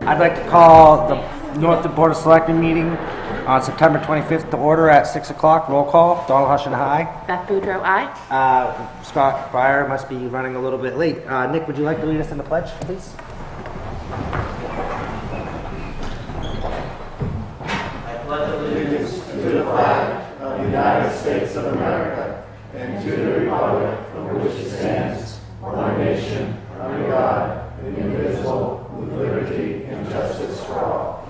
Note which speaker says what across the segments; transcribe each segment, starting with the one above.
Speaker 1: I'd like to call the Northwood Board of Selectmen meeting on September 25th to order at 6 o'clock. Roll call. Donald Hushin, aye.
Speaker 2: Beth Boudreau, aye.
Speaker 1: Scott Breyer must be running a little bit late. Nick, would you like to lead us in the pledge, please?
Speaker 3: I pledge allegiance to the flag of the United States of America and to the republic for which it stands, one nation, under God, indivisible, with liberty and justice for all.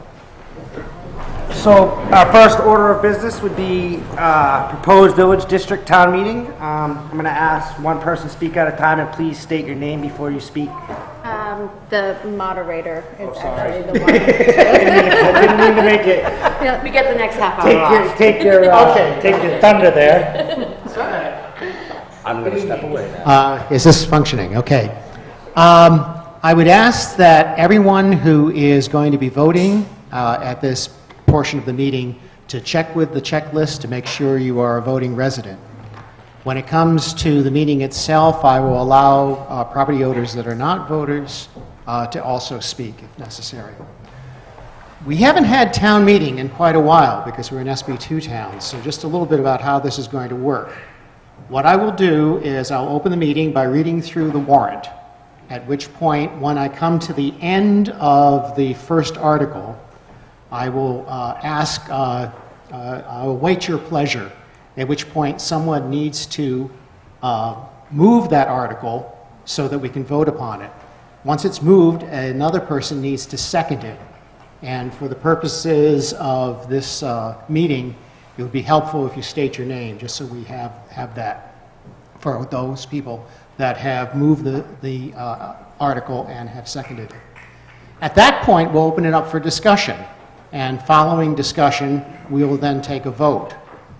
Speaker 1: So our first order of business would be proposed village district town meeting. I'm going to ask one person speak at a time, and please state your name before you speak.
Speaker 2: The moderator is
Speaker 1: sorry.
Speaker 2: actually the one.
Speaker 1: Didn't mean to make it.
Speaker 2: Yeah, we get the next half hour off.
Speaker 1: Take your thunder there. Sorry. I'm going to step away now.
Speaker 4: Is this functioning? Okay. I would ask that everyone who is going to be voting at this portion of the meeting to check with the checklist to make sure you are a voting resident. When it comes to the meeting itself, I will allow property owners that are not voters to also speak if necessary. We haven't had town meeting in quite a while because we're in SB2 town, so just a little bit about how this is going to work. What I will do is I'll open the meeting by reading through the warrant, at which point, when I come to the end of the first article, I will I'll await your pleasure, at which point someone needs to move that article so that we can vote upon it. Once it's moved, another person needs to second it. And for the purposes of this meeting, it would be helpful if you state your name, just so we have that for those people that have moved the article and have seconded it. At that point, we'll open it up for discussion. And following discussion, we will then take a vote.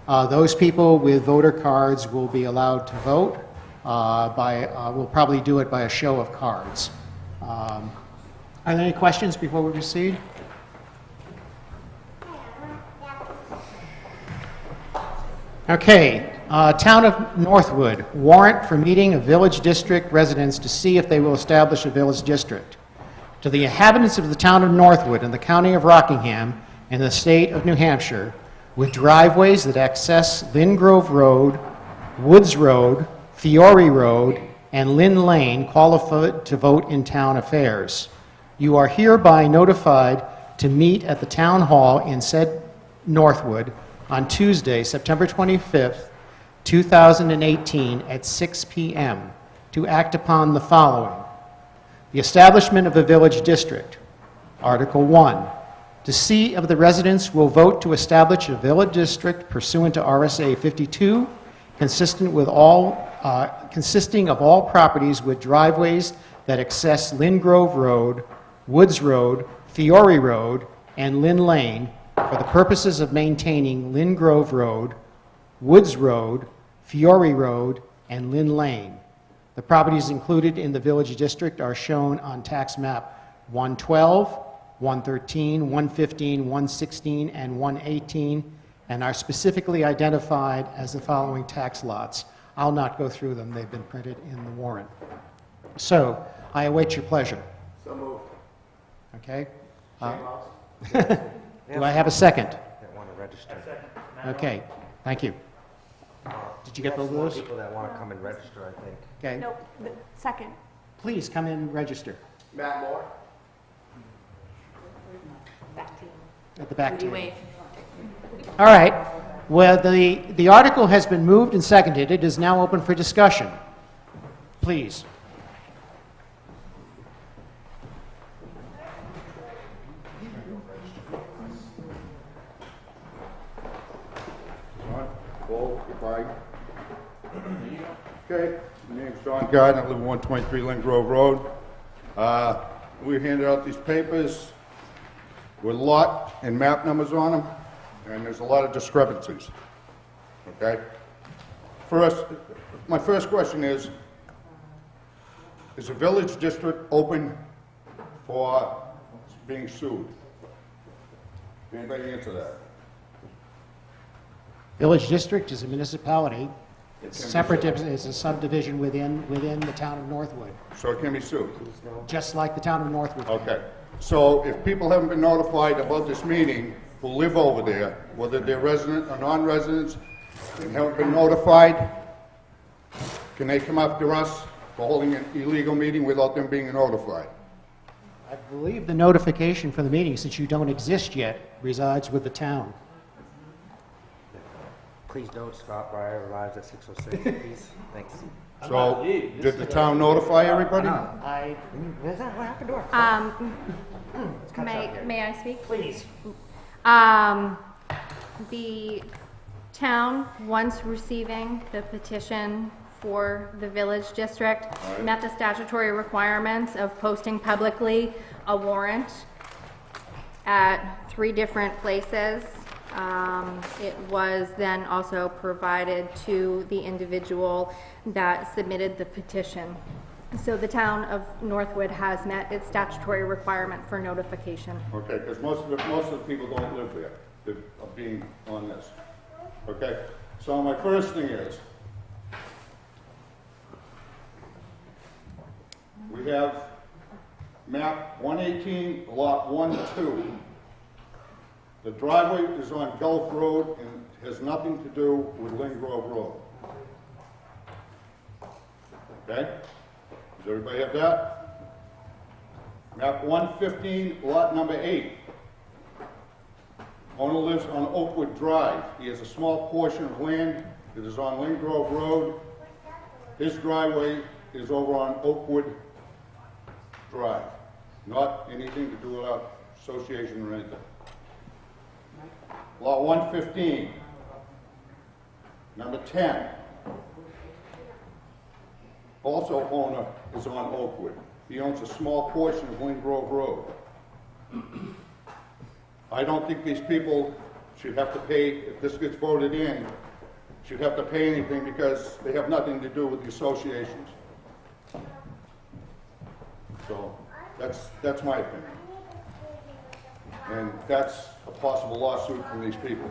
Speaker 4: Those people with voter cards will be allowed to vote. We'll probably do it by a show of cards. Are there any questions before we proceed? Okay, Town of Northwood, warrant for meeting of village district residents to see if they will establish a village district. To the inhabitants of the town of Northwood in the county of Rockingham in the state of New Hampshire, with driveways that access Lynn Grove Road, Woods Road, Fiore Road, and Lynn Lane, qualified to vote in town affairs. You are hereby notified to meet at the town hall in said Northwood on Tuesday, September 25th, 2018 at 6 p.m. to act upon the following. The establishment of a village district. Article 1. To see if the residents will vote to establish a village district pursuant to RSA 52, consisting of all properties with driveways that access Lynn Grove Road, Woods Road, Fiore Road, and Lynn Lane for the purposes of maintaining Lynn Grove Road, Woods Road, Fiore Road, and Lynn Lane. The properties included in the village district are shown on tax map 112, 113, 115, 116, and 118, and are specifically identified as the following tax lots. I'll not go through them. They've been printed in the warrant. So, I await your pleasure.
Speaker 3: So moved.
Speaker 4: Okay? Do I have a second?
Speaker 1: I want to register.
Speaker 4: Okay, thank you. Did you get both of those?
Speaker 1: People that want to come and register, I think.
Speaker 4: Okay.
Speaker 2: Nope, second.
Speaker 4: Please come in and register
Speaker 3: Matt Moore.
Speaker 2: Back to you.
Speaker 4: at the back
Speaker 2: You
Speaker 4: table.
Speaker 2: wave.
Speaker 4: All right. Well, the article has been moved and seconded. It is now open for discussion. Please.
Speaker 5: Okay, my name's John Gardner, I live at 123 Lynn Grove Road. We handed out these papers with lot and map numbers on them, and there's a lot of discrepancies, okay? My first question is the village district open for being sued? Can anybody answer that?
Speaker 4: Village district is a municipality. It's
Speaker 5: can be
Speaker 4: separate,
Speaker 5: sued.
Speaker 4: it's a subdivision within the town of Northwood,
Speaker 5: So it can be sued?
Speaker 4: just like the town of Northwood.
Speaker 5: Okay. So if people haven't been notified about this meeting who live over there, whether they're resident or non-residents, and haven't been notified, can they come after us for holding an illegal meeting without them being notified?
Speaker 4: I believe the notification for the meeting, since you don't exist yet, resides with the town.
Speaker 1: Please don't stop by, arrives at 6:06, please. Thanks.
Speaker 5: So, did the town notify everybody?
Speaker 1: What happened to our?
Speaker 2: May I speak?
Speaker 1: Please.
Speaker 2: The town, once receiving the petition for the village district, met the statutory requirements of posting publicly a warrant at 3 different places. It was then also provided to the individual that submitted the petition. So the town of Northwood has met its statutory requirement for notification.
Speaker 5: Okay, because most of the people don't live there, that are being on this. Okay, so my first thing is, we have map 118, lot 1-2. The driveway is on Gulf Road and has nothing to do with Lynn Grove Road. Okay? Does everybody have that? Map 115, lot number 8. Owner lives on Oakwood Drive. He has a small portion of land that is on Lynn Grove Road. His driveway is over on Oakwood Drive. Not anything to do with our association or anything. Lot 115, number 10. Also owner is on Oakwood. He owns a small portion of Lynn Grove Road. I don't think these people should have to pay, if this gets voted in, should have to pay anything because they have nothing to do with the associations. So that's my opinion. And that's a possible lawsuit from these people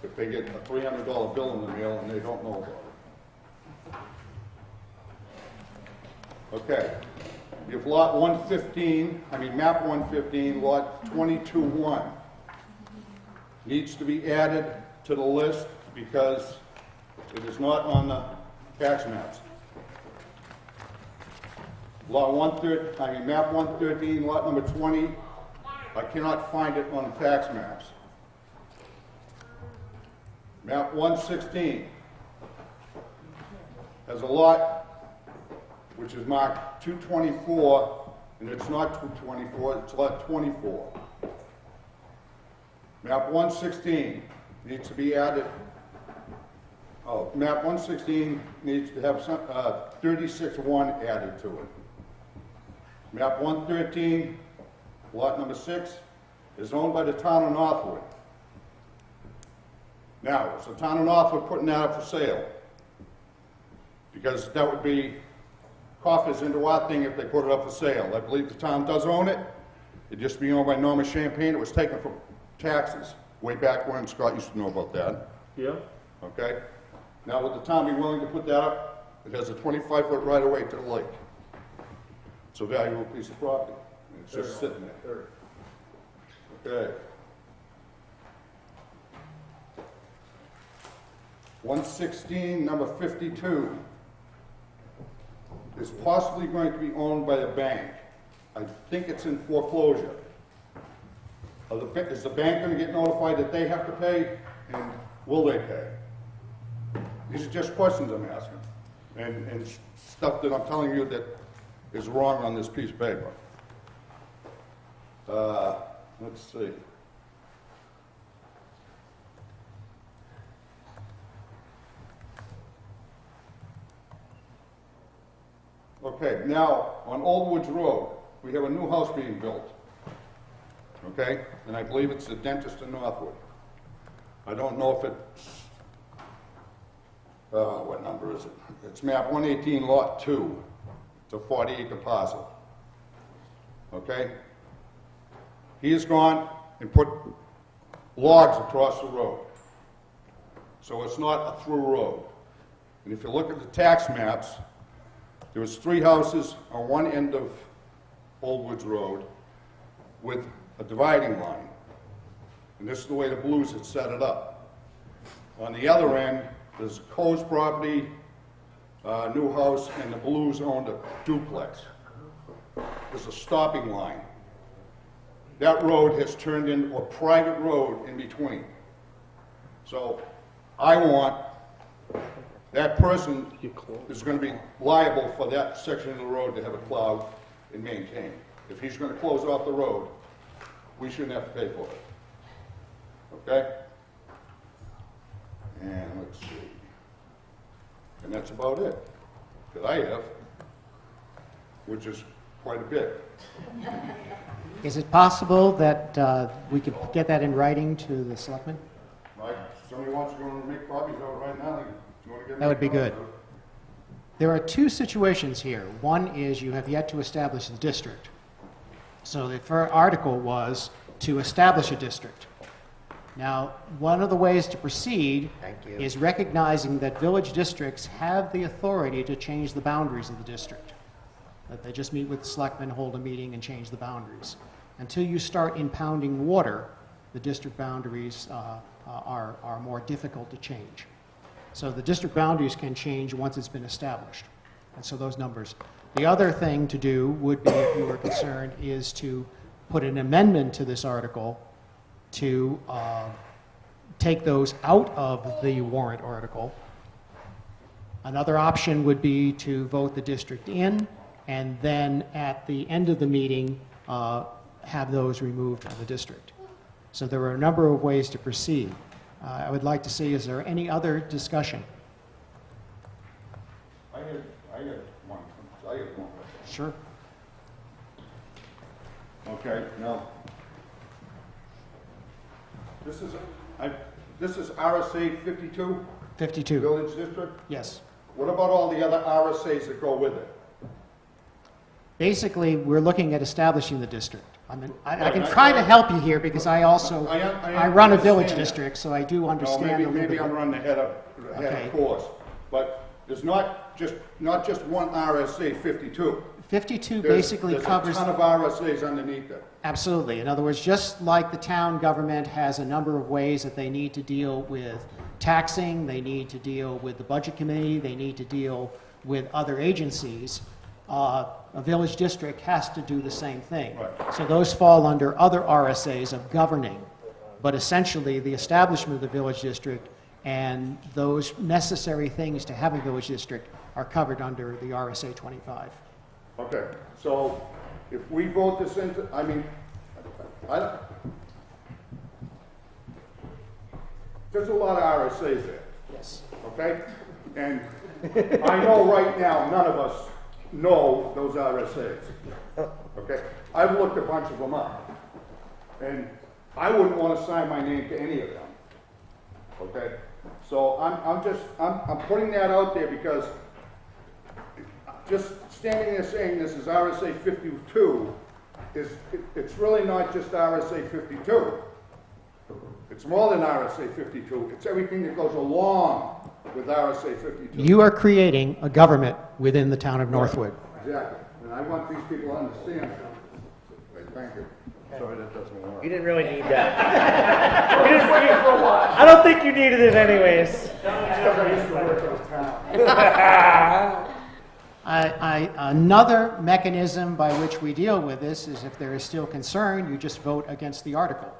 Speaker 5: if they get a $300 bill in the mail and they don't know about it. Okay. You have lot 115, map 115, lot 22-1. Needs to be added to the list because it is not on the tax maps. Lot 113, map 113, lot number 20, I cannot find it on the tax maps. Map 116 has a lot which is marked 224, and it's not 224, it's lot 24. Map 116 needs to be added. Oh, map 116 needs to have some 36-1 added to it. Map 113, lot number 6, is owned by the town of Northwood. Now, is the town of Northwood putting that up for sale? Because that would be coffers into our thing if they put it up for sale. I believe the town does own it. It used to be owned by Norma Champagne. It was taken from taxes way back when. Scott used to know about that.
Speaker 3: Yeah.
Speaker 5: Okay? Now, would the town be willing to put that up? It has a 25-foot right-of-way to the lake. It's a valuable piece of property. It's just sitting there. Okay. 116, number 52, is possibly going to be owned by a bank. I think it's in foreclosure. Is the bank going to get notified that they have to pay, and will they pay? These are just questions I'm asking, and stuff that I'm telling you that is wrong on this piece of paper. Let's see. Okay, now, on Old Woods Road, we have a new house being built. Okay? And I believe it's the dentist in Northwood. I don't know if it's, what number is it? It's map 118, lot 2. It's a 40-acre parcel. Okay? He has gone and put logs across the road. So it's not a through road. And if you look at the tax maps, there was 3 houses on one end of Old Woods Road, with a dividing line. And this is the way the Blues had set it up. On the other end, there's Coe's property, new house, and the Blues owned a duplex. There's a stopping line. That road has turned into a private road in between. So I want that person is going to be liable for that section of the road to have it plowed and maintained. If he's going to close off the road, we shouldn't have to pay for it. Okay? And let's see. And that's about it that I have, which is quite a bit.
Speaker 4: Is it possible that we could get that in writing to the selectmen?
Speaker 5: Mike, somebody wants to go and make copies of it right now, you want to get
Speaker 4: That would be
Speaker 5: copies
Speaker 4: good.
Speaker 5: of it?
Speaker 4: There are two situations here. One is you have yet to establish the district. So the first article was to establish a district. Now, one of the ways to proceed is recognizing that village districts have the authority to change the boundaries of the district. That they just meet with the selectmen, hold a meeting, and change the boundaries. Until you start impounding water, the district boundaries are more difficult to change. So the district boundaries can change once it's been established. And so those numbers. The other thing to do would be, if you were concerned, is to put an amendment to this article to take those out of the warrant article. Another option would be to vote the district in, and then at the end of the meeting, have those removed from the district. So there are a number of ways to proceed. I would like to see, is there any other discussion?
Speaker 5: I had one.
Speaker 4: Sure.
Speaker 5: Okay, now, this is RSA 52,
Speaker 4: 52.
Speaker 5: Village District.
Speaker 4: Yes.
Speaker 5: What about all the other RSAs that go with it?
Speaker 4: Basically, we're looking at establishing the district. I can try to help you here because I also, I run a village district, so I do
Speaker 5: No,
Speaker 4: understand a little
Speaker 5: maybe
Speaker 4: bit.
Speaker 5: I'm running ahead of
Speaker 4: Okay.
Speaker 5: course, but there's not just one RSA 52.
Speaker 4: 52 basically covers...
Speaker 5: There's a ton of RSAs underneath it.
Speaker 4: Absolutely. In other words, just like the town government has a number of ways that they need to deal with taxing, they need to deal with the budget committee, they need to deal with other agencies, a village district has to do the same thing.
Speaker 5: Right.
Speaker 4: So those fall under other RSAs of governing. But essentially, the establishment of the village district and those necessary things to have a village district are covered under the RSA 25.
Speaker 5: Okay, so if we vote this into, there's a lot of RSAs there.
Speaker 4: Yes.
Speaker 5: Okay? And I know right now, none of us know those RSAs. Okay? I've looked a bunch of them up. And I wouldn't want to sign my name to any of them. Okay? So I'm putting that out there because just standing there saying this is RSA 52 it's really not just RSA 52. It's more than RSA 52. It's everything that goes along with RSA 52.
Speaker 4: You are creating a government within the town of Northwood.
Speaker 5: Exactly. And I want these people to understand that. Okay, thank you. Sorry that doesn't work.
Speaker 1: You didn't really need that. I don't think you needed it anyways.
Speaker 5: It's because I used to work in the town.
Speaker 4: Another mechanism by which we deal with this is if there is still concern, you just vote against the article.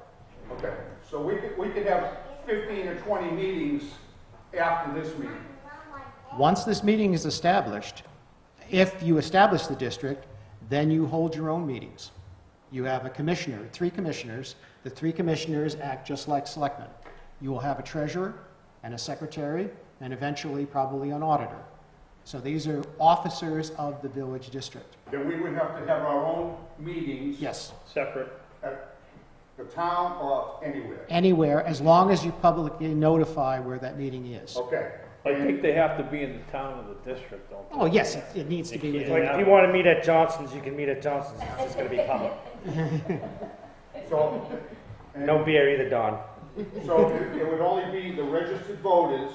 Speaker 5: Okay, so we could have 15 or 20 meetings after this meeting.
Speaker 4: Once this meeting is established, if you establish the district, then you hold your own meetings. You have a commissioner, 3 commissioners. The 3 commissioners act just like selectmen. You will have a treasurer and a secretary and eventually probably an auditor. So these are officers of the village district.
Speaker 5: Then we would have to have our own meetings.
Speaker 4: Yes.
Speaker 5: Separate at the town or anywhere.
Speaker 4: Anywhere, as long as you publicly notify where that meeting is.
Speaker 5: Okay.
Speaker 6: I think they have to be in the town of the district, don't they?
Speaker 4: Oh, yes, it needs to be within.
Speaker 1: Like, if you want to meet at Johnson's, you can meet at Johnson's. It's just going to be public.
Speaker 5: So,
Speaker 1: No beer either, Don.
Speaker 5: so it would only be the registered voters.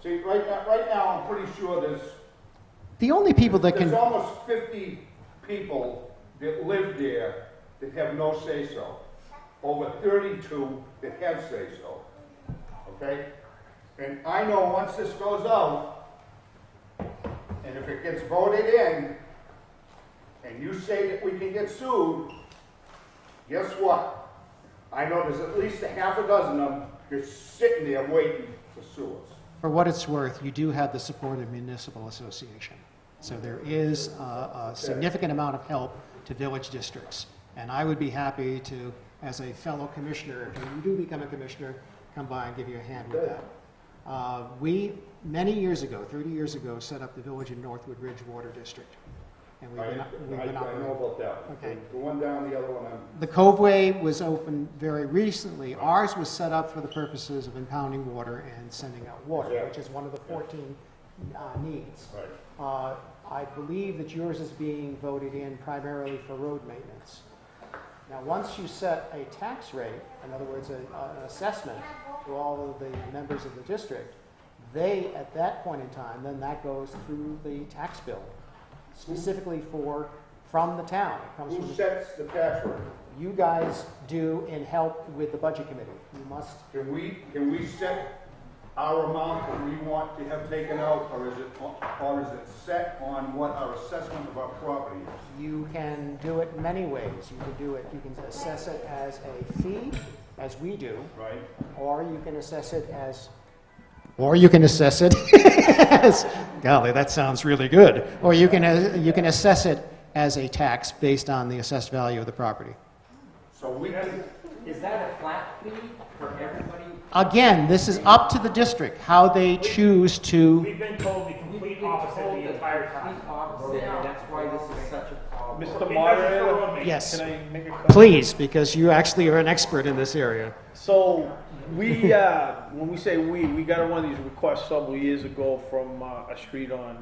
Speaker 5: See, right now, I'm pretty sure
Speaker 4: The only people that
Speaker 5: there's
Speaker 4: can,
Speaker 5: almost 50 people that live there that have no say-so, over 32 that have say-so, okay? And I know once this goes out, and if it gets voted in, and you say that we can get sued, guess what? I know there's at least a half a dozen of them just sitting there waiting to sue us.
Speaker 4: For what it's worth, you do have the support of the municipal association. So there is a significant amount of help to village districts. And I would be happy to, as a fellow commissioner, if you do become a commissioner, come by and give you a hand with that. We, many years ago, 30 years ago, set up the Village of Northwood Ridge Water District. And
Speaker 5: I know about that.
Speaker 4: Okay.
Speaker 5: The one down, the other one,
Speaker 4: The Coveway was opened very recently. Ours was set up for the purposes of impounding water and sending out water,
Speaker 5: Yeah.
Speaker 4: which is one of the 14 needs.
Speaker 5: right.
Speaker 4: I believe that yours is being voted in primarily for road maintenance. Now, once you set a tax rate, in other words, an assessment to all of the members of the district, they, at that point in time, then that goes through the tax bill, specifically from the town. It comes
Speaker 5: Who
Speaker 4: from
Speaker 5: sets the tax rate?
Speaker 4: you guys do in help with the budget committee. You must,
Speaker 5: Can we set our amount that we want to have taken out, or is it set on what our assessment of our property is?
Speaker 4: you can do it many ways. You can assess it as a fee, as we do,
Speaker 5: Right.
Speaker 4: or you can assess it as, as, golly, that sounds really good. Or you can assess it as a tax based on the assessed value of the property.
Speaker 5: So we can,
Speaker 7: Is that a flat fee for everybody?
Speaker 4: Again, this is up to the district, how they choose to,
Speaker 8: We've been told the complete opposite the entire time.
Speaker 7: Complete opposite, and that's why this is such a problem.
Speaker 6: Mr. Moderator,
Speaker 4: yes,
Speaker 6: can I make a comment?
Speaker 4: please, because you actually are an expert in this area.
Speaker 6: So, when we say we got one of these requests several years ago from a street on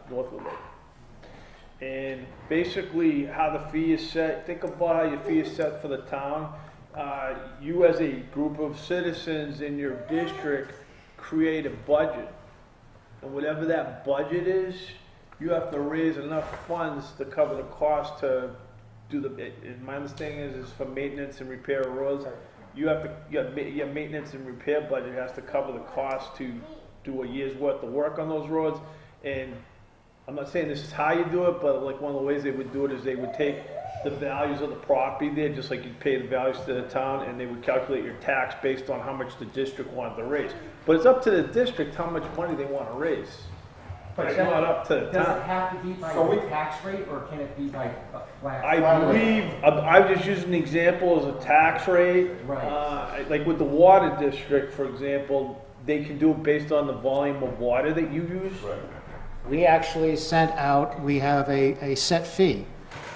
Speaker 6: Northwood Road. And basically, how the fee is set, think about how your fee is set for the town. You as a group of citizens in your district create a budget. And whatever that budget is, you have to raise enough funds to cover the cost to do and my understanding is for maintenance and repair of roads. You have to, your maintenance and repair budget has to cover the cost to do a year's worth of work on those roads. And I'm not saying this is how you do it, but like one of the ways they would do it is they would take the values of the property there, just like you pay the values to the town, and they would calculate your tax based on how much the district wanted to raise. But it's up to the district how much money they want to raise. It's not up to the
Speaker 7: Does it
Speaker 6: town.
Speaker 7: have to be by
Speaker 5: So we-
Speaker 7: the tax rate, or can it be by a flat?
Speaker 6: I believe, I'm just using an example as a tax rate.
Speaker 7: Right.
Speaker 6: Like with the water district, for example, they can do it based on the volume of water that you use.
Speaker 4: We actually sent out, we have a set fee.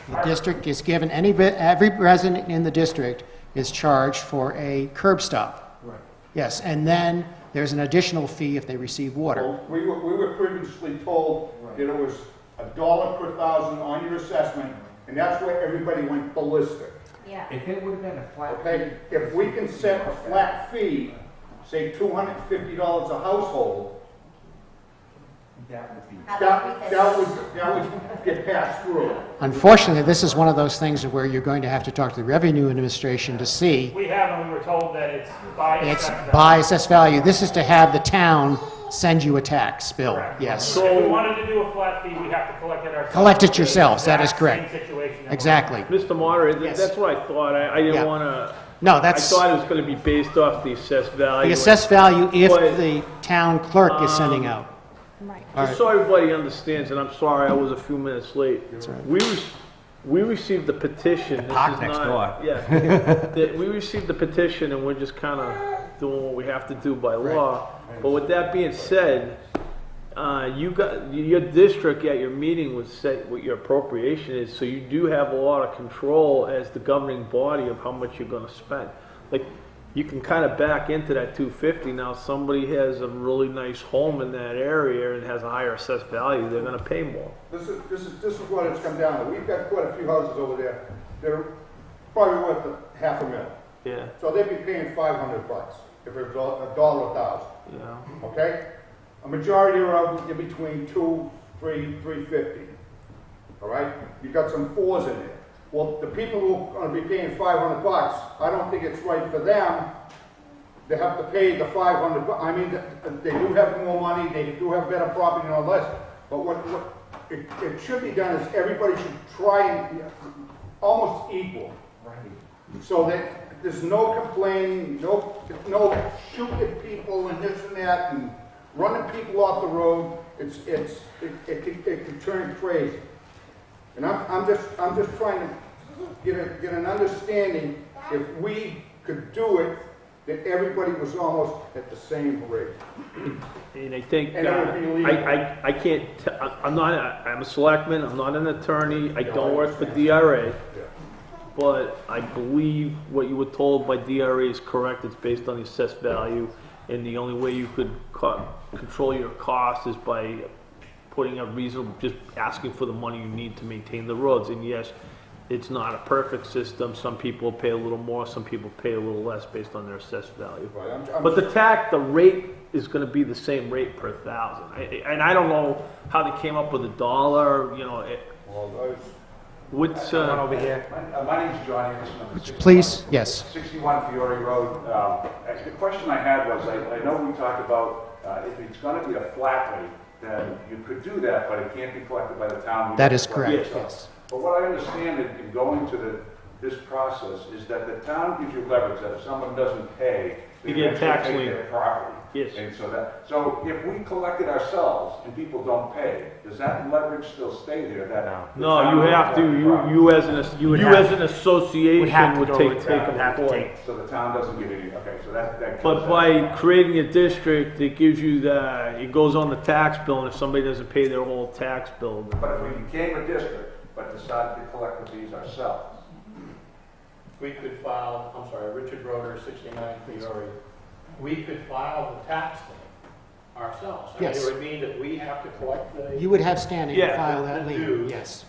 Speaker 4: The district is given, every resident in the district is charged for a curb stop.
Speaker 7: Right.
Speaker 4: Yes, and then there's an additional fee if they receive water.
Speaker 5: well, we were previously told that it was $1 per thousand on your assessment, and that's where everybody went ballistic.
Speaker 2: Yeah.
Speaker 7: If it would have been a flat
Speaker 5: Okay,
Speaker 7: fee.
Speaker 5: if we can set a flat fee, say $250 a household,
Speaker 7: That would be.
Speaker 5: that would get passed through.
Speaker 4: Unfortunately, this is one of those things where you're going to have to talk to the revenue administration to see
Speaker 8: We have, and we were told that it's by.
Speaker 4: it's
Speaker 8: assessed
Speaker 4: by
Speaker 8: value.
Speaker 4: assessed value. This is to have the town send you a tax bill,
Speaker 8: Correct.
Speaker 4: yes.
Speaker 8: If we wanted to do a flat fee, we have to collect it ourselves.
Speaker 4: Collect it yourselves, that is
Speaker 8: Exact
Speaker 4: correct.
Speaker 8: Same situation. that we're in.
Speaker 4: Exactly.
Speaker 6: Mr. Moderator,
Speaker 4: Yes.
Speaker 6: that's what I thought. I
Speaker 4: Yeah.
Speaker 6: didn't want to,
Speaker 4: No,
Speaker 6: I
Speaker 4: that's
Speaker 6: thought it was going to be based off the assessed value.
Speaker 4: the assessed value if
Speaker 6: But-
Speaker 4: the town clerk is sending out.
Speaker 2: Right.
Speaker 6: Just so everybody understands, and I'm sorry I was a few minutes late. We received the petition.
Speaker 9: Park
Speaker 6: This is
Speaker 9: next
Speaker 6: not-
Speaker 9: door.
Speaker 6: Yeah. We received the petition and we're just kind of doing what we have to do by law. But with that being said, your district at your meeting was set what your appropriation is, so you do have a lot of control as the governing body of how much you're gonna spend. Like, you can kind of back into that 250. Now, somebody has a really nice home in that area and has a higher assessed value, they're gonna pay more.
Speaker 5: This is what it's come down to. We've got quite a few houses over there that are probably worth $500,000.
Speaker 6: Yeah,
Speaker 5: So they'd be paying $500 if it was $1 a thousand,
Speaker 6: yeah.
Speaker 5: okay? A majority are between 2, 3, 350. All right? You've got some 4s in there. Well, the people who are gonna be paying $500, I don't think it's right for them to have to pay the $500. I mean, they do have more money, they do have better property and all this, but what it should be done is everybody should try and almost equal. So that there's no complaining, no shooting people and this and that and running people off the road. It can turn crazy. And I'm just trying to get an understanding if we could do it, that everybody was almost at the same rate.
Speaker 6: And I think,
Speaker 5: And it would be legal.
Speaker 6: I can't, I'm a selectman, I'm not an attorney, I don't work for DRA. But I believe what you were told by DRA is correct, it's based on the assessed value. And the only way you could control your costs is by putting a reasonable, just asking for the money you need to maintain the roads. And yes, it's not a perfect system. Some people pay a little more, some people pay a little less based on their assessed value.
Speaker 5: Right,
Speaker 6: But the rate is gonna be the same rate per thousand. And I don't know how they came up with $1, what's,
Speaker 1: One over here.
Speaker 3: My name's John Anderson. I'm at
Speaker 4: Please, yes.
Speaker 3: 61 Fiore Road. The question I had was, I know we talked about if it's going to be a flat rate, then you could do that, but it can't be collected by the town.
Speaker 4: That is correct, yes.
Speaker 3: But what I understand in going to this process is that the town gives you leverage that if someone doesn't pay, they
Speaker 6: You get a tax
Speaker 3: take
Speaker 6: lien.
Speaker 3: their property.
Speaker 6: Yes.
Speaker 3: And so if we collect it ourselves and people don't pay, does that leverage still stay there?
Speaker 6: no, you have to, you as an association would take them to court.
Speaker 3: So the town doesn't get any, okay, so that.
Speaker 6: But by creating a district, it gives you it goes on the tax bill, and if somebody doesn't pay their whole tax bill, then.
Speaker 3: But if we became a district, but decided to collect the fees ourselves,
Speaker 9: We could file, I'm sorry, Richard Roder, 69 Fiore. We could file the tax thing ourselves. I mean,
Speaker 4: Yes.
Speaker 9: it would mean that we have to collect the,
Speaker 4: You would have standing to
Speaker 6: Yeah.
Speaker 4: file that lien,
Speaker 9: Dues.
Speaker 4: yes.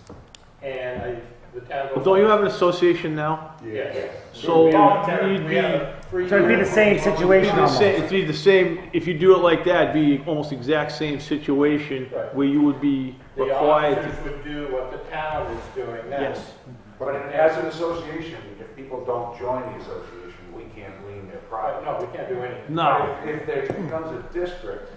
Speaker 9: and the town goes.
Speaker 6: But don't you have an association now?
Speaker 9: Yes.
Speaker 6: So
Speaker 9: We have
Speaker 6: you'd
Speaker 9: we have
Speaker 6: be,
Speaker 9: a free-
Speaker 1: So it'd be the same situation almost.
Speaker 6: it'd be the same, if you do it like that, it'd be almost exact same situation
Speaker 9: Right.
Speaker 6: where you would be
Speaker 9: The
Speaker 6: required
Speaker 9: officers would do what the town is doing now.
Speaker 6: Yes.
Speaker 3: but as an association, if people don't join the association, we can't lien their property.
Speaker 9: No, we can't do anything.
Speaker 6: No.
Speaker 3: But if there becomes a district,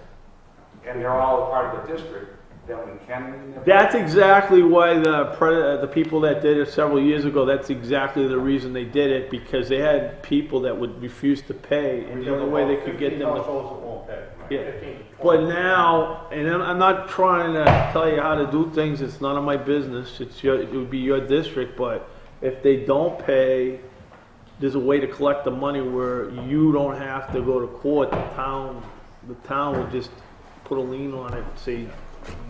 Speaker 3: and they're all a part of the district, then we can lien their property.
Speaker 6: That's exactly why the people that did it several years ago, that's exactly the reason they did it, because they had people that would refuse to pay, and the only way they could get them
Speaker 9: 15
Speaker 6: to.
Speaker 9: households that won't pay.
Speaker 6: Yeah.
Speaker 9: 15 to 20.
Speaker 6: But now, and I'm not trying to tell you how to do things, it's none of my business, it would be your district, but if they don't pay, there's a way to collect the money where you don't have to go to court, the town would just put a lien on it, say, you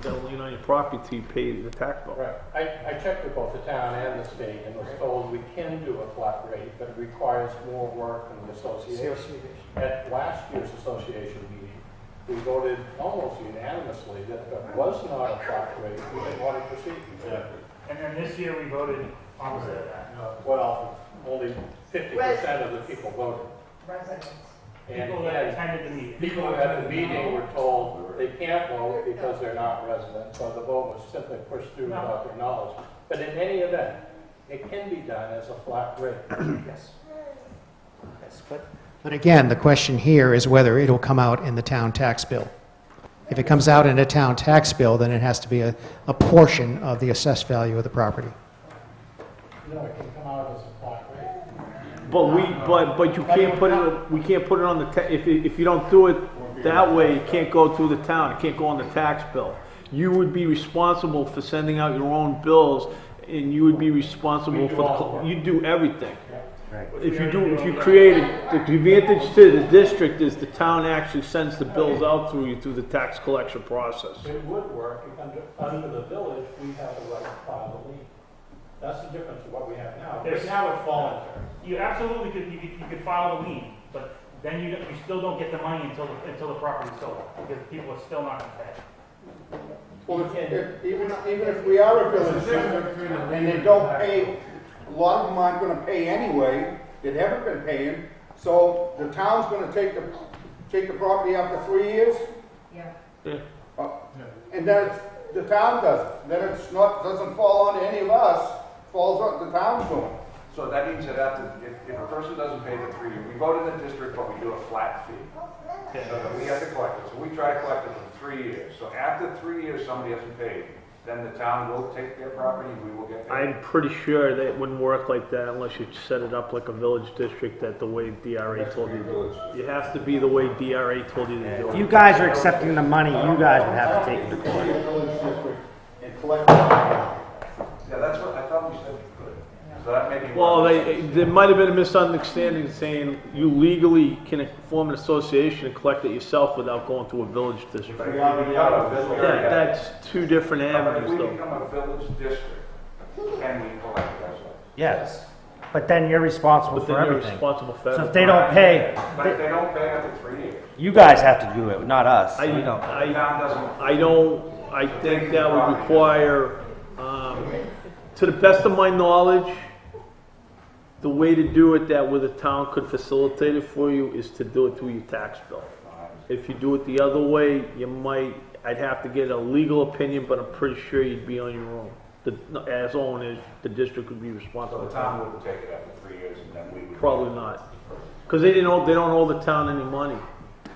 Speaker 6: got a lien on your property till you pay the tax bill.
Speaker 9: Right. I checked with both the town and the state and was told we can do a flat rate, but it requires more work than the association. At last year's association meeting, we voted almost unanimously that if it was not a flat rate, we didn't want to proceed.
Speaker 8: And then this year we voted opposite of that.
Speaker 9: Well, only 50% of the people voted. And
Speaker 8: People that attended the meeting.
Speaker 9: people who had the meeting were told they can't vote because they're not residents, so the vote was simply pushed through without their knowledge. But in any event, it can be done as a flat rate.
Speaker 1: Yes. Yes,
Speaker 4: But again, the question here is whether it'll come out in the town tax bill. If it comes out in a town tax bill, then it has to be a portion of the assessed value of the property.
Speaker 9: No, it can come out as a flat rate.
Speaker 6: But you can't put it, we can't put it on the, if you don't do it that way, it can't go through the town, it can't go on the tax bill. You would be responsible for sending out your own bills, and you would be responsible for, you do everything. If you create it, the advantage to the district is the town actually sends the bills out through you through the tax collection process.
Speaker 9: It would work if under the village, we have the right to file a lien. That's the difference of what we have now. Right now it's voluntary.
Speaker 8: You absolutely could, you could file a lien, but then you still don't get the money until the property's sold, because people are still not gonna pay.
Speaker 5: Well, even if we are a village district and they don't pay, a lot of them aren't gonna pay anyway, they haven't been paying, so the town's gonna take the property after 3 years?
Speaker 2: Yeah.
Speaker 5: And then the town does it, then it's not, doesn't fall on any of us falls on, the town's doing.
Speaker 3: So that means that after, if a person doesn't pay the 3 years, we vote in the district, but we do a flat fee. So that we have to collect it. So we try to collect it for 3 years. So after 3 years, somebody hasn't paid, then the town will take their property and we will get paid.
Speaker 6: I'm pretty sure that it wouldn't work like that unless you set it up like a village district that the way DRA told you to do it. It has to be the way DRA told you to do
Speaker 1: If
Speaker 6: it.
Speaker 1: you guys are accepting the money, you guys would have to take it to court.
Speaker 5: Village district and collect it.
Speaker 3: Yeah, that's what, I thought we said we could. So that may be.
Speaker 6: Well, there might have been a misunderstanding saying you legally can form an association and collect it yourself without going to a village district.
Speaker 3: But if we become a village.
Speaker 6: That's two different
Speaker 3: But if
Speaker 6: avenues
Speaker 3: we
Speaker 6: though.
Speaker 3: become a village district, can we collect that?
Speaker 1: Yes. But then you're responsible
Speaker 6: But
Speaker 1: for
Speaker 6: then you're
Speaker 1: everything.
Speaker 6: responsible for
Speaker 1: So if
Speaker 6: everything.
Speaker 1: they don't pay,
Speaker 3: But if they don't pay after 3 years,
Speaker 1: you guys have to do it, not us. We don't.
Speaker 3: the town doesn't.
Speaker 6: I think that would require, to the best of my knowledge, the way to do it that where the town could facilitate it for you is to do it through your tax bill. If you do it the other way, I'd have to get a legal opinion, but I'm pretty sure you'd be on your own. As owners, the district would be
Speaker 3: So
Speaker 6: responsible.
Speaker 3: the town wouldn't take it after 3 years and then we would.
Speaker 6: Probably not. Because they don't owe the town any money.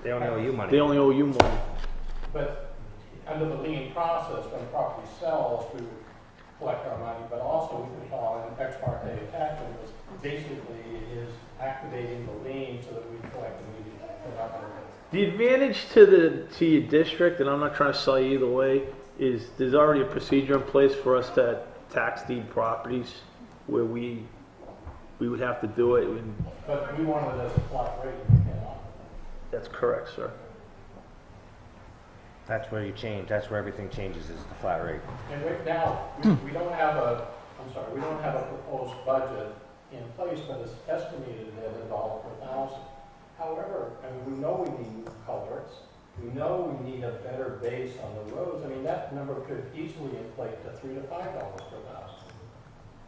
Speaker 1: They only owe you
Speaker 6: They
Speaker 1: money.
Speaker 6: only owe you money.
Speaker 9: But under the lien process, when the property sells, we would collect our money, but also we can file an ex parte attachment, which basically is activating the lien so that we collect immediately. We're not gonna-
Speaker 6: The advantage to your district, and I'm not trying to sell you either way, is there's already a procedure in place for us to tax deed properties where we would have to do it.
Speaker 9: But we want it as a flat rate, you know.
Speaker 6: That's correct, sir.
Speaker 1: That's where you change, that's where everything changes, is the flat rate.
Speaker 9: And right now, we don't have we don't have a proposed budget in place, but it's estimated at $1 per thousand. However, I mean, we know we need new culverts, we know we need a better base on the roads. I mean, that number could easily inflate to $3 to $5 per thousand.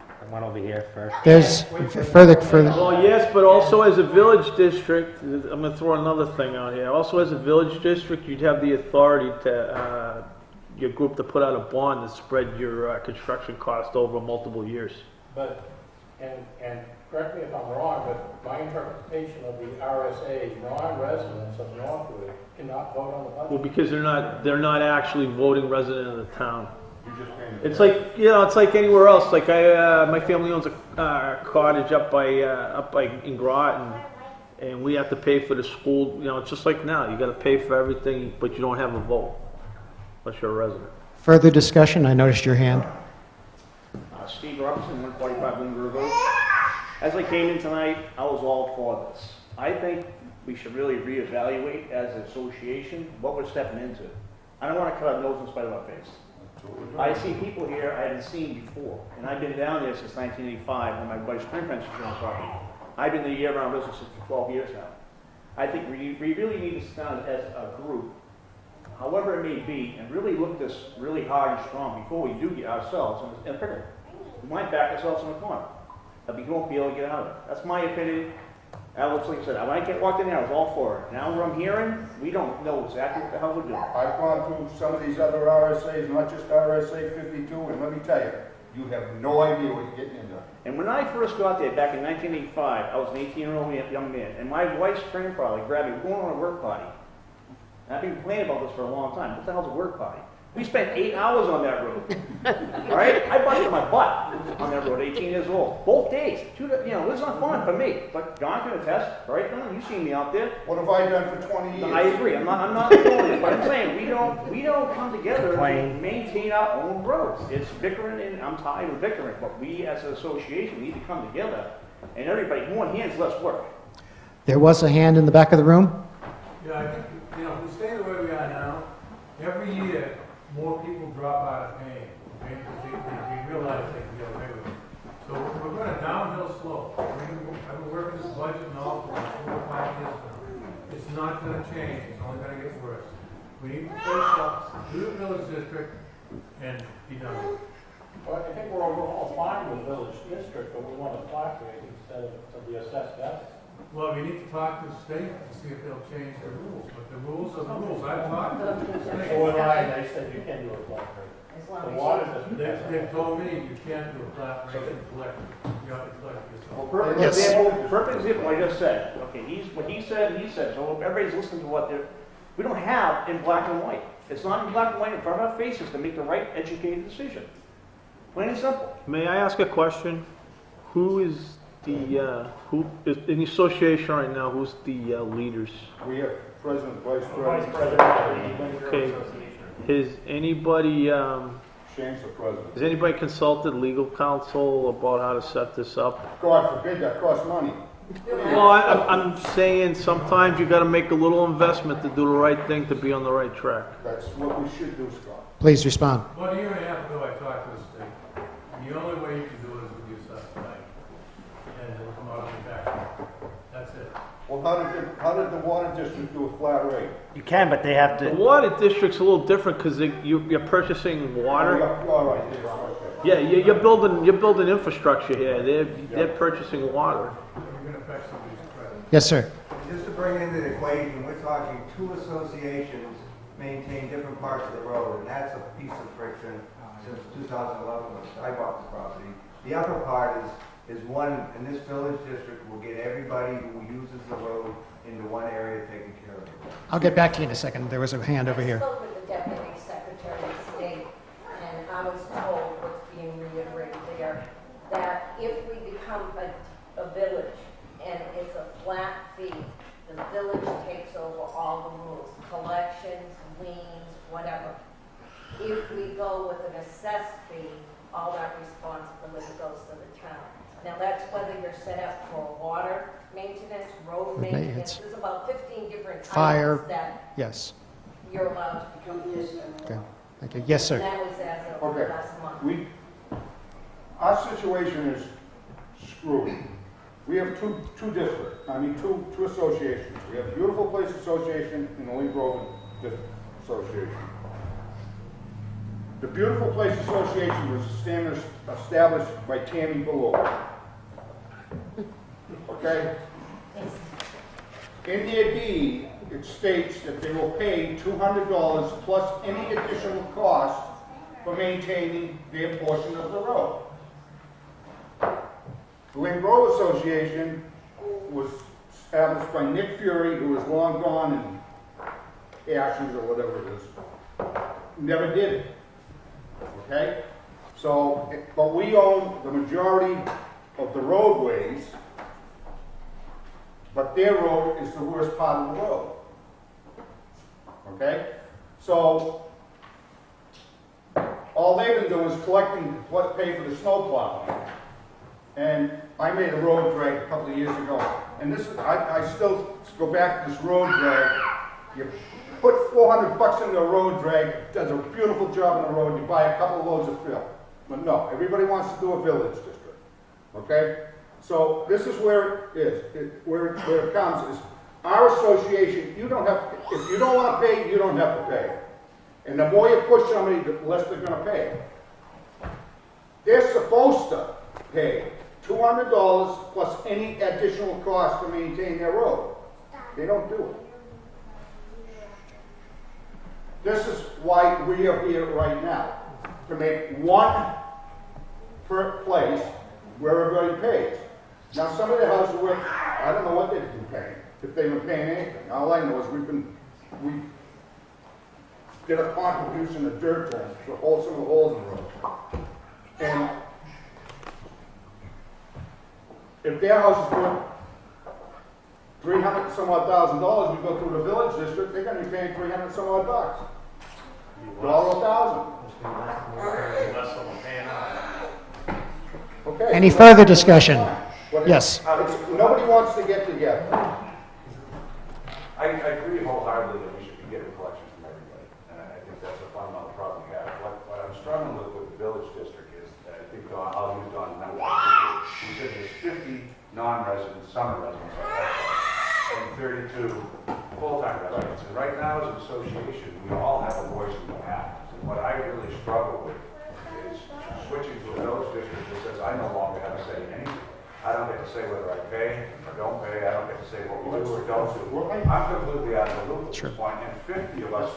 Speaker 1: I went over here first.
Speaker 4: There's further.
Speaker 6: Well, yes, but also as a village district, I'm gonna throw another thing out here. Also as a village district, you'd have the authority to, your group to put out a bond to spread your construction cost over multiple years.
Speaker 9: But, and correct me if I'm wrong, but my interpretation of the RSA, non-residents of Northwood cannot vote on the budget.
Speaker 6: Well, because they're not actually voting resident of the town. It's like, it's like anywhere else. Like my family owns a cottage up by in Groton, and we have to pay for the school. It's just like now. You got to pay for everything, but you don't have a vote unless you're a resident.
Speaker 4: Further discussion? I noticed your hand.
Speaker 10: Steve Robinson, 145 Grove Road. As I came in tonight, I was all for this. I think we should really reevaluate as an association what we're stepping into. I don't want to cut our nose in spite of our face. I see people here I haven't seen before, and I've been down there since 1985 when my wife's grandparents was on property. I've been in the year-round business for 12 years now. I think we really need to sit down as a group, however it may be, and really look at this really hard and strong before we do get ourselves in a pickle. We might back ourselves in the corner, but we won't be able to get out of it. That's my opinion. Alex, like I said, when I walked in there, I was all for it. Now what I'm hearing, we don't know exactly what the hell we're doing.
Speaker 5: I've gone through some of these other RSAs, not just RSA 52, and let me tell you, you have no idea what you're getting into.
Speaker 10: And when I first got there back in 1985, I was an 18-year-old young man, and my wife's grandfather grabbed me, we're going on a work party. And I've been complaining about this for a long time. What the hell's a work party? We spent 8 hours on that road. All right? I busted my butt on that road, 18 years old. Both days. It was not fun for me. But John can attest, right, John? You've seen me out there.
Speaker 5: What have I done for 20 years?
Speaker 10: I agree. I'm not doing it, but I'm saying we don't come together and maintain our own roads. It's bickering, and I'm tired of bickering. But we, as an association, need to come together, and everybody, more hands, less work.
Speaker 4: There was a hand in the back of the room.
Speaker 11: Yeah, I think, if we stay the way we are now, every year, more people drop out of paying, okay, because they realize they can get away with it. So we're going to downhill slope. I've been working this budget and all for 4 or 5 years now. It's not going to change. It's only going to get worse. We need to face up, do the village district, and be done.
Speaker 9: Well, I think we're all fine with village district, but we want a flat rate instead of the assessed value.
Speaker 11: Well, we need to talk to the state to see if they'll change the rules, but the rules are the rules. I've talked to the state.
Speaker 9: So when I said you can do a flat rate.
Speaker 12: as long
Speaker 9: The
Speaker 12: as
Speaker 9: water
Speaker 12: you.
Speaker 9: doesn't.
Speaker 11: They've told me you can't do a flat rate and collect, you have to collect
Speaker 10: Well,
Speaker 11: yourself.
Speaker 10: perfect
Speaker 4: Yes.
Speaker 10: example, perfect example, I just said, okay, what he said, so everybody's listening to what they're, we don't have in black and white. It's not in black and white in front of our faces to make the right educated decision. Plain and simple.
Speaker 6: May I ask a question? Who is who is in the association right now, who's the leaders?
Speaker 5: We have president, vice
Speaker 8: Vice
Speaker 5: president,
Speaker 8: President of the Lynn Grove
Speaker 6: Okay.
Speaker 8: Association.
Speaker 6: Has anybody,
Speaker 5: Shane's the president.
Speaker 6: has anybody consulted legal counsel about how to set this up?
Speaker 5: God forbid that costs money.
Speaker 6: Well, I'm saying sometimes you gotta make a little investment to do the right thing, to be on the right track.
Speaker 5: That's what we should do, Scott.
Speaker 4: Please respond.
Speaker 11: About a year and a half ago, I talked to the state. The only way you can do it is with your assessed value. And it'll come out of your tax. That's it.
Speaker 5: Well, how did the water district do a flat rate?
Speaker 1: You can, but they have
Speaker 6: The
Speaker 1: to,
Speaker 6: water district's a little different because you're purchasing water.
Speaker 5: All right, yes, okay.
Speaker 6: Yeah, you're building infrastructure here. They're purchasing water.
Speaker 11: You're gonna affect somebody's credit.
Speaker 4: Yes, sir.
Speaker 13: Just to bring into the equation, we're talking two associations maintain different parts of the road, and that's a piece of friction since 2011 when I bought the property. The other part is one, in this village district, will get everybody who uses the road into one area taken care of.
Speaker 4: I'll get back to you in a second. There was a hand over
Speaker 12: I
Speaker 4: here.
Speaker 12: spoke with the Deputy Secretary of State, and I was told what's being reiterated there, that if we become a village and it's a flat fee, the village takes over all the rules, collections, liens, whatever. If we go with an assessed fee, all that responsibility goes to the town. Now, that's whether you're set up for water maintenance, road
Speaker 4: Maintenance.
Speaker 12: maintenance. There's about 15 different
Speaker 4: Fire.
Speaker 12: items that
Speaker 4: Yes.
Speaker 12: you're allowed to become business.
Speaker 4: Okay. Thank you. Yes,
Speaker 12: And
Speaker 4: sir.
Speaker 12: that was as of
Speaker 5: Okay.
Speaker 12: last month.
Speaker 5: Our situation is screwed. We have two associations. We have Beautiful Place Association and the Lynn Grove Association. The Beautiful Place Association was established by Tammy Below. Okay? In their deed, it states that they will pay $200 plus any additional cost for maintaining their portion of the road. The Lynn Grove Association was established by Nick Fury, who is long gone in ashes or whatever it is. Never did it. Okay? So, but we own the majority of the roadways, but their road is the worst part of the road. Okay? So, all they've been doing is collecting what pay for the snow plowing. And I made a road drag a couple of years ago. And this is, I still go back to this road drag. You put $400 into a road drag, it does a beautiful job on the road, you buy a couple of loads of fill. But no, everybody wants to do a village district. Okay? So this is where it is. Where it comes is our association, you don't have, if you don't want to pay, you don't have to pay. And the more you push somebody, the less they're going to pay. They're supposed to pay $200 plus any additional cost to maintain their road. They don't do it. This is why we are here right now, to make one per place where everybody pays. Now, some of the houses were, I don't know what they've been paying, if they've been paying anything. All I know is we did a contribution of dirt to them to hold some of the holes in the road. And if their house is worth $300 some odd thousand, we go through the village district, they're going to be paying $300 some odd bucks. $1,000. Okay.
Speaker 4: Any further discussion? Yes.
Speaker 5: Nobody wants to get together.
Speaker 14: I agree wholeheartedly that we should be getting collections from everybody, and I think that's a fundamental problem we have. What I'm struggling with the village district is, I think I'll use Don number. He said there's 50 non-residents, summer residents, and 32 full-time residents. And right now, as an association, we all have a voice in what happens. And what I really struggle with is switching to a village district that says I no longer have a say in anything. I don't get to say whether I pay or don't pay. I don't get to say what we do or don't do. I'm completely out of the loop at this point, and 50 of us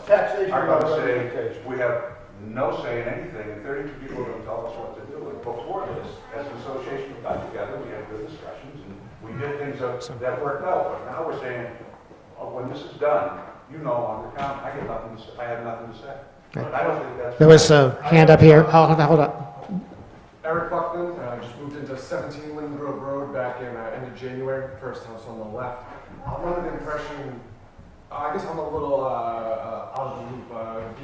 Speaker 14: are going to say we have no say in anything, and 32 people are going to tell us what to do. And before this, as an association, we got together, we had good discussions, and we did things that worked out. But now we're saying, oh, when this is done, you no longer count. I have nothing to say. But I don't think that's...
Speaker 4: There was a hand up here. Hold on.
Speaker 15: Eric Buckman, just moved into 17 Linden Grove Road back in end of January, first house on the left. I'm under the impression, I guess I'm a little out of the loop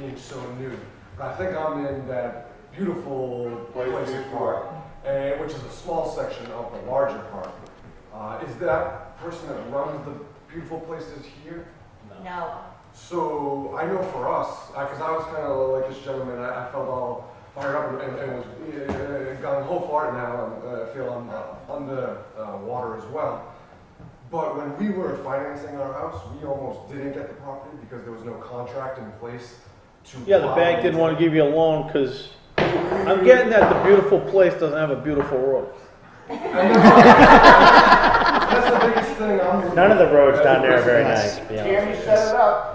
Speaker 15: being so new, but I think I'm in that beautiful Places Park, which is a small section of the larger park. Is that person that runs the beautiful places here?
Speaker 12: No.
Speaker 15: So I know for us, because I was kind of like this gentleman, I felt all fired up and was gone whole far now, and I feel I'm under water as well. But when we were financing our house, we almost didn't get the property because there was no contract in place to...
Speaker 6: Yeah, the bank didn't want to give you a loan because I'm getting that the beautiful place doesn't have a beautiful road.
Speaker 15: That's the biggest thing I'm...
Speaker 1: None of the roads down there are very nice, to be honest.
Speaker 10: Jeremy set it up.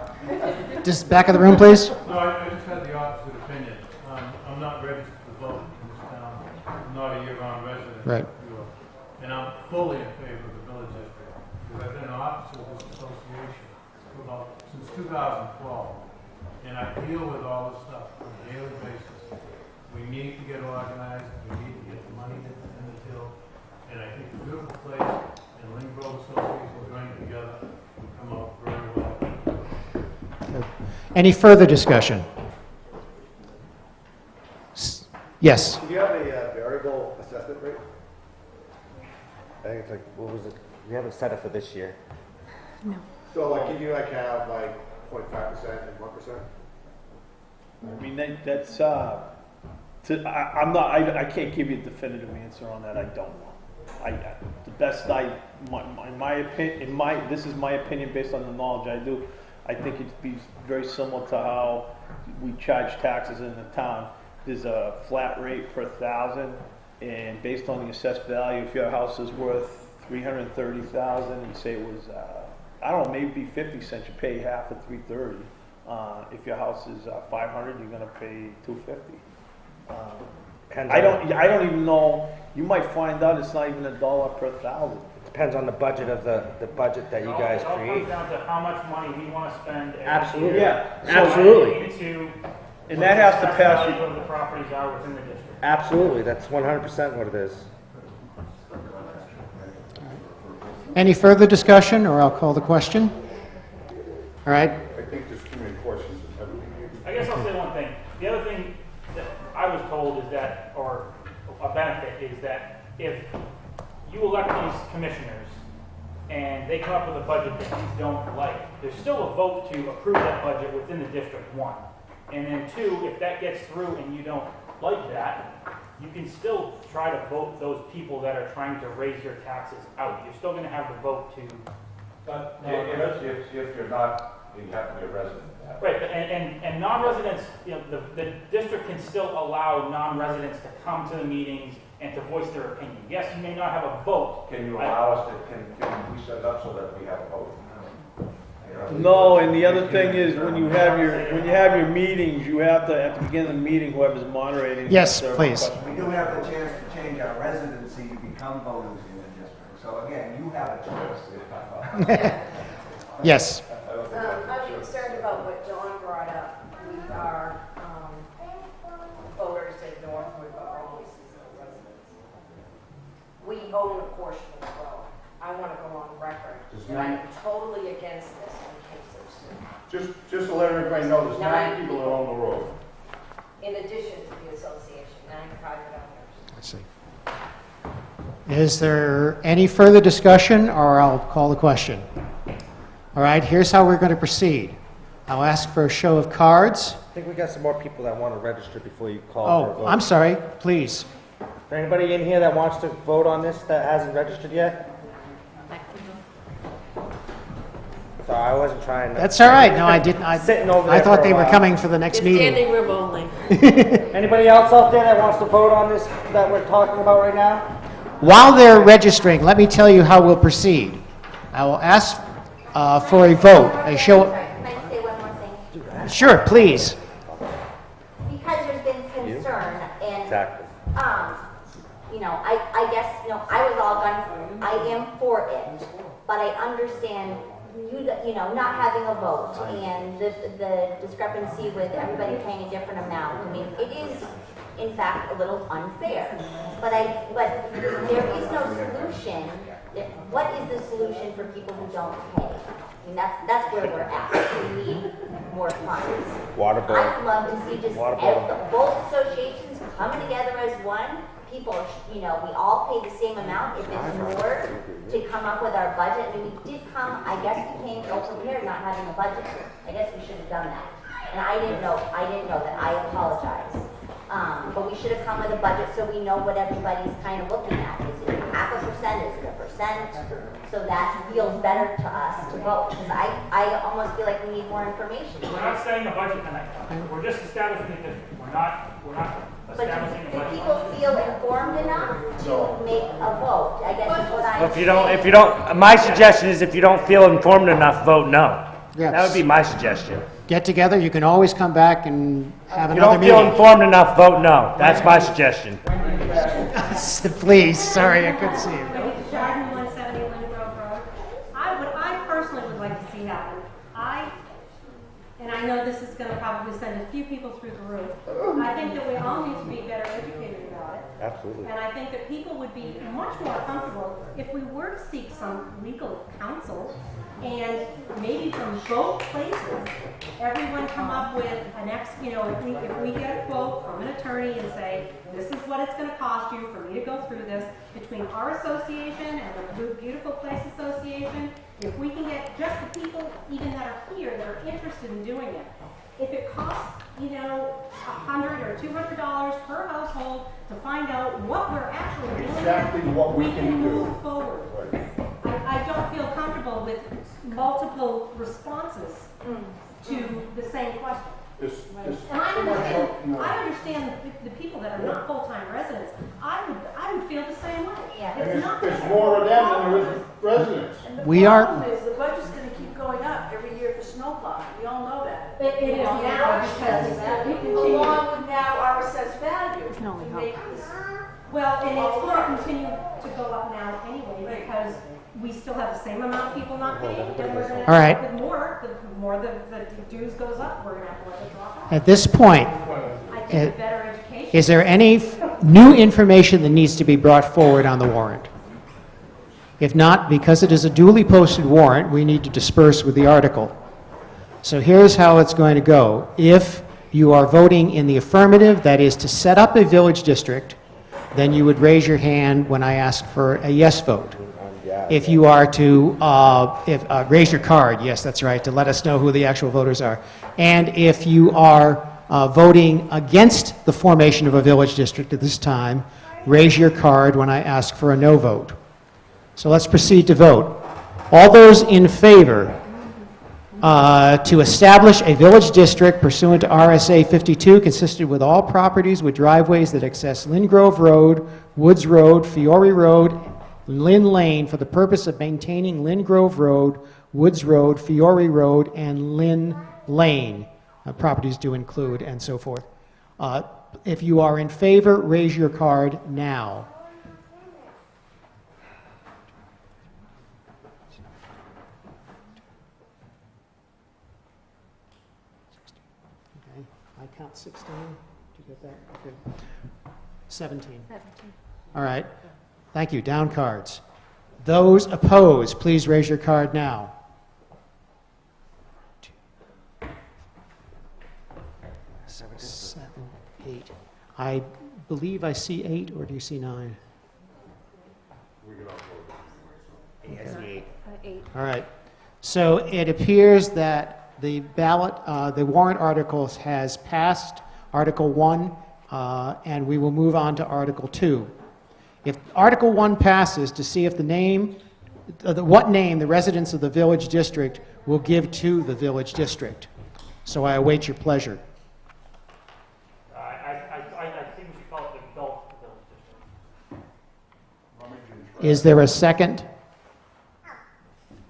Speaker 4: Just back of the room, please.
Speaker 11: No, I just had the opposite opinion. I'm not registered to vote in this town. I'm not a year-round resident.
Speaker 4: Right.
Speaker 11: And I'm fully in favor of the village district. Because I've been an officer of this association since 2012. And I deal with all this stuff on a daily basis. We need to get organized. We need to get the money in the till. And I think the beautiful place and Lynn Grove Association joining together will come out very well.
Speaker 4: Any further discussion? Yes.
Speaker 13: Do you have a variable assessment rate?
Speaker 1: I think it's like, what was it? We haven't set it for this year.
Speaker 2: No.
Speaker 13: So like, can you like have like 0.5% and 1%?
Speaker 6: I mean, that's, I can't give you a definitive answer on that, I don't know. The best this is my opinion based on the knowledge I do, I think it'd be very similar to how we charge taxes in the town. There's a flat rate per 1,000, and based on the assessed value, if your house is worth $330,000 and say it was, I don't know, maybe 50 cents, you pay half of $330. If your house is 500, you're gonna pay $250. I don't even know. You might find out it's not even $1 per 1,000.
Speaker 1: Depends on the budget of the budget that you guys
Speaker 8: It all
Speaker 1: create.
Speaker 8: comes down to how much money we want to spend. every
Speaker 1: Absolutely.
Speaker 8: year.
Speaker 6: Yeah.
Speaker 1: Absolutely.
Speaker 8: To
Speaker 6: And that has to pass you.
Speaker 8: what the properties are within the district.
Speaker 1: Absolutely. That's 100% what it is.
Speaker 4: Any further discussion, or I'll call the question? All right.
Speaker 5: I think there's too many questions in everything.
Speaker 8: I guess I'll say one thing. The other thing that I was told is that, or a benefit, is that if you elect these commissioners and they come up with a budget that you don't like, there's still a vote to approve that budget within the district, one. And then two, if that gets through and you don't like that, you can still try to vote those people that are trying to raise your taxes out. You're still going to have the vote to...
Speaker 14: But if you're not, you have to be a resident.
Speaker 8: Right, and non-residents, you know, the district can still allow non-residents to come to the meetings and to voice their opinion. Yes, you may not have a vote.
Speaker 14: Can you allow us to, can we set it up so that we have a vote?
Speaker 6: No, and the other thing is when you have your meetings, you have to at the beginning of the meeting, whoever's moderating.
Speaker 4: Yes,
Speaker 6: serve
Speaker 4: please.
Speaker 6: questions.
Speaker 13: We do have the chance to change our residency to become voters in the district. So again, you have a choice.
Speaker 4: Yes.
Speaker 12: I'm concerned about what John brought up. We are voters in Northwood, but we're only seasonal residents. We own a portion of the road. I want to go on record that I'm totally against this in case of...
Speaker 5: Just to let everybody know, there's 9 people that own the road.
Speaker 12: In addition to the association, 9 private owners.
Speaker 4: I see. Is there any further discussion, or I'll call the question? All right, here's how we're going to proceed. I'll ask for a show of cards.
Speaker 1: I think we got some more people that want to register before you call for a vote.
Speaker 4: Oh, I'm sorry, please.
Speaker 1: Is there anybody in here that wants to vote on this that hasn't registered yet? Sorry, I wasn't trying to...
Speaker 4: That's all right. No, I didn't.
Speaker 1: Sitting over there
Speaker 4: I thought
Speaker 1: for a
Speaker 4: they were
Speaker 1: while.
Speaker 4: coming for the next meeting.
Speaker 12: Standing room only.
Speaker 1: Anybody else out there that wants to vote on this that we're talking about right now?
Speaker 4: While they're registering, let me tell you how we'll proceed. I will ask for a vote, a show...
Speaker 12: Can I say one more thing?
Speaker 4: Sure, please.
Speaker 12: Because
Speaker 16: I am for it, but I understand not having a vote and the discrepancy with everybody paying a different amount. I mean, it is, in fact, a little unfair. But there is no solution. What is the solution for people who don't pay? I mean, that's where we're at. We need more funds.
Speaker 1: Water bill.
Speaker 16: I'd love to see just both associations coming together as one. People, we all pay the same amount. If it's more to come up with our budget, I mean, we did come, I guess we came ill prepared not having a budget. I guess we should have done that. And I didn't know that. I apologize. But we should have come with a budget so we know what everybody's kind of looking at. Is it 0.5%? Is it 1%? So that feels better to us to vote. Because I almost feel like we need more information.
Speaker 8: We're not setting a budget tonight. We're just establishing a district. We're not establishing a budget.
Speaker 16: But do people feel informed enough to make a vote? I guess is what I'm
Speaker 1: If you don't, my suggestion is if you don't feel informed enough, vote no.
Speaker 4: Yes.
Speaker 1: That would be my suggestion.
Speaker 4: Get together, you can always come back and have
Speaker 1: If you
Speaker 4: another
Speaker 1: don't feel
Speaker 4: meeting.
Speaker 1: informed enough, vote no. That's my suggestion.
Speaker 4: Please, sorry, I couldn't see you.
Speaker 17: Garden 170 Lynn Grove Road. What I personally would like to see happen, and I know this is going to probably send a few people through the roof. I think that we all need to be better educated about it.
Speaker 1: Absolutely.
Speaker 17: And I think that people would be much more comfortable if we were to seek some legal counsel and maybe from both places, everyone come up with an if we get a quote from an attorney and say, this is what it's going to cost you for me to go through this, between our association and the Beautiful Place Association, if we can get just the people even that are here that are interested in doing it. If it costs, $100 or $200 per household to find out what we're actually doing,
Speaker 5: Exactly what we can do.
Speaker 17: move forward. I don't feel comfortable with multiple responses to the same question. And I understand the people that are not full-time residents. I would feel the same way.
Speaker 16: Yeah.
Speaker 5: There's more of them than there is residents.
Speaker 18: And the
Speaker 4: We are-
Speaker 18: problem is the budget's going to keep going up every year for snowplow. We all know that.
Speaker 17: It is now because we continue.
Speaker 18: Along with now our assessed value. We make this.
Speaker 17: Well, and it's going to continue to go up now anyway because we still have the same amount of people not paying, and we're going to
Speaker 4: All right.
Speaker 17: with more. The more the dues goes up, we're going to have to let it drop off.
Speaker 4: At this point,
Speaker 17: I think better education.
Speaker 4: is there any new information that needs to be brought forward on the warrant? If not, because it is a duly posted warrant, we need to disperse with the article. So here's how it's going to go. If you are voting in the affirmative, that is to set up a village district, then you would raise your hand when I ask for a yes vote. If you are to raise your card, yes, that's right, to let us know who the actual voters are. And if you are voting against the formation of a village district at this time, raise your card when I ask for a no vote. So let's proceed to vote. All those in favor to establish a village district pursuant to RSA 52 consisted with all properties with driveways that access Lynn Grove Road, Woods Road, Fiore Road, Lynn Lane for the purpose of maintaining Lynn Grove Road, Woods Road, Fiore Road, and Lynn Lane. Properties do include, and so forth. If you are in favor, raise your card now. Okay, I count 16. Did you get that? Okay. 17. All right. Thank you. Down cards. Those opposed, please raise your card now. 7, 8. I believe I see 8, or do you see 9? All right. So it appears that the ballot, the warrant articles has passed Article 1, and we will move on to Article 2. If Article 1 passes, to see if the name, what name the residents of the village district will give to the village district. So I await your pleasure.
Speaker 8: I think we should call it the Gulf Village District.
Speaker 4: Is there a second?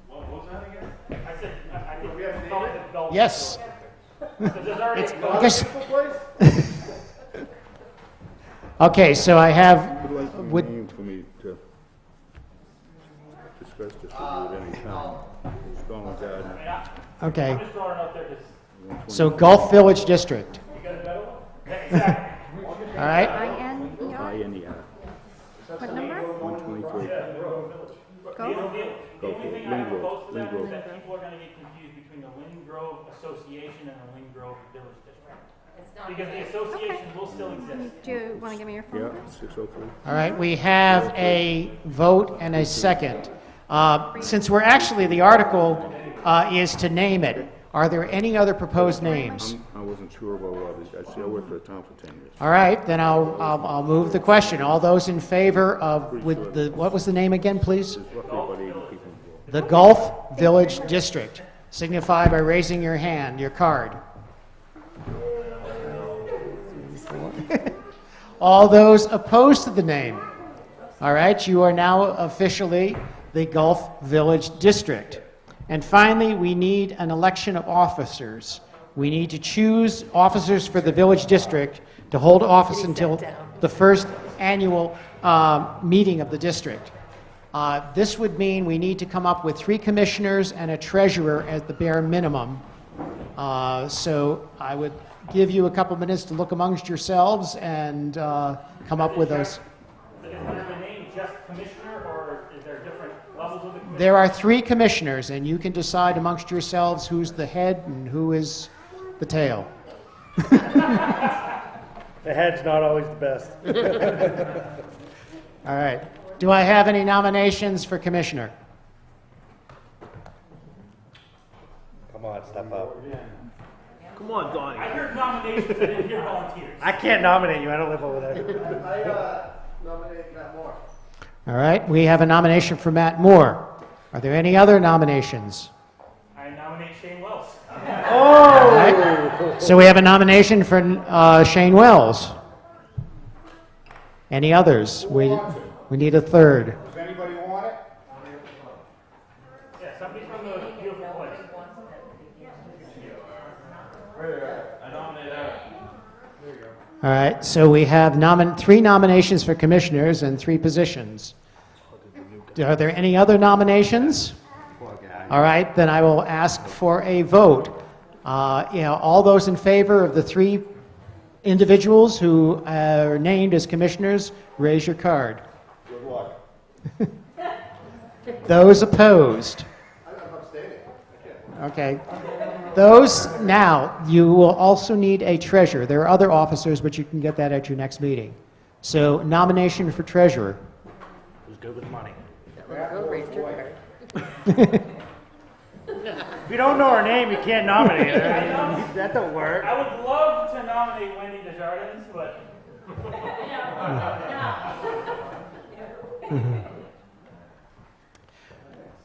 Speaker 8: What was that again? I said, I think we have to call it the Gulf.
Speaker 4: Yes.
Speaker 8: Because there's already
Speaker 4: It's-
Speaker 8: a Gulf.
Speaker 4: I guess- Okay, so I have,
Speaker 5: Would like a name for me to. Strong Garden.
Speaker 4: Okay.
Speaker 8: I'm just throwing it out there because
Speaker 4: So Gulf Village District.
Speaker 8: you got a better one? Exactly.
Speaker 4: All right.
Speaker 5: INER.
Speaker 2: What number?
Speaker 5: 123.
Speaker 8: The only thing I propose to them is that people are gonna get confused between the Lynn Grove Association and the Lynn Grove Village District. Because the association will still exist.
Speaker 2: Do you want to give me your phone number?
Speaker 5: 603.
Speaker 4: All right, we have a vote and a second. Since we're actually, the article is to name it, are there any other proposed names?
Speaker 5: I wasn't sure about it. I worked for the town for 10 years.
Speaker 4: All right, then I'll move the question. All those in favor of, with the, what was the name again, please?
Speaker 5: There's roughly about 80 people involved.
Speaker 4: The Gulf Village District. Signify by raising your hand, your card. All those opposed to the name? All right, you are now officially the Gulf Village District. And finally, we need an election of officers. We need to choose officers for the Village District to hold office until the first annual meeting of the district. This would mean we need to come up with 3 commissioners and a treasurer at the bare minimum. So I would give you a couple minutes to look amongst yourselves and come up with those.
Speaker 8: Is the name just commissioner, or is there different levels of the commissioner?
Speaker 4: There are 3 commissioners, and you can decide amongst yourselves who's the head and who is the tail.
Speaker 1: The head's not always the best.
Speaker 4: All right. Do I have any nominations for commissioner?
Speaker 1: Come on, step up.
Speaker 6: Come on, Donnie.
Speaker 8: I heard nominations, I didn't hear volunteers.
Speaker 1: I can't nominate you. I don't live over there.
Speaker 3: I nominate Matt Moore.
Speaker 4: All right. We have a nomination for Matt Moore. Are there any other nominations?
Speaker 8: I nominate Shane Wells.
Speaker 4: All right. So we have a nomination for Shane Wells. Any others? We need a third.
Speaker 5: Does anybody want it?
Speaker 8: Yeah, somebody from the beautiful place. I nominate Eric. There you go.
Speaker 4: All right. So we have 3 nominations for commissioners and 3 positions. Are there any other nominations? All right. Then I will ask for a vote. All those in favor of the 3 individuals who are named as commissioners, raise your card.
Speaker 5: Good luck.
Speaker 4: Those opposed?
Speaker 3: I'm abstaining.
Speaker 4: Okay. Those, now, you will also need a treasurer. There are other officers, but you can get that at your next meeting. So, nomination for treasurer.
Speaker 1: Who's good with money?
Speaker 12: Raise
Speaker 1: If you don't know her name, you can't nominate her. I mean, that don't work.
Speaker 8: I would love to nominate Wendy Desjardins, but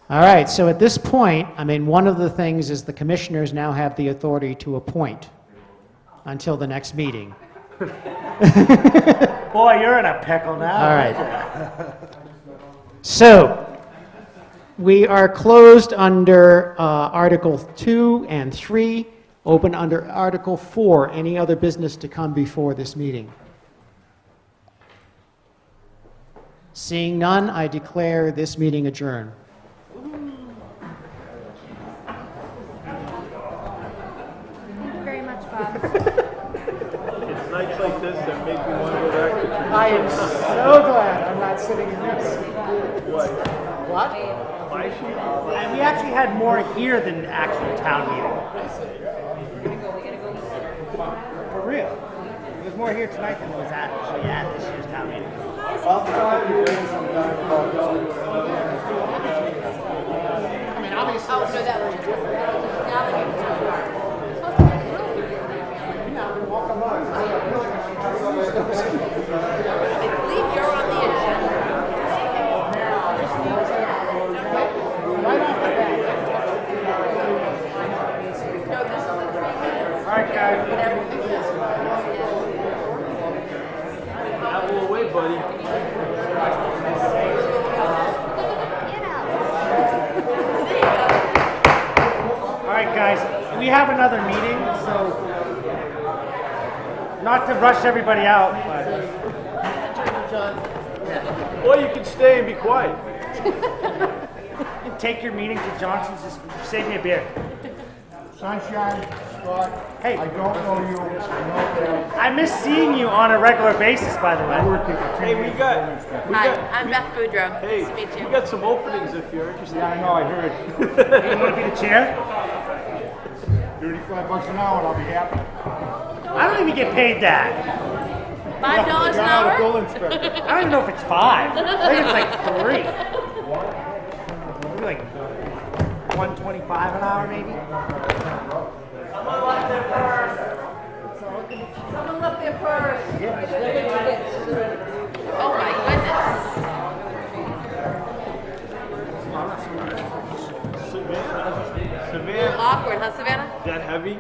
Speaker 4: All right, so at this point, I mean, one of the things is the commissioners now have the authority to appoint until the next meeting.
Speaker 1: Boy, you're in a pickle now.
Speaker 4: All right. So, we are closed under Article 2 and 3, open under Article 4. Any other business to come before this meeting? Seeing none, I declare this meeting adjourned.
Speaker 2: Thank you very much, Bob.
Speaker 6: It's nights like this that make me want to go back to tradition.
Speaker 4: I am so glad I'm not sitting in this.
Speaker 6: What?
Speaker 4: What?
Speaker 6: My sheet?
Speaker 1: And we actually had more here than the actual town meeting. For real. There's more here tonight than was actually at this year's town meeting.
Speaker 4: I mean, obviously.
Speaker 12: Oh, so that was I believe you're on the agenda. No, this is the 3 minutes.
Speaker 1: All right, guys.
Speaker 6: Out of the way, buddy.
Speaker 1: All right, guys. We have another meeting, so not to rush everybody out, but
Speaker 6: Or you can stay and be quiet.
Speaker 1: take your meeting to Johnson's? Just save me a beer.
Speaker 5: Sunshine, Scott,
Speaker 1: Hey.
Speaker 5: I don't know you. I know that.
Speaker 1: I miss seeing you on a regular basis, by the way.
Speaker 6: Hey, we got,
Speaker 19: Hi, I'm Beth Boudreau.
Speaker 6: hey,
Speaker 19: Nice to meet you.
Speaker 6: we got some openings if you're interested.
Speaker 5: Yeah, I know, I heard.
Speaker 1: Hey, you want to be the chair?
Speaker 5: $35 an hour and I'll be happy.
Speaker 1: I don't even get paid that.
Speaker 19: $5 an
Speaker 5: You're not a
Speaker 19: hour?
Speaker 5: bill inspector.
Speaker 1: I don't even know if it's 5. I think it's like 3. Maybe like 125 an hour, maybe.
Speaker 18: Someone left their purse.
Speaker 19: Oh my goodness.
Speaker 6: Savannah,
Speaker 19: Awkward, huh, Savannah?
Speaker 6: is that heavy?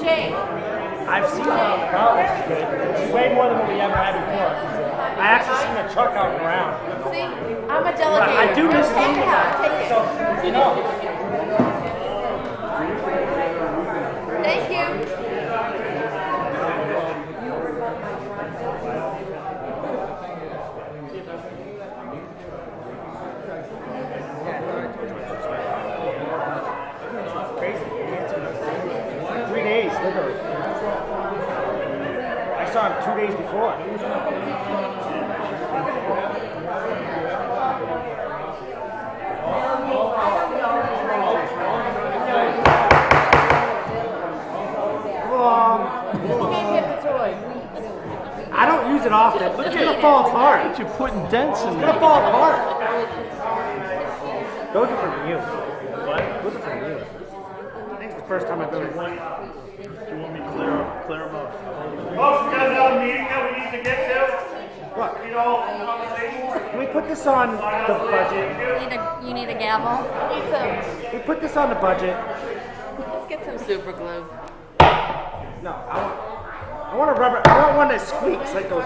Speaker 19: Jay,
Speaker 1: I've seen it on the crowd. It's way more than what we ever had before. I actually seen a truck out and around.
Speaker 19: see, I'm a delegator.
Speaker 1: I do miss
Speaker 19: Take
Speaker 1: seeing
Speaker 19: it out, take it.
Speaker 1: So, you know.
Speaker 19: Thank you.
Speaker 1: Crazy. 3 days, literally. I saw him 2 days before. I don't use it often. It's gonna fall apart.
Speaker 6: You're putting dents in
Speaker 1: It's
Speaker 6: there.
Speaker 1: gonna fall apart. Those are from you. Those are from you. I think it's the first time I've ever.
Speaker 6: Do you want me to clear them up?
Speaker 8: Folks, we got another meeting that we need to get to.
Speaker 1: Look,
Speaker 8: You know, conversations.
Speaker 1: can we put this on the budget?
Speaker 2: You need a gavel?
Speaker 1: We put this on the budget.
Speaker 19: Let's get some super glue.
Speaker 1: No, I want a rubber. I want one that squeaks like those.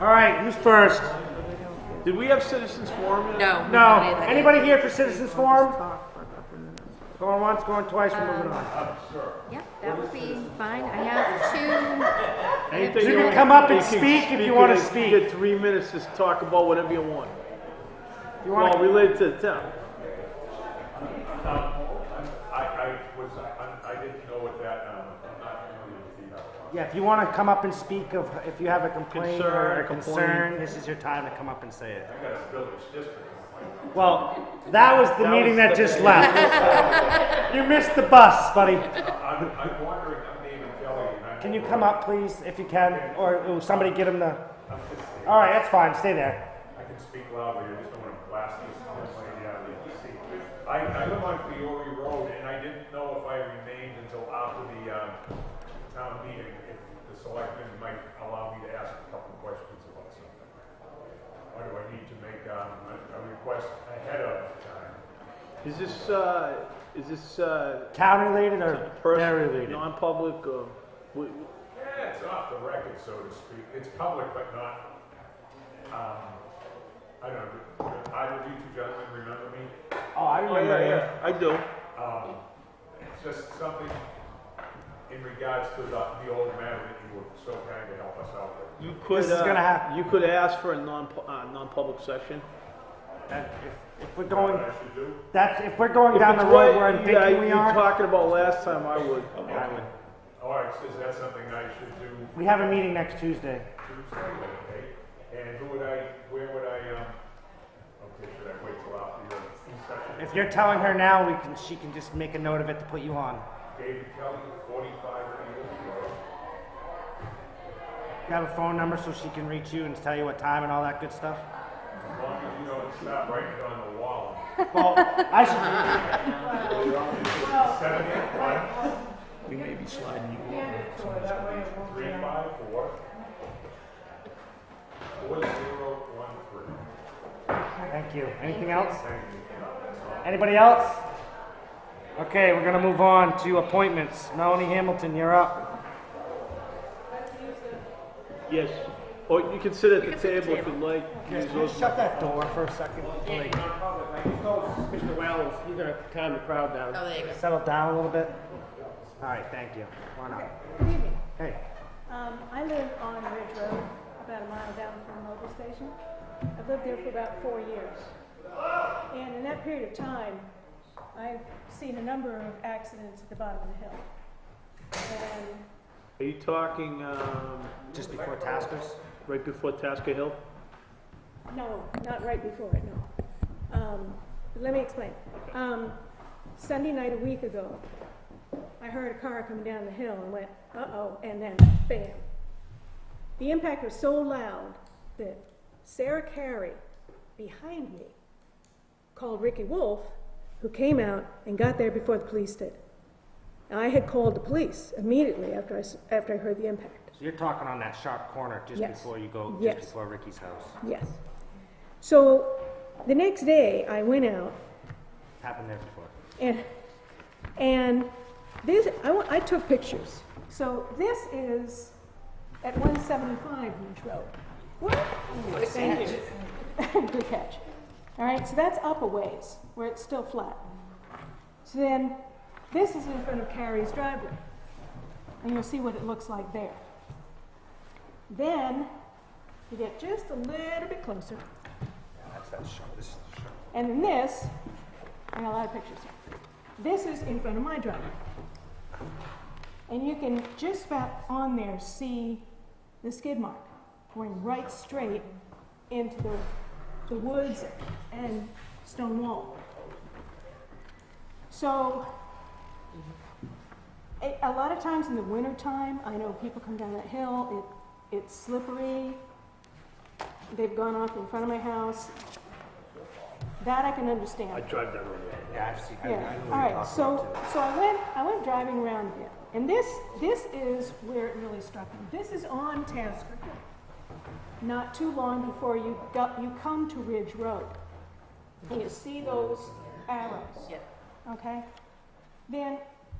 Speaker 1: All right, who's first?
Speaker 6: Did we have citizens forum yet?
Speaker 19: No.
Speaker 1: No. Anybody here for citizens forum? Going once, going twice. We're moving on.
Speaker 2: Yep, that would be fine. I have
Speaker 6: Anything
Speaker 1: You can
Speaker 6: want-
Speaker 1: come up and
Speaker 6: you can
Speaker 1: speak if you want to
Speaker 6: You
Speaker 1: speak.
Speaker 6: get 3 minutes to talk about whatever you want.
Speaker 1: If you want
Speaker 6: Well,
Speaker 1: to.
Speaker 6: related to the town.
Speaker 14: I didn't know what that, I'm not familiar with the,
Speaker 1: Yeah, if you want to come up and speak of if you have a complaint or a
Speaker 6: Concern,
Speaker 1: concern, this is your time to come up and say it.
Speaker 14: I got a village district.
Speaker 1: Well, that was the
Speaker 6: That
Speaker 1: meeting
Speaker 6: was
Speaker 1: that
Speaker 6: the-
Speaker 1: just left. You missed the bus, buddy.
Speaker 14: I'm wondering, I'm David Kelly, and I'm.
Speaker 1: Can you come up, please, if you can, or will somebody get him the? All right, that's fine. Stay there.
Speaker 14: I can speak loudly, I just don't want to blast this lady out of the seat. I live on Fiore Road, and I didn't know if I remained until after the town meeting, if the selectmen might allow me to ask a couple of questions about something. Or do I need to make a request ahead of time?
Speaker 6: Is this
Speaker 1: Town related or their related?
Speaker 6: non-public or?
Speaker 14: Yeah, it's off the record, so to speak. It's public, but not, I don't know, either of you two gentlemen remember me?
Speaker 1: Oh, I remember.
Speaker 6: Yeah, I do.
Speaker 14: It's just something in regards to the old matter that you were so kind to help us out with.
Speaker 6: You could,
Speaker 1: This is gonna happen.
Speaker 6: You could ask for a non-public session.
Speaker 1: If we're going,
Speaker 14: What I should do?
Speaker 1: if we're going down the road where I'm thinking we
Speaker 6: you
Speaker 1: are,
Speaker 6: talking about last time, I would.
Speaker 14: All right, so is that something I should do
Speaker 1: we have a meeting next Tuesday.
Speaker 14: Tuesday, okay? And where would I, okay, should I wait till after your session?
Speaker 1: If you're telling her now, she can just make a note of it to put you on.
Speaker 14: David Kelly, 45 Field Road.
Speaker 1: You have a phone number so she can reach you and tell you what time and all that good stuff.
Speaker 14: As long as you don't stop writing it on the wall.
Speaker 1: Well, I should.
Speaker 14: 781
Speaker 6: We may be sliding you over.
Speaker 14: 354 4013.
Speaker 1: Thank you. Anything else?
Speaker 14: Thank you.
Speaker 1: Anybody else? Okay, we're gonna move on to appointments. Melanie Hamilton, you're up.
Speaker 6: Yes. Or you can sit at the table if you'd like.
Speaker 1: Yes, can you shut that door for a second? Like, Mr. Wells, you're gonna calm the crowd down.
Speaker 19: Oh, there you go.
Speaker 1: Settle down a little bit. All right, thank you. Why not? Hey,
Speaker 20: I live on Ridge Road, about a mile down from the motor station. I've lived there for about 4 years. And in that period of time, I've seen a number of accidents at the bottom of the hill. And
Speaker 6: Are you talking,
Speaker 1: Just before Taskers?
Speaker 6: right before Tasker Hill?
Speaker 20: no, not right before it, no. Let me explain. Sunday night a week ago, I heard a car coming down the hill and went, uh-oh, and then bam. The impact was so loud that Sarah Carey, behind me, called Ricky Wolf, who came out and got there before the police did. And I had called the police immediately after I heard the impact.
Speaker 1: So you're talking on that sharp corner just
Speaker 20: Yes.
Speaker 1: before you go,
Speaker 20: Yes.
Speaker 1: just before Ricky's house.
Speaker 20: Yes. So the next day, I went out
Speaker 1: Happened there before.
Speaker 20: and this, I took pictures. So this is at 175 Ridge Road. What? Thank you. Good catch. All right, so that's up a ways, where it's still flat. So then, this is in front of Carrie's driveway. And you'll see what it looks like there. Then, you get just a little bit closer.
Speaker 1: That's that sharp. This is sharp.
Speaker 20: And then this, I got a lot of pictures here. This is in front of my driveway. And you can just about on there see the skid mark going right straight into the woods and stone wall. So, a lot of times in the winter time, I know people come down that hill, it's slippery, they've gone off in front of my house. That I can understand.
Speaker 6: I drive that road.
Speaker 1: Yeah, I've seen. I
Speaker 20: Yeah.
Speaker 1: know what
Speaker 20: All
Speaker 1: you're
Speaker 20: right.
Speaker 1: talking
Speaker 20: So
Speaker 1: about, too.
Speaker 20: I went driving around here, and this is where it really struck me. This is on Tasker Hill. Not too long before you come to Ridge Road, and you see those arrows.
Speaker 19: Yeah.
Speaker 20: Okay. Then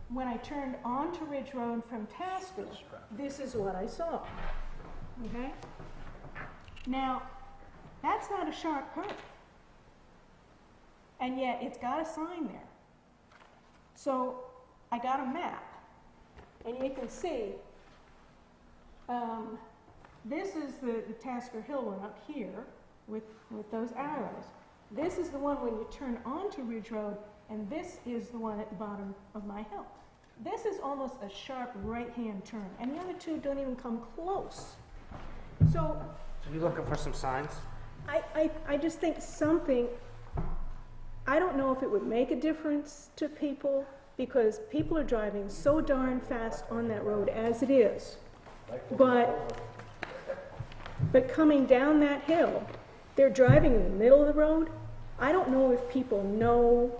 Speaker 20: when I turned onto Ridge Road from Tasker, this is what I saw. Okay. Now that's not a sharp curve. And yet it's got a sign there. So I got a map, and you can see this is the Tasker Hill one up here with those arrows. This is the one when you turn onto Ridge Road, and this is the one at the bottom of my hill. This is almost a sharp right-hand turn, and the other two don't even come close. So
Speaker 1: you looking for some signs?
Speaker 20: I just think something, I don't know if it would make a difference to people, because people are driving so darn fast on that road as it is. But coming down that hill, they're driving in the middle of the road. I don't know if people know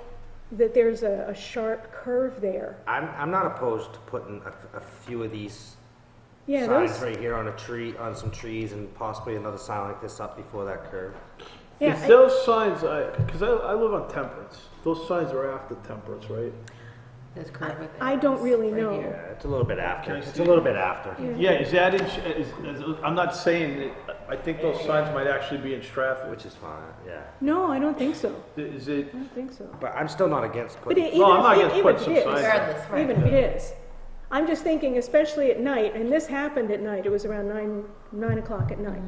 Speaker 20: that there's a sharp curve there.
Speaker 1: I'm not opposed to putting a few of these
Speaker 20: Yeah,
Speaker 1: signs
Speaker 20: those,
Speaker 1: right here on a tree, on some trees, and possibly another sign like this up before that curve.
Speaker 20: yeah,
Speaker 6: Is those signs, because I live on Temperance, those signs are after Temperance, right?
Speaker 19: There's curve with
Speaker 20: I don't really
Speaker 19: right
Speaker 20: know.
Speaker 19: here.
Speaker 1: Yeah, it's a little bit after.
Speaker 6: Can I
Speaker 1: It's
Speaker 6: see?
Speaker 1: a little bit after.
Speaker 6: Yeah, is that I'm not saying that, I think those signs might actually be in Stratford.
Speaker 1: Which is fine, yeah.
Speaker 20: No, I don't think so.
Speaker 6: Is it,
Speaker 20: I don't think so.
Speaker 1: But I'm still not against
Speaker 20: But
Speaker 1: putting.
Speaker 20: even
Speaker 6: No, I'm not
Speaker 20: if-
Speaker 6: against
Speaker 20: even
Speaker 6: putting
Speaker 20: if
Speaker 6: some
Speaker 20: it is,
Speaker 6: signs.
Speaker 19: Regardless, right.
Speaker 20: even if it is, I'm just thinking, especially at night, and this happened at night. It was around 9 o'clock at night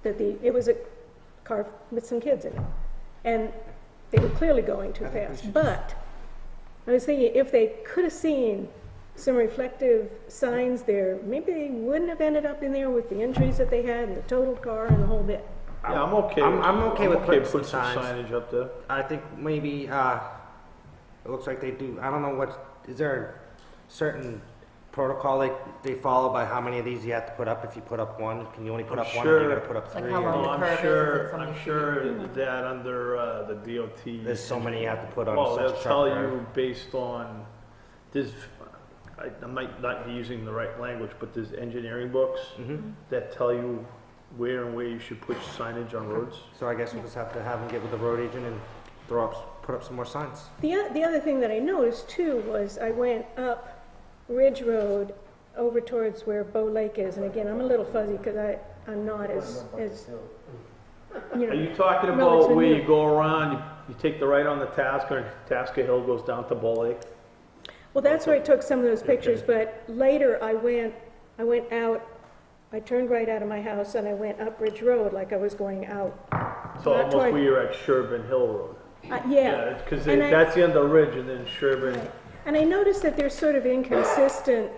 Speaker 20: that it was a car with some kids in it, and they were clearly going too fast. But I was thinking, if they could have seen some reflective signs there, maybe they wouldn't have ended up in there with the injuries that they had and the totaled car and the whole bit.
Speaker 6: yeah, I'm okay.
Speaker 1: I'm okay with putting some
Speaker 6: some
Speaker 1: signs.
Speaker 6: signage up there.
Speaker 1: I think maybe, it looks like they do, I don't know is there a certain protocol they follow by how many of these you have to put up? If you put up one, can you only put
Speaker 6: I'm
Speaker 1: up one, or do you
Speaker 6: sure-
Speaker 1: gotta put up
Speaker 19: Like
Speaker 1: three?
Speaker 19: how long
Speaker 1: or-
Speaker 19: the curve is, it's
Speaker 6: I'm
Speaker 19: something
Speaker 6: sure that under the DOT.
Speaker 1: There's so many you have to put on
Speaker 6: Well,
Speaker 1: such
Speaker 6: they'll
Speaker 1: a
Speaker 6: tell
Speaker 1: sharp curve.
Speaker 6: you based on, I might not be using the right language, but there's engineering books
Speaker 1: Mhm.
Speaker 6: that tell you where and where you should put signage on roads.
Speaker 1: So I guess we'll just have to have them get with the road agent and put up some more signs.
Speaker 20: The other thing that I noticed too was I went up Ridge Road over towards where Bow Lake is, and again, I'm a little fuzzy because I'm not as you know.
Speaker 6: Are you talking about
Speaker 20: relatively
Speaker 6: where
Speaker 20: new.
Speaker 6: you go around, you take the right on the Tasker Hill goes down to Bull Lake?
Speaker 20: Well, that's where I took some of those pictures, but later I went out I turned right out of my house and I went up Ridge Road like I was going out.
Speaker 6: So
Speaker 20: Not
Speaker 6: almost
Speaker 20: toward-
Speaker 6: where you're at Sherburne Hill Road.
Speaker 20: Yeah.
Speaker 6: Because
Speaker 20: And I-
Speaker 6: that's the end of the ridge and then Sherburne.
Speaker 20: And I noticed that there's sort of inconsistent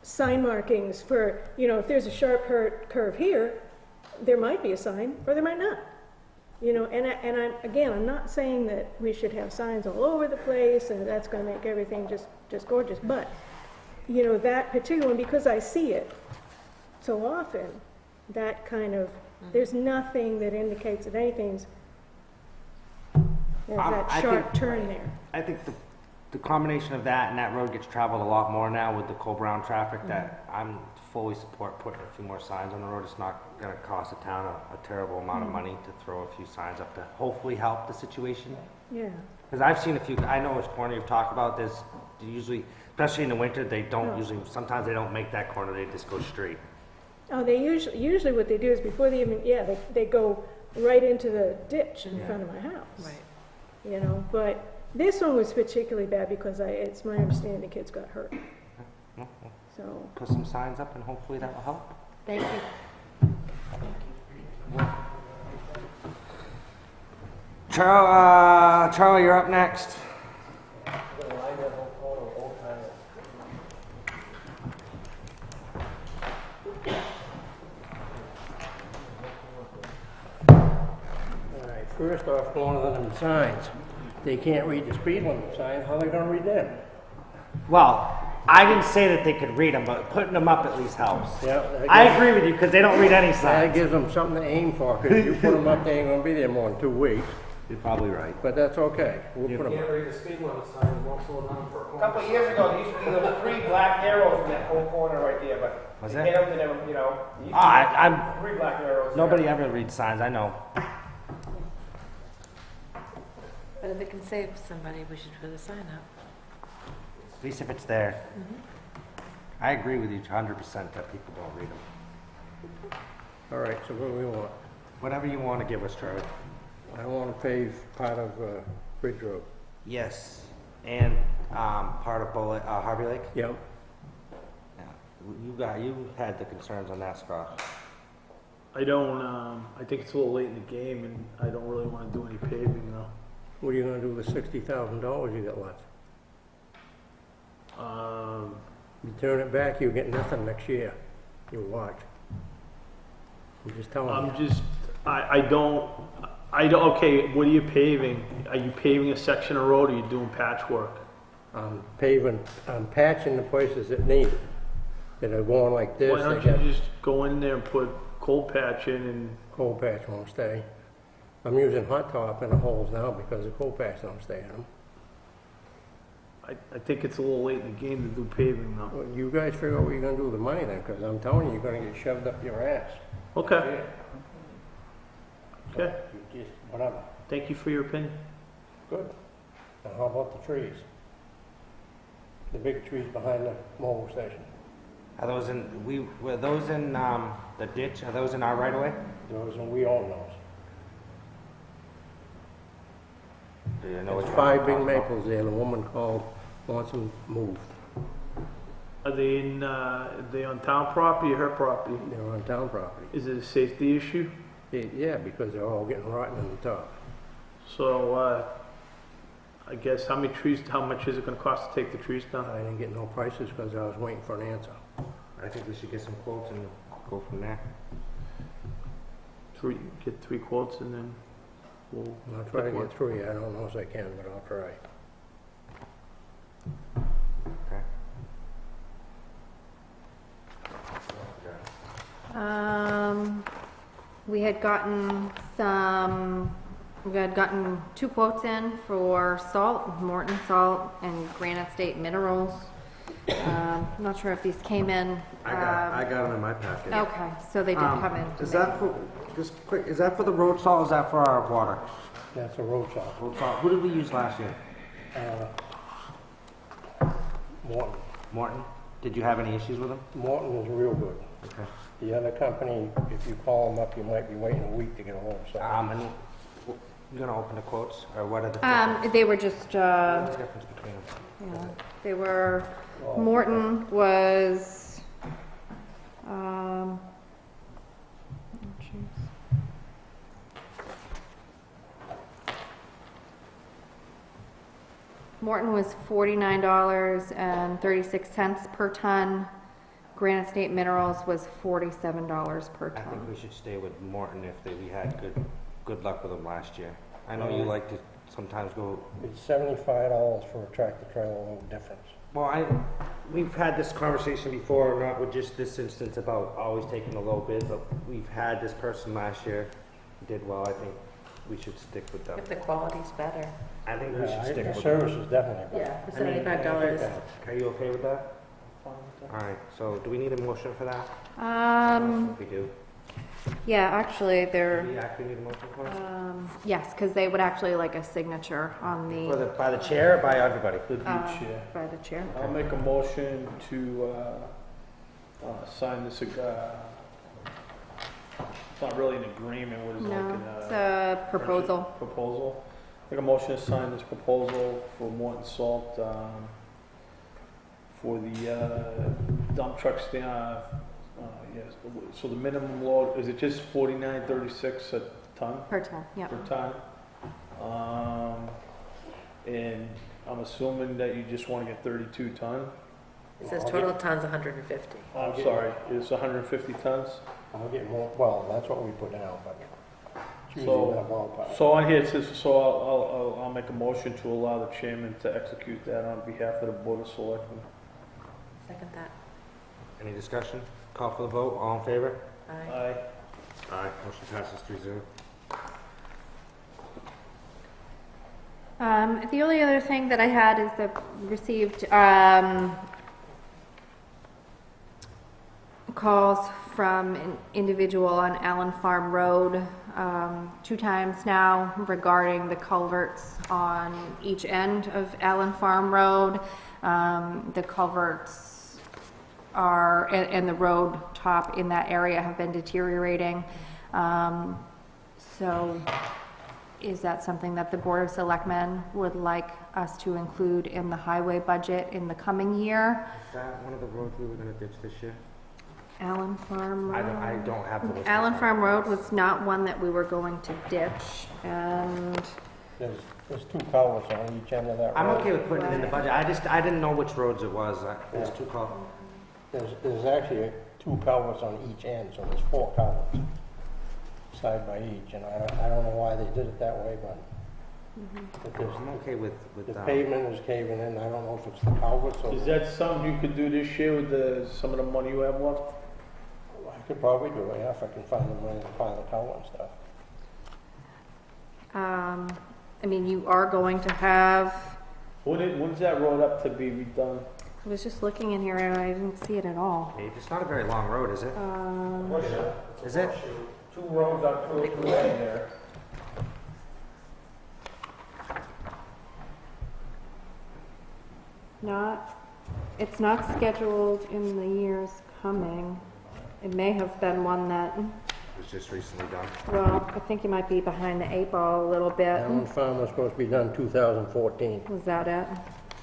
Speaker 20: sign markings for, you know, if there's a sharp curve here, there might be a sign, or there might not. You know, and I'm not saying that we should have signs all over the place and that's gonna make everything just gorgeous, but, you know, that particular one, because I see it so often, that kind of, there's nothing that indicates that anything's, there's that
Speaker 1: I
Speaker 20: sharp
Speaker 1: think-
Speaker 20: turn there.
Speaker 1: I think the combination of that and that road gets traveled a lot more now with the Cole Brown traffic, that I'm fully support putting a few more signs on the road. It's not gonna cost the town a terrible amount of money to throw a few signs up to hopefully help the situation.
Speaker 20: Yeah.
Speaker 1: Because I've seen a few, I know which corner you've talked about, this usually, especially in the winter, they don't
Speaker 20: No.
Speaker 1: usually, sometimes they don't make that corner, they just go straight.
Speaker 20: Oh, they usually what they do is before they even, they go right into the ditch in
Speaker 1: Yeah.
Speaker 20: front of my house. Right. You know, but this one was particularly bad because it's my understanding the kids got hurt. So.
Speaker 1: Put some signs up and hopefully that will help.
Speaker 2: Thank you.
Speaker 1: Charlie, you're up next.
Speaker 9: Alright, first off, going to them signs. They can't read the speed limit sign, how are they gonna read them?
Speaker 1: Well, I didn't say that they could read them, but putting them up at least helps.
Speaker 9: Yeah.
Speaker 1: I agree with you, because they don't read any
Speaker 9: That
Speaker 1: signs.
Speaker 9: gives them something to aim for, because if you put them up, they ain't gonna be there more than 2 weeks.
Speaker 1: You're probably right.
Speaker 9: But that's okay, we'll put them
Speaker 15: Can't
Speaker 9: up.
Speaker 15: read the speed limit sign, you won't slow down for a
Speaker 7: A
Speaker 15: corner.
Speaker 7: couple of years ago, there used to be those 3 black arrows in that whole corner right there, but
Speaker 1: Was
Speaker 7: they
Speaker 1: it?
Speaker 7: hit them, they never, you know. there used to
Speaker 1: I'm,
Speaker 7: be 3 black arrows.
Speaker 1: nobody
Speaker 7: there.
Speaker 1: ever reads signs, I know.
Speaker 19: But if it can save somebody, we should put a sign up.
Speaker 1: At least if it's there. I agree with you 100% that people don't read them.
Speaker 9: Alright, so what do we want?
Speaker 1: Whatever you want to give us, Charlie.
Speaker 9: I wanna pave part of, Bridge Road.
Speaker 1: Yes, and part of Harvey Lake?
Speaker 9: Yep.
Speaker 1: Yeah. You had the concerns on that, Scott.
Speaker 6: I don't, I think it's a little late in the game and I don't really want to do any paving though.
Speaker 9: What are you gonna do with the $60,000 you got left? You turn it back, you'll get nothing next year. You'll watch. I'm just telling you.
Speaker 6: I don't, okay, what are you paving? Are you paving a section of road or are you doing patchwork?
Speaker 9: I'm patching the places that need it, that are going like this.
Speaker 6: Why don't you just go in there and put cold patch in and...
Speaker 9: Cold patch won't stay. I'm using hot top in the holes now because the cold patch don't stay in them.
Speaker 6: I think it's a little late in the game to do paving though.
Speaker 9: Well, you guys figure out what you're gonna do with the money then, because I'm telling you, you're gonna get shoved up your ass.
Speaker 6: Okay. Okay.
Speaker 9: You just, whatever.
Speaker 6: Thank you for your opinion.
Speaker 9: Good. Now how about the trees? The big trees behind the mobile station.
Speaker 1: Are those were those in the ditch? Are those in our right of way?
Speaker 9: Those, and we own those.
Speaker 1: Do you know
Speaker 9: There's
Speaker 1: which
Speaker 9: 5
Speaker 1: one
Speaker 9: big
Speaker 1: I'm talking about?
Speaker 9: maples there, and a woman called, wants them moved.
Speaker 6: Are they on town property or her property?
Speaker 9: They're on town property.
Speaker 6: Is it a safety issue?
Speaker 9: Yeah, because they're all getting rotten in the top.
Speaker 6: So, I guess how much is it gonna cost to take the trees down?
Speaker 9: I didn't get no prices because I was waiting for an answer.
Speaker 1: I think we should get some quotes and go from there.
Speaker 6: Get 3 quotes and then we'll...
Speaker 9: I'll try to get 3. I don't know if I can, but I'll try.
Speaker 1: Okay.
Speaker 2: We had gotten we had gotten 2 quotes in for salt, Morton Salt and Granite State Minerals. I'm not sure if these came in.
Speaker 1: I got them in my packet.
Speaker 2: Okay, so they did come in.
Speaker 1: Is that for, just quick, is that for the road salt or is that for our water?
Speaker 9: That's a road salt.
Speaker 1: Road salt. Who did we use last year?
Speaker 9: Morton.
Speaker 1: Morton? Did you have any issues with them?
Speaker 9: Morton was real good.
Speaker 1: Okay.
Speaker 9: The other company, if you call them up, you might be waiting a week to get a hold of something.
Speaker 1: And you're gonna open the quotes, or what are the
Speaker 2: They were just,
Speaker 1: what's the difference between them?
Speaker 2: they were, Morton was, Morton was $49.36 per ton. Granite State Minerals was $47 per ton.
Speaker 1: I think we should stay with Morton if we had good luck with them last year. I know you like to sometimes go.
Speaker 21: It's $75 for a tractor trailer load difference.
Speaker 1: Well, we've had this conversation before, not with just this instance about always taking the low bid, but we've had this person last year, did well. I think we should stick with them.
Speaker 19: If the quality's better.
Speaker 1: I think we should stick with them.
Speaker 21: The service is definitely better.
Speaker 19: Yeah, for $75.
Speaker 1: Are you okay with that? Alright, so do we need a motion for that? We do.
Speaker 2: Yeah, actually,
Speaker 1: Do
Speaker 2: they're,
Speaker 1: we actually need a motion for it?
Speaker 2: yes, because they would actually like a signature on
Speaker 1: By the chair or by everybody?
Speaker 2: by the chair.
Speaker 6: I'll make a motion to sign this, it's not really an agreement, what is it?
Speaker 2: No,
Speaker 6: like
Speaker 2: it's a proposal.
Speaker 6: Proposal. Make a motion to sign this proposal for Morton Salt, for the dump truck stand, yes, so the minimum load, is it just 49.36 a ton?
Speaker 2: Per ton, yeah.
Speaker 6: Per ton? And I'm assuming that you just want to get 32 ton?
Speaker 19: It says total tons 150.
Speaker 6: I'm sorry, it's 150 tons?
Speaker 21: I'll get more, well, that's what we put down, but it's usually that ballpark.
Speaker 6: So on here it says, so I'll make a motion to allow the chairman to execute that on behalf of the Board of Selectmen.
Speaker 19: Second that.
Speaker 1: Any discussion? Call for the vote, all in favor?
Speaker 19: Aye.
Speaker 6: Aye.
Speaker 1: Aye, motion passes 3-0.
Speaker 2: The only other thing that I had is that received calls from an individual on Allen Farm Road 2 times now regarding the culverts on each end of Allen Farm Road. The culverts are, and the road top in that area have been deteriorating. So is that something that the Board of Selectmen would like us to include in the highway budget in the coming year?
Speaker 1: Is that one of the roads we were gonna ditch this year?
Speaker 2: Allen Farm Road?
Speaker 1: I don't have the list.
Speaker 2: Allen Farm Road was not one that we were going to ditch, and
Speaker 21: There's 2 culverts on each end of that road.
Speaker 1: I'm okay with putting it in the budget. I didn't know which roads it was. There's 2 culverts.
Speaker 21: There's actually 2 culverts on each end, so there's 4 culverts side by each, and I don't know why they did it that way, but
Speaker 1: I'm okay with
Speaker 21: the pavement is caving in. I don't know if it's the culverts or...
Speaker 6: Is that something you could do this year with some of the money you have left?
Speaker 21: I could probably do it, yeah, if I can find the money to find the culvert and stuff.
Speaker 2: I mean, you are going to have,
Speaker 6: When's that road up to be redone?
Speaker 2: I was just looking in here and I didn't see it at all.
Speaker 1: It's not a very long road, is it? Is it?
Speaker 9: 2 roads on 202A there.
Speaker 2: It's not scheduled in the years coming. It may have been one that,
Speaker 1: It was just recently done.
Speaker 2: well, I think you might be behind the 8 ball a little bit.
Speaker 21: Allen Farm was supposed to be done 2014.
Speaker 2: Was that it?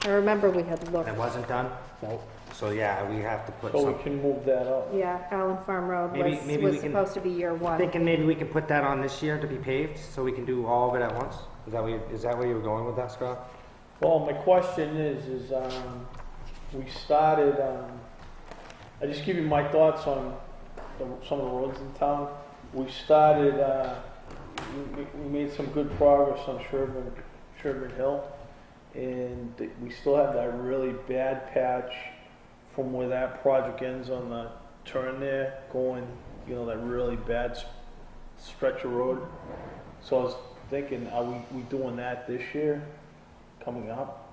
Speaker 2: I remember we had looked.
Speaker 1: It wasn't done?
Speaker 21: No.
Speaker 1: So yeah, we have to put
Speaker 6: So
Speaker 1: some.
Speaker 6: we can move that up.
Speaker 2: Yeah, Allen Farm Road
Speaker 1: Maybe we
Speaker 2: was
Speaker 1: can-
Speaker 2: supposed to be year 1.
Speaker 1: Thinking maybe we can put that on this year to be paved, so we can do all of it at once? Is that where you were going with that, Scott?
Speaker 6: Well, my question is we started, I just give you my thoughts on some of the roads in town. We started, we made some good progress on Sherburne Hill, and we still have that really bad patch from where that project ends on the turn there, going, that really bad stretch of road. So I was thinking, are we doing that this year, coming up?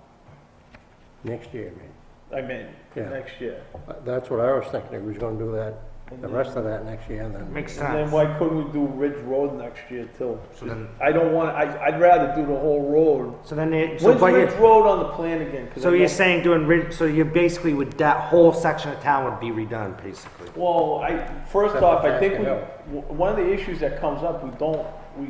Speaker 21: Next year, man.
Speaker 6: I mean,
Speaker 21: Yeah.
Speaker 6: next year.
Speaker 21: That's what I was thinking. He was going to do that, the rest of that next year, and then...
Speaker 1: Makes
Speaker 6: And
Speaker 1: sense.
Speaker 6: then why couldn't we do Ridge Road next year too?
Speaker 1: So then,
Speaker 6: I don't want, I'd rather do the whole road.
Speaker 1: so then it,
Speaker 6: When's Ridge Road on the plan again? 'Cause
Speaker 1: so
Speaker 6: I
Speaker 1: you're
Speaker 6: know-
Speaker 1: saying doing Ridge, so you basically would, that whole section of town would be redone, basically?
Speaker 6: Well, first
Speaker 21: Except
Speaker 6: off,
Speaker 21: for
Speaker 6: I think
Speaker 21: Factor
Speaker 6: one of the issues that comes up, we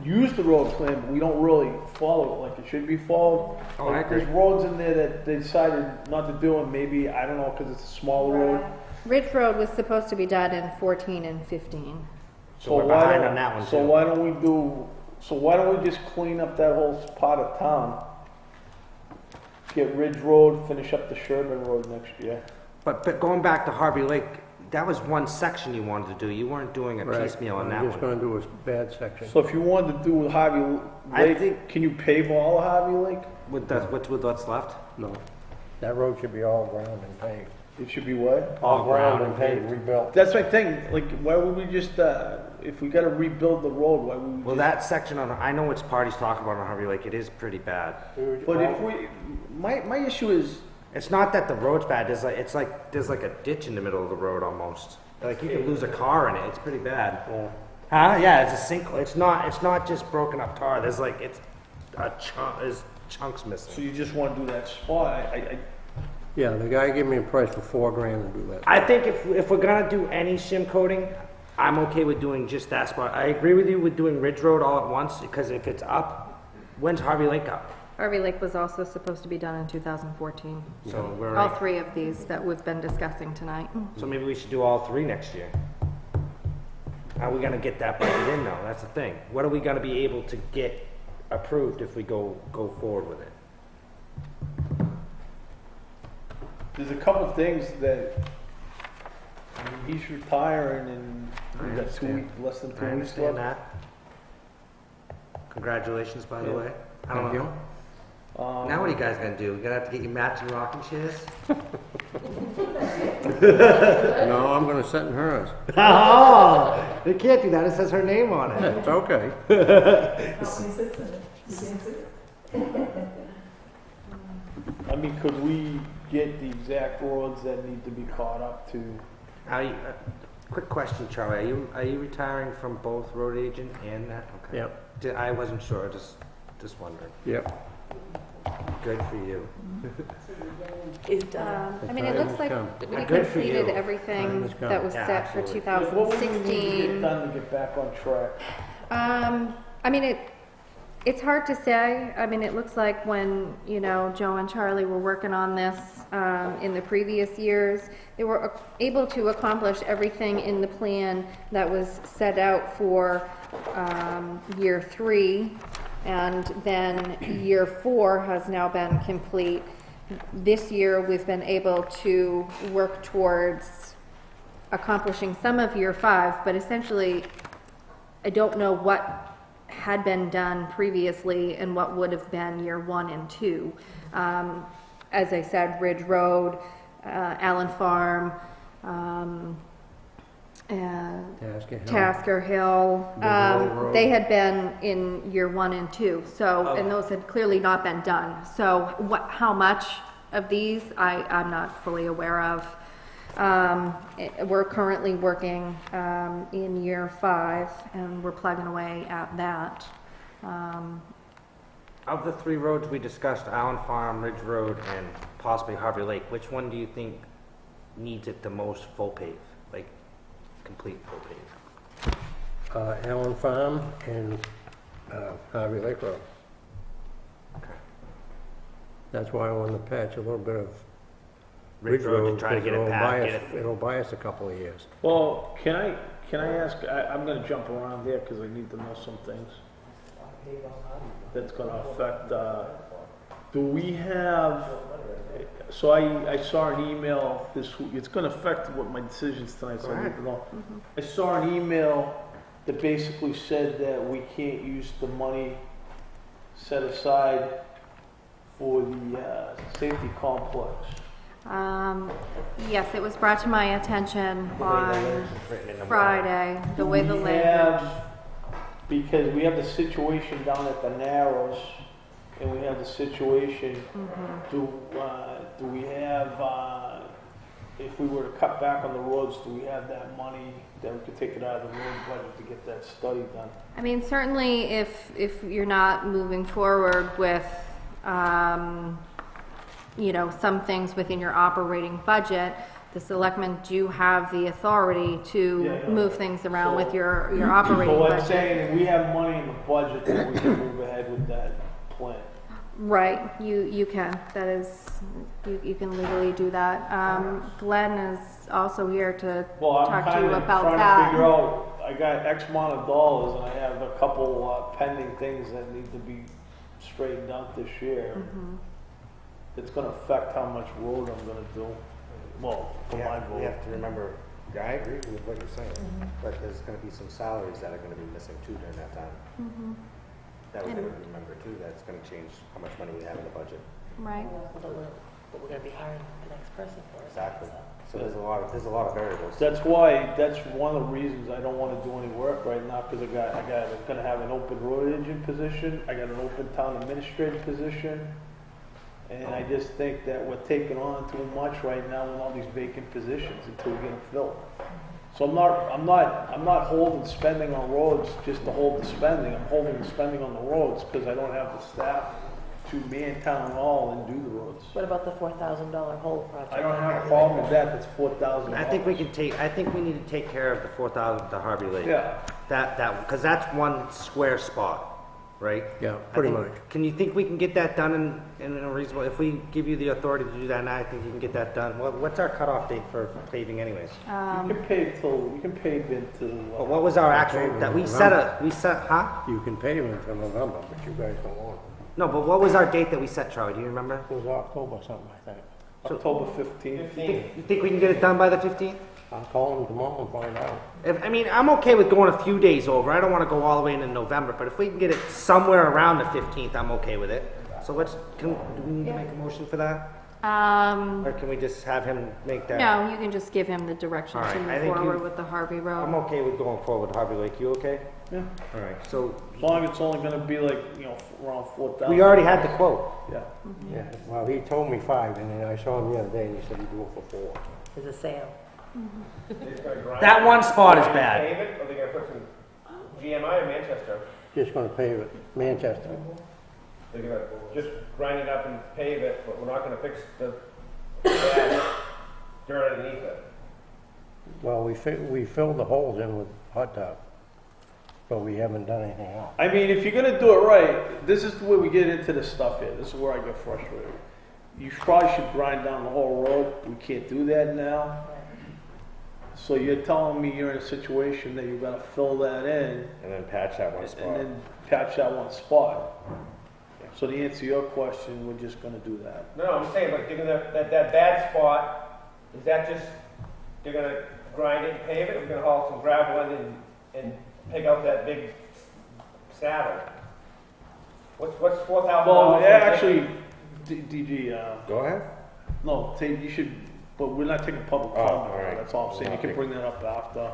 Speaker 6: use the road plan, but we don't really follow it like it should be followed.
Speaker 1: Oh, I
Speaker 6: Like,
Speaker 1: agree.
Speaker 6: there's roads in there that they decided not to do, and maybe, I don't know, because it's a smaller road.
Speaker 2: Ridge Road was supposed to be done in 14 and 15.
Speaker 1: So we're behind on that one
Speaker 6: So
Speaker 1: too.
Speaker 6: why don't we just clean up that whole part of town? Get Ridge Road, finish up the Sherman Road next year.
Speaker 1: But going back to Harvey Lake, that was one section you wanted to do. You weren't doing a piecemeal on that
Speaker 21: I'm just
Speaker 1: one.
Speaker 21: gonna do a bad section.
Speaker 6: So if you wanted to do Harvey Lake, can you pave all of Harvey Lake?
Speaker 1: With what's left?
Speaker 21: No, that road should be all ground and paved.
Speaker 6: It should be what?
Speaker 21: All ground and paved, rebuilt.
Speaker 6: That's my thing, like, why would we just, if we gotta rebuild the road, why would we
Speaker 1: Well, that section on, I know which part he's talking about on Harvey Lake, it is pretty bad.
Speaker 6: But if we, my issue is,
Speaker 1: It's not that the road's bad, there's like a ditch in the middle of the road almost. Like you could lose a car in it, it's pretty bad.
Speaker 21: Yeah.
Speaker 1: Huh? Yeah, it's a sinkhole, it's not just broken up tar, there's there's chunks missing.
Speaker 6: so you just wanna do that spot,
Speaker 21: Yeah, the guy gave me a price for $4,000 to do that.
Speaker 1: I think if we're gonna do any shim coating, I'm okay with doing just that spot. I agree with you with doing Ridge Road all at once, because if it's up, when's Harvey Lake up?
Speaker 2: Harvey Lake was also supposed to be done in 2014.
Speaker 1: So we're
Speaker 2: All three of these that we've been discussing tonight.
Speaker 1: So maybe we should do all three next year. How are we gonna get that budget in though? That's the thing. What are we gonna be able to get approved if we go forward with it?
Speaker 6: there's a couple things that, I mean, he's retiring and we got 2 weeks, less than 2
Speaker 1: I
Speaker 6: weeks
Speaker 1: understand
Speaker 6: left.
Speaker 1: that. Congratulations, by the
Speaker 6: Yeah.
Speaker 1: way. I don't know. Now what are you guys gonna do? You're gonna have to get your matching rocking chairs?
Speaker 21: No, I'm gonna sit in hers.
Speaker 1: Oh, you can't do that. It says her name on it.
Speaker 21: It's okay.
Speaker 6: I mean, could we get the exact roads that need to be caught up to?
Speaker 1: Quick question, Charlie. Are you retiring from both road agent and that? Okay.
Speaker 21: Yep.
Speaker 1: I wasn't sure. Just wondering.
Speaker 21: Yep.
Speaker 1: Good for you.
Speaker 2: I mean, it looks like we
Speaker 1: Good for
Speaker 2: completed
Speaker 1: you.
Speaker 2: everything that was
Speaker 1: Yeah,
Speaker 2: set for
Speaker 1: absolutely.
Speaker 6: What would we need to
Speaker 2: 2016.
Speaker 6: get done to get back on track?
Speaker 2: I mean, it's hard to say. I mean, it looks like when, Joe and Charlie were working on this in the previous years, they were able to accomplish everything in the plan that was set out for year 3, and then year 4 has now been complete. This year, we've been able to work towards accomplishing some of year 5, but essentially, I don't know what had been done previously and what would have been year 1 and 2. As I said, Ridge Road, Allen Farm, Tasker Hill, they had been in year 1 and 2. So, and those had clearly not been done. So, how much of these I'm not fully aware of. We're currently working in year 5, and we're plugging away at that.
Speaker 1: Of the 3 roads we discussed, Allen Farm, Ridge Road, and possibly Harvey Lake, which one do you think needs it the most full pave? Like, complete full pave?
Speaker 21: Allen Farm and Harvey Lake Road.
Speaker 1: Okay.
Speaker 21: That's why I wanted to patch a little bit of
Speaker 1: Ridge Road to try to get it back.
Speaker 21: It'll buy us a couple of years.
Speaker 6: Well, can I ask, I'm gonna jump around there because I need to know some things that's gonna affect, do we have, so I saw an email this week, it's gonna affect what my decisions tonight, so I need to know. I saw an email that basically said that we can't use the money set aside for the safety complex.
Speaker 2: Yes, it was brought to my attention on
Speaker 1: written in
Speaker 2: Friday, the way the
Speaker 6: We
Speaker 2: language.
Speaker 6: have- Because we have the situation down at the Narrows, and we have the situation, do we have, if we were to cut back on the roads, do we have that money that we could take it out of the road budget to get that study done?
Speaker 2: I mean, certainly if you're not moving forward with, some things within your operating budget, the selectmen do have the authority to move things around with your operating
Speaker 6: So
Speaker 2: budget.
Speaker 6: I'm saying, we have money in the budget that we can move ahead with that plan.
Speaker 2: Right, you can, that is, you can legally do that. Glenn is also here to
Speaker 6: Well, I'm
Speaker 2: talk to you
Speaker 6: kinda
Speaker 2: about
Speaker 6: trying
Speaker 2: that.
Speaker 6: to figure out, I got X amount of dollars and I have a couple pending things that need to be straightened out this year.
Speaker 2: Mhm.
Speaker 6: It's gonna affect how much road I'm gonna do. Well, for my
Speaker 1: We
Speaker 6: road.
Speaker 1: have to remember, I agree with what you're saying, but there's gonna be some salaries that are gonna be missing too during that time.
Speaker 2: Mhm.
Speaker 1: That we
Speaker 2: And-
Speaker 1: gotta remember too, that's gonna change how much money we have in the budget.
Speaker 2: Right.
Speaker 19: But we're gonna be hiring the next person for us.
Speaker 1: Exactly. So there's a lot of variables.
Speaker 6: That's one of the reasons I don't wanna do any work right now, cause I'm gonna have an open road agent position, I got an open town administrative position. And I just think that we're taking on too much right now with all these vacant positions until we get them filled. So I'm not holding spending on roads just to hold the spending, I'm holding the spending on the roads, cause I don't have the staff to man town hall and do the roads.
Speaker 19: What about the $4,000 whole project?
Speaker 6: I don't have a problem with that, that's $4,000.
Speaker 1: I think we need to take care of the 4,000 to Harvey Lake.
Speaker 6: Yeah.
Speaker 1: Because that's one square spot, right?
Speaker 21: Yeah,
Speaker 1: I
Speaker 21: pretty
Speaker 1: think-
Speaker 21: much.
Speaker 1: Can you think we can get that done in a reasonable, if we give you the authority to do that now, I think you can get that done. What's our cutoff date for paving anyways?
Speaker 6: We can pave into.
Speaker 1: But what was our actual, that we set, huh?
Speaker 21: You can pay them until November, but you guys don't want it.
Speaker 1: No, but what was our date that we set, Charlie? Do you remember?
Speaker 21: It was October something like that.
Speaker 6: October 15th.
Speaker 1: You think we can get it done by the 15th?
Speaker 21: I'll call them tomorrow and find out.
Speaker 1: I mean, I'm okay with going a few days over. I don't want to go all the way into November, but if we can get it somewhere around the 15th, I'm okay with it. So do we need to make a motion for that? Or can we just have him make that?
Speaker 2: No, you can just give him the direction
Speaker 1: All
Speaker 2: to
Speaker 1: right, I
Speaker 2: move
Speaker 1: think
Speaker 2: forward
Speaker 1: you-
Speaker 2: with the Harvey Road.
Speaker 1: I'm okay with going forward with Harvey Lake. You okay?
Speaker 6: Yeah.
Speaker 1: All right, so
Speaker 6: As long as it's only gonna be like, around 4,000.
Speaker 1: we already had the quote.
Speaker 6: Yeah.
Speaker 21: Yeah, well, he told me 5, and then I saw him the other day, and he said he'd do it for 4.
Speaker 19: There's a sale.
Speaker 1: That one spot is
Speaker 10: Pave
Speaker 1: bad.
Speaker 10: it, or they're gonna put some GMI in Manchester?
Speaker 21: Just gonna pave it, Manchester.
Speaker 10: They're gonna just grind it up and pave it, but we're not gonna fix the bad dirt underneath it.
Speaker 21: Well, we filled the holes in with hot top, but we haven't done anything else.
Speaker 6: I mean, if you're gonna do it right, this is the way we get into the stuff here. This is where I get frustrated. You probably should grind down the whole road. We can't do that now. So you're telling me you're in a situation that you gotta fill that in
Speaker 1: And then patch that one
Speaker 6: and
Speaker 1: spot.
Speaker 6: then patch that one spot. So to answer your question, we're just gonna do that.
Speaker 10: No, I'm saying, like, they're gonna, that bad spot, is that just, they're gonna grind it and pave it, or we're gonna haul some gravel in and pick out that big saddle? What's $4,000?
Speaker 6: Well, actually, DG,
Speaker 1: Go ahead.
Speaker 6: no, you should, but we're not taking public
Speaker 1: Oh,
Speaker 6: comment.
Speaker 1: all right.
Speaker 6: That's all I'm saying. You can
Speaker 1: Okay.
Speaker 6: bring that up after.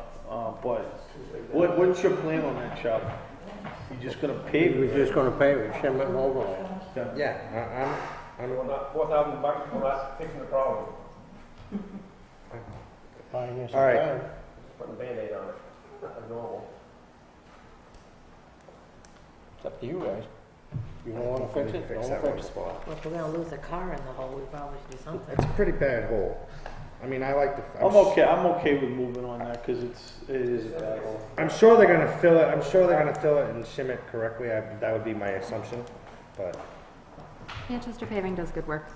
Speaker 6: But what's your plan on that, Chuck? You just gonna pave
Speaker 21: We're
Speaker 6: it?
Speaker 21: just gonna pave it, shim it and overlay.
Speaker 1: Yeah, I'm
Speaker 10: We're not, $4,000, we're not fixing the problem.
Speaker 21: Buying you
Speaker 1: All right.
Speaker 21: some time.
Speaker 10: Putting a Band-Aid on it, that's normal.
Speaker 21: It's up to you guys. You don't wanna fix it,
Speaker 1: fix
Speaker 21: don't
Speaker 1: that one
Speaker 21: fix it.
Speaker 1: spot.
Speaker 19: Well, if we're gonna lose a car in the hole, we probably should do something.
Speaker 1: It's a pretty bad hole. I mean, I like the.
Speaker 6: I'm okay with moving on that because it is a bad hole.
Speaker 1: I'm sure they're gonna fill it. I'm sure they're gonna fill it and shim it correctly. That would be my assumption. But
Speaker 2: Manchester Paving does good work.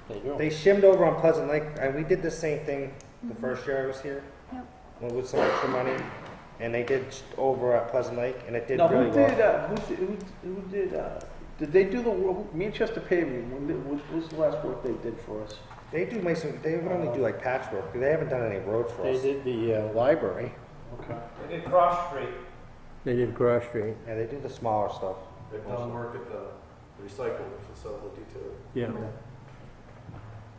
Speaker 21: They do.
Speaker 1: they shimmed over on Pleasant Lake. We did the same thing the first year I was here.
Speaker 2: Yep.
Speaker 1: With some extra money, and they did over at Pleasant Lake, and it did
Speaker 6: Now,
Speaker 1: really
Speaker 6: who did,
Speaker 1: well.
Speaker 6: did they do the Manchester paving? What was the last work they did for us?
Speaker 1: They do make some. They would only do like patchwork. They haven't done any roads for
Speaker 21: They
Speaker 1: us.
Speaker 21: did the library.
Speaker 6: Okay.
Speaker 10: They did Cross Street.
Speaker 21: They did Cross Street.
Speaker 1: Yeah, they do the smaller stuff.
Speaker 22: They've done work at the recycling facility too.
Speaker 21: Yeah.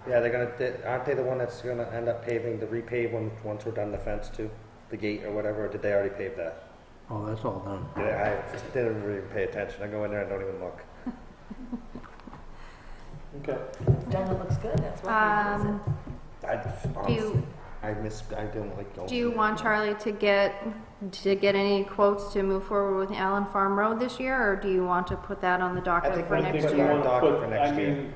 Speaker 1: Yeah, they're gonna. Aren't they the one that's gonna end up paving the repave once we're done the fence too, the gate or whatever? Or did they already pave that?
Speaker 21: Oh, that's all done.
Speaker 1: I didn't really pay attention. I go in there and don't even look.
Speaker 6: Okay.
Speaker 19: Done, it looks good, that's why we use it.
Speaker 2: Do you,
Speaker 1: I didn't like going.
Speaker 2: do you want Charlie to get any quotes to move forward with Allen Farm Road this year, or do you want to put that on the docket for next
Speaker 1: put it
Speaker 2: year?
Speaker 1: on docket for next
Speaker 6: I
Speaker 1: year.
Speaker 6: mean,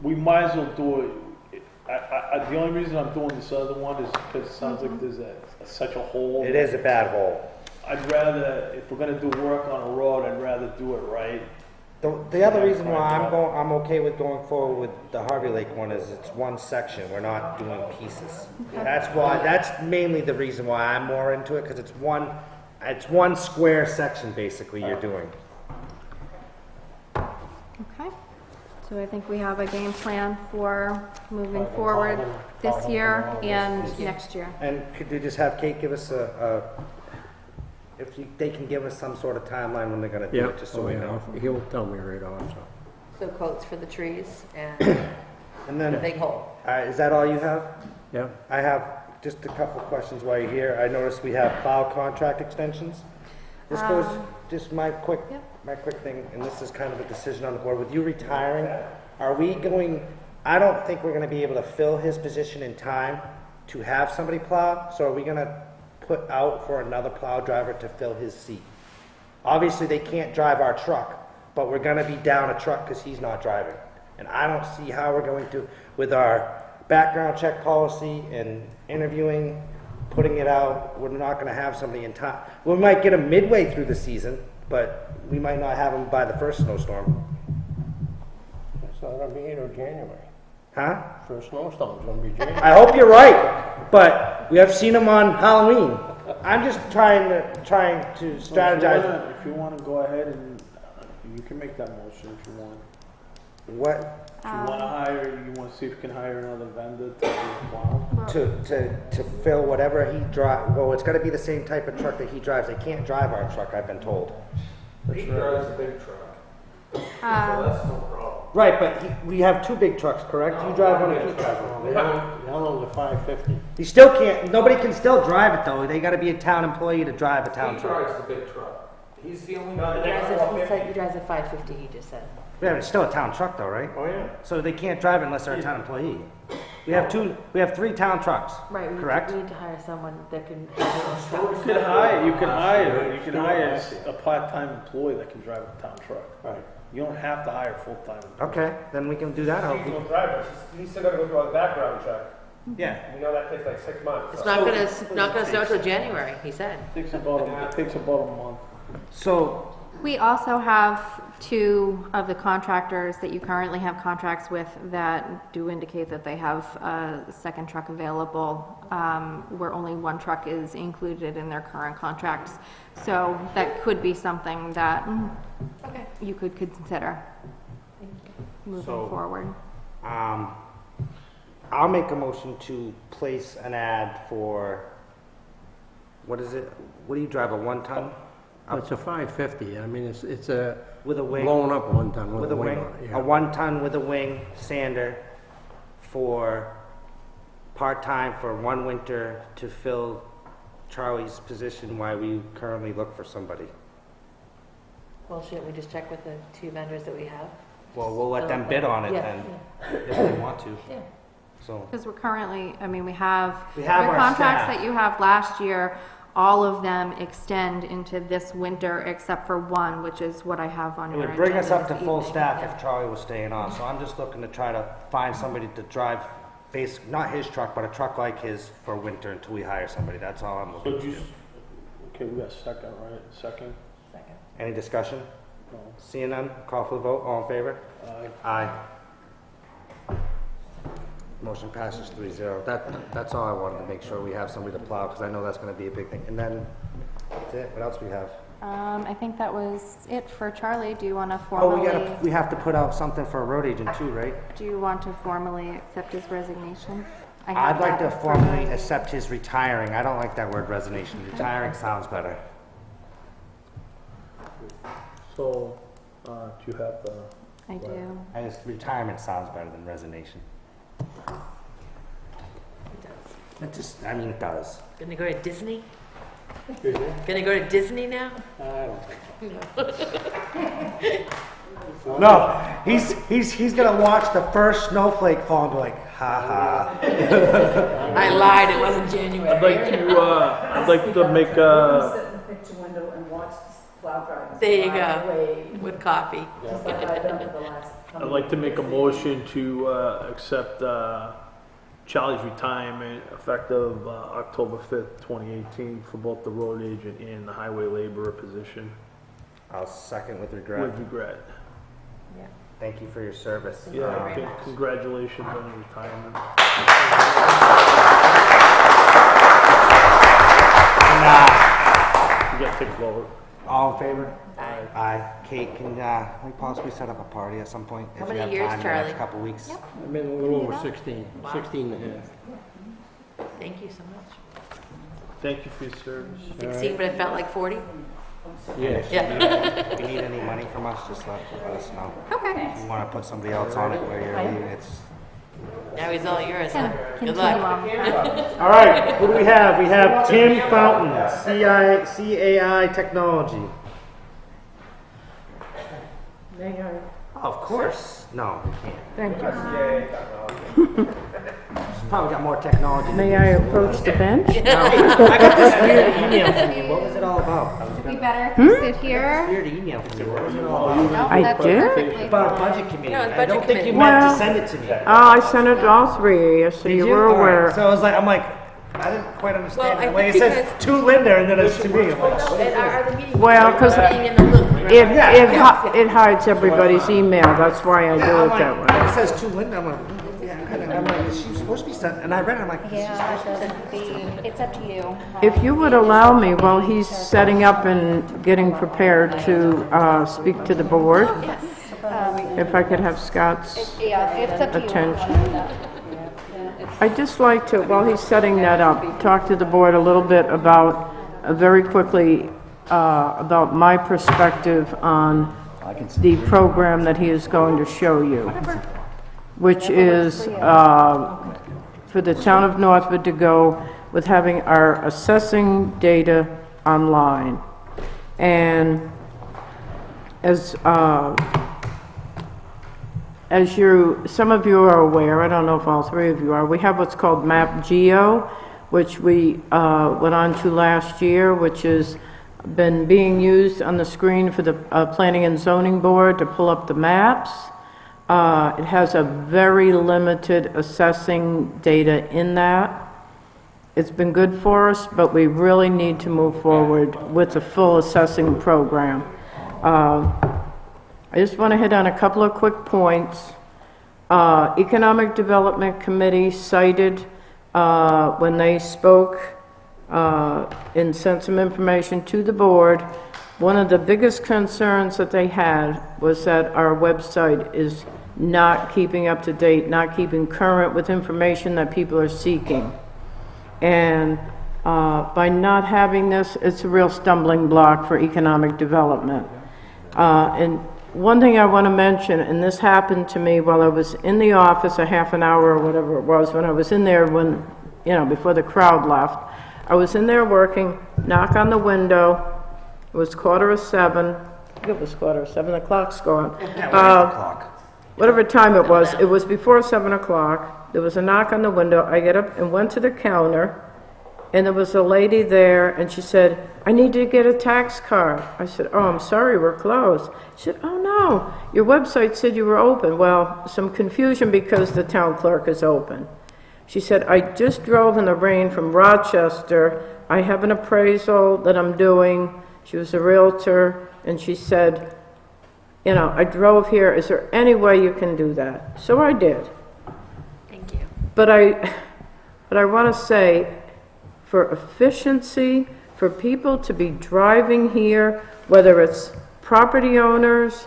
Speaker 6: we might as well do it. The only reason I'm doing this other one is because it sounds like there's such a hole.
Speaker 1: It is a bad hole.
Speaker 6: I'd rather, if we're gonna do work on a road, I'd rather do it right.
Speaker 1: The other reason why I'm okay with going forward with the Harvey Lake one is it's one section, we're not doing pieces. That's mainly the reason why I'm more into it, because it's one square section basically you're doing.
Speaker 2: Okay. So I think we have a game plan for moving forward this year and next year.
Speaker 1: And could you just have Kate give us they can give us some sort of timeline when they're gonna do it, just so we know.
Speaker 21: He'll tell me right off, so.
Speaker 19: So quotes for the trees and
Speaker 1: And then,
Speaker 19: the big hole.
Speaker 1: is that all you have?
Speaker 21: Yeah.
Speaker 1: I have just a couple questions while you're here. I noticed we have plow contract extensions. This goes, just my quick thing, and this is kind of a decision on the board. With you retiring, I don't think we're gonna be able to fill his position in time to have somebody plow, so are we gonna put out for another plow driver to fill his seat? Obviously, they can't drive our truck, but we're gonna be down a truck because he's not driving. And I don't see how we're going to, with our background check policy and interviewing, putting it out, we're not gonna have somebody in time. We might get him midway through the season, but we might not have him by the first snowstorm.
Speaker 21: It's not gonna be either January.
Speaker 1: Huh?
Speaker 21: First snowstorm's gonna be January.
Speaker 1: I hope you're right, but we have seen him on Halloween. I'm just trying to strategize.
Speaker 6: If you wanna go ahead and, you can make that motion if you want.
Speaker 1: What?
Speaker 6: If you wanna hire, you wanna see if you can hire another vendor to plow?
Speaker 1: To fill whatever he drives. Well, it's gotta be the same type of truck that he drives. They can't drive our truck, I've been told.
Speaker 22: He drives a big truck, so that's no problem.
Speaker 1: Right, but we have two big trucks, correct? You drive one and he drives one.
Speaker 21: How old is 550?
Speaker 1: He still can't, nobody can still drive it though. They gotta be a town employee to drive a town
Speaker 22: He
Speaker 1: truck.
Speaker 22: drives the big truck. He's the only
Speaker 19: He
Speaker 22: guy.
Speaker 19: drives a 550, he just said.
Speaker 1: Yeah, it's still a town truck though, right?
Speaker 21: Oh, yeah.
Speaker 1: So they can't drive it unless they're a town employee. We have three town trucks,
Speaker 19: Right,
Speaker 1: correct?
Speaker 19: we need to hire someone that can.
Speaker 6: You can hire a part-time employee that can drive a town truck.
Speaker 21: Right.
Speaker 6: You don't have to hire a full-time.
Speaker 1: Okay, then we can do that.
Speaker 10: Seasonal driver, he's still gotta go through all the background check.
Speaker 1: Yeah.
Speaker 10: You know that takes like 6 months.
Speaker 19: It's
Speaker 10: so.
Speaker 19: not gonna snow till January, he said.
Speaker 6: It takes about a month.
Speaker 1: So,
Speaker 2: We also have two of the contractors that you currently have contracts with that do indicate that they have a second truck available, where only one truck is included in their current contracts. So that could be something that you could consider moving forward.
Speaker 1: I'll make a motion to place an ad for, what is it? What do you drive, a 1 ton?
Speaker 21: Oh, it's a 550. I mean, it's a
Speaker 1: With a wing.
Speaker 21: blown up 1 ton
Speaker 1: With a wing.
Speaker 21: on it. Yeah.
Speaker 1: A 1 ton with a wing sander for part-time for 1 winter to fill Charlie's position while we currently look for somebody.
Speaker 19: Well, shouldn't we just check with the 2 vendors that we have?
Speaker 1: Well, we'll let them bid on it then, if they want to.
Speaker 19: Yeah.
Speaker 1: So,
Speaker 2: Because we're currently, I mean, we have
Speaker 1: We
Speaker 2: the
Speaker 1: have our
Speaker 2: contracts
Speaker 1: staff.
Speaker 2: that you have last year, all of them extend into this winter except for one, which is what I have on
Speaker 1: it
Speaker 2: your
Speaker 1: would bring us
Speaker 2: agenda
Speaker 1: up to
Speaker 2: this
Speaker 1: full
Speaker 2: evening.
Speaker 1: staff if Charlie was staying on, so I'm just looking to try to find somebody to drive not his truck, but a truck like his for winter until we hire somebody. That's all I'm looking to do.
Speaker 6: Okay, we got a second, right? Second?
Speaker 1: Any discussion?
Speaker 6: No.
Speaker 1: Seeing none, call for the vote. All in favor?
Speaker 6: Aye.
Speaker 1: Aye. Motion passes 3-0. That's all I wanted to make sure we have somebody to plow, because I know that's going to be a big thing. And then, that's it. What else we have?
Speaker 2: I think that was it for Charlie. Do you want to
Speaker 1: Oh,
Speaker 2: formally,
Speaker 1: we have to put out something for a road agent too, right?
Speaker 2: do you want to formally accept his resignation? I
Speaker 1: I'd
Speaker 2: have
Speaker 1: like
Speaker 2: that
Speaker 1: to
Speaker 2: from
Speaker 1: formally
Speaker 2: my-
Speaker 1: accept his retiring. I don't like that word resignation. Retiring sounds better.
Speaker 6: So, do you have the?
Speaker 2: I do.
Speaker 1: Retirement sounds better than resignation. It does. It does.
Speaker 19: Gonna go to Disney? Gonna go to Disney now?
Speaker 21: I don't think so.
Speaker 1: No, he's gonna watch the first snowflake fall and be like, ha ha.
Speaker 19: I lied, it wasn't January.
Speaker 6: I'd like to make a.
Speaker 18: Sit in the picture window and watch the plow drivers.
Speaker 19: There you
Speaker 18: fly
Speaker 19: go,
Speaker 18: away,
Speaker 19: with coffee.
Speaker 18: Just like I've done for the last.
Speaker 6: I'd like to make a motion to accept Charlie's retirement effective October 5th, 2018 for both the road agent and the highway laborer position.
Speaker 1: I'll second with regret.
Speaker 6: With regret.
Speaker 1: Thank you for your service.
Speaker 6: Yeah, congratulations on your retirement.
Speaker 1: And,
Speaker 6: You got to take lower.
Speaker 1: all in favor? Aye. Kate, can we possibly set up a party at some point?
Speaker 19: How
Speaker 1: if you
Speaker 19: many
Speaker 1: have
Speaker 19: years,
Speaker 1: time in the
Speaker 19: Charlie?
Speaker 1: next couple weeks?
Speaker 19: Yep.
Speaker 21: I've been a little over 16, 16 and a half.
Speaker 19: Thank you so much.
Speaker 6: Thank you for your service.
Speaker 19: 16, but it felt like 40?
Speaker 21: Yes.
Speaker 19: Yeah.
Speaker 1: If you need any money from us, just let us know.
Speaker 2: Okay.
Speaker 1: If you want to put somebody else on it where you're leaving, it's...
Speaker 19: Now he's all yours, huh? Good
Speaker 2: Continue
Speaker 19: luck.
Speaker 2: on.
Speaker 1: All right, who do we have? We have Tim Fountain, CAI Technology.
Speaker 11: May I?
Speaker 1: Of course. No, we can't.
Speaker 11: Thank you.
Speaker 1: She's probably got more technology. than
Speaker 11: May
Speaker 1: you.
Speaker 11: I approach the bench?
Speaker 1: No. I got this weird email from you. What was it all about?
Speaker 2: It'd be better if you sit here.
Speaker 1: Weird email from you. What was it all about?
Speaker 2: No,
Speaker 11: I
Speaker 2: that's
Speaker 11: did?
Speaker 2: perfectly
Speaker 1: About a
Speaker 2: fine.
Speaker 1: budget committee.
Speaker 19: No, it's
Speaker 1: I don't
Speaker 19: budget
Speaker 1: think you
Speaker 19: committee.
Speaker 1: meant to
Speaker 11: Well,
Speaker 1: send it to me.
Speaker 11: I sent it to all three of you, so
Speaker 1: Did
Speaker 11: you
Speaker 1: you?
Speaker 11: were
Speaker 1: All right.
Speaker 11: aware.
Speaker 1: So I was like, I didn't quite understand.
Speaker 19: Well, I
Speaker 1: the way it
Speaker 19: think
Speaker 1: says
Speaker 19: because-
Speaker 1: to Linda and then it's to me. I'm like,
Speaker 19: No, are the meetings
Speaker 11: Well, 'cause
Speaker 19: being in the loop, right?
Speaker 11: It hides everybody's email, that's why I do
Speaker 1: I'm
Speaker 11: it
Speaker 1: like,
Speaker 11: that
Speaker 1: when
Speaker 11: way.
Speaker 1: it says to Linda, I'm like, I'm like, is she supposed to be sent? And I read it, I'm like,
Speaker 2: It's up to you.
Speaker 11: If you would allow me, while he's setting up and getting prepared to speak to the board, if I could have Scott's
Speaker 2: Yeah, it's up to you.
Speaker 11: attention. I'd just like to, while he's setting that up, talk to the board a little bit about, very quickly, about my perspective on the program that he is going to show you, which is for the town of Northwood to go with having our assessing data online. And as some of you are aware, I don't know if all three of you are, we have what's called Map Geo, which we went on to last year, which has been being used on the screen for the Planning and Zoning Board to pull up the maps. It has a very limited assessing data in that. It's been good for us, but we really need to move forward with the full assessing program. I just want to hit on a couple of quick points. Economic Development Committee cited when they spoke and sent some information to the board, one of the biggest concerns that they had was that our website is not keeping up to date, not keeping current with information that people are seeking. And by not having this, it's a real stumbling block for economic development. And one thing I want to mention, and this happened to me while I was in the office a half an hour or whatever it was, when I was in there when, before the crowd left. I was in there working, knock on the window, it was 7:15. I think it was 7:15, the clock's gone. Whatever time it was before 7 o'clock. There was a knock on the window. I get up and went to the counter, and there was a lady there, and she said, I need to get a tax card. I said, oh, I'm sorry, we're closed. She said, oh no, your website said you were open. Well, some confusion because the town clerk is open. She said, I just drove in the rain from Rochester. I have an appraisal that I'm doing. She was a realtor, and she said, I drove here. Is there any way you can do that? So I did.
Speaker 19: Thank you.
Speaker 11: But I want to say, for efficiency, for people to be driving here, whether it's property owners,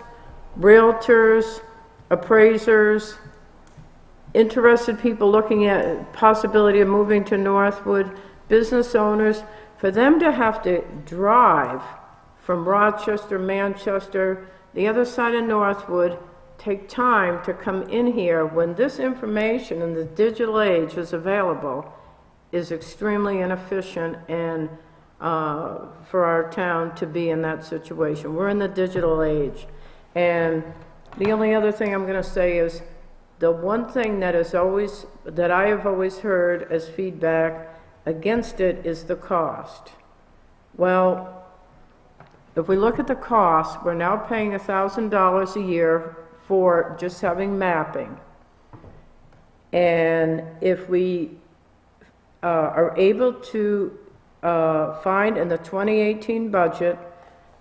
Speaker 11: realtors, appraisers, interested people looking at possibility of moving to Northwood, business owners, for them to have to drive from Rochester, Manchester, the other side of Northwood, take time to come in here when this information in the digital age is available is extremely inefficient and for our town to be in that situation. We're in the digital age. And the only other thing I'm going to say is the one thing that I have always heard as feedback against it is the cost. Well, if we look at the cost, we're now paying $1,000 a year for just having mapping. And if we are able to find in the 2018 budget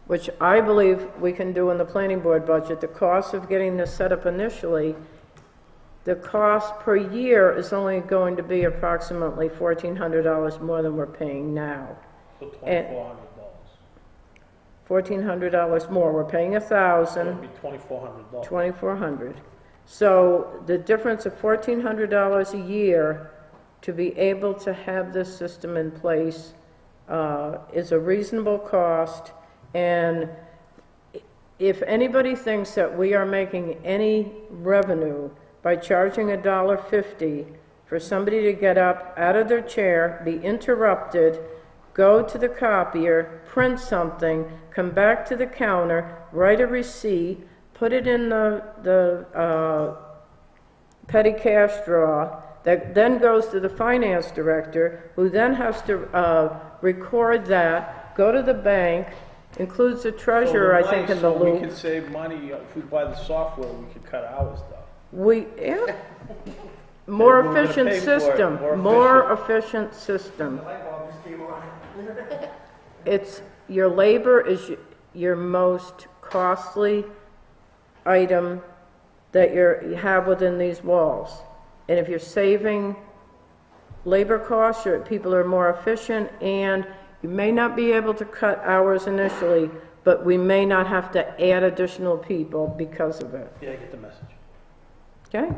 Speaker 11: which I believe we can do in the planning board budget. The cost of getting this set up initially, the cost per year is only going to be approximately $1,400 more than we're paying now.
Speaker 6: So
Speaker 11: And
Speaker 6: $2,400.
Speaker 11: $1,400 more. We're paying $1,000.
Speaker 6: It'd be $2,400.
Speaker 11: $2,400. So the difference of $1,400 a year to be able to have this system in place is a reasonable cost. And if anybody thinks that we are making any revenue by charging $1.50 for somebody to get up out of their chair, be interrupted, go to the copier, print something, come back to the counter, write a receipt, put it in the petty cash drawer, that then goes to the finance director, who then has to record that, go to the bank, includes the treasurer, I think, in the
Speaker 6: So we
Speaker 11: loop.
Speaker 6: could save money, if we buy the software, we could cut hours down.
Speaker 11: Yeah. More
Speaker 6: We're gonna
Speaker 11: efficient
Speaker 6: pay for it,
Speaker 11: system, more efficient system. It's, your labor is your most costly item that you have within these walls. And if you're saving labor costs, people are more efficient, and you may not be able to cut hours initially, but we may not have to add additional people because of it.
Speaker 6: Yeah, I get the message.
Speaker 11: Okay?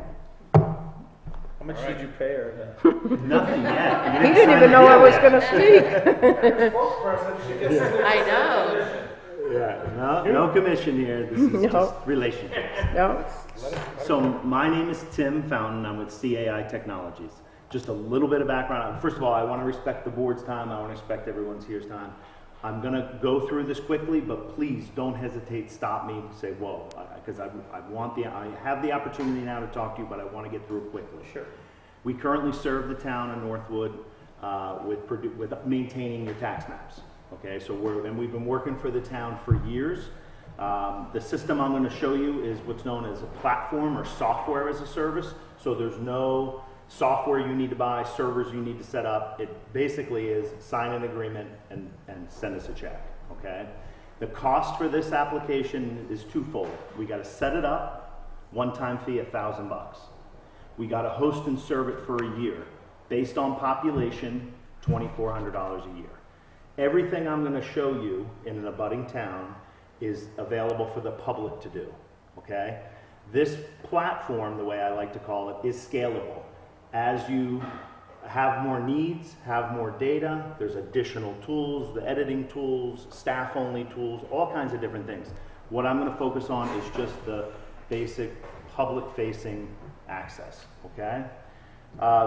Speaker 6: How much did you pay her then?
Speaker 13: Nothing yet.
Speaker 11: He didn't even know I was gonna speak.
Speaker 19: I know.
Speaker 13: Yeah, no commission here. This is
Speaker 11: No.
Speaker 13: just relationships.
Speaker 11: No.
Speaker 13: So my name is Tim Fountain. I'm with CAI Technologies. Just a little bit of background. First of all, I want to respect the board's time. I want to respect everyone's here's time. I'm going to go through this quickly, but please don't hesitate. Stop me. Say, whoa, because I have the opportunity now to talk to you, but I want to get through it quickly.
Speaker 6: Sure.
Speaker 13: We currently serve the town of Northwood with maintaining your tax maps. Okay, so we've been working for the town for years. The system I'm going to show you is what's known as a platform or software as a service. So there's no software you need to buy, servers you need to set up. It basically is sign an agreement and send us a check. Okay. The cost for this application is twofold. We got to set it up, one-time fee $1,000. We got to host and serve it for a year, based on population, $2,400 a year. Everything I'm going to show you in an abutting town is available for the public to do, okay? This platform, the way I like to call it, is scalable. As you have more needs, have more data, there's additional tools, the editing tools, staff-only tools, all kinds of different things. What I'm going to focus on is just the basic public-facing access, okay?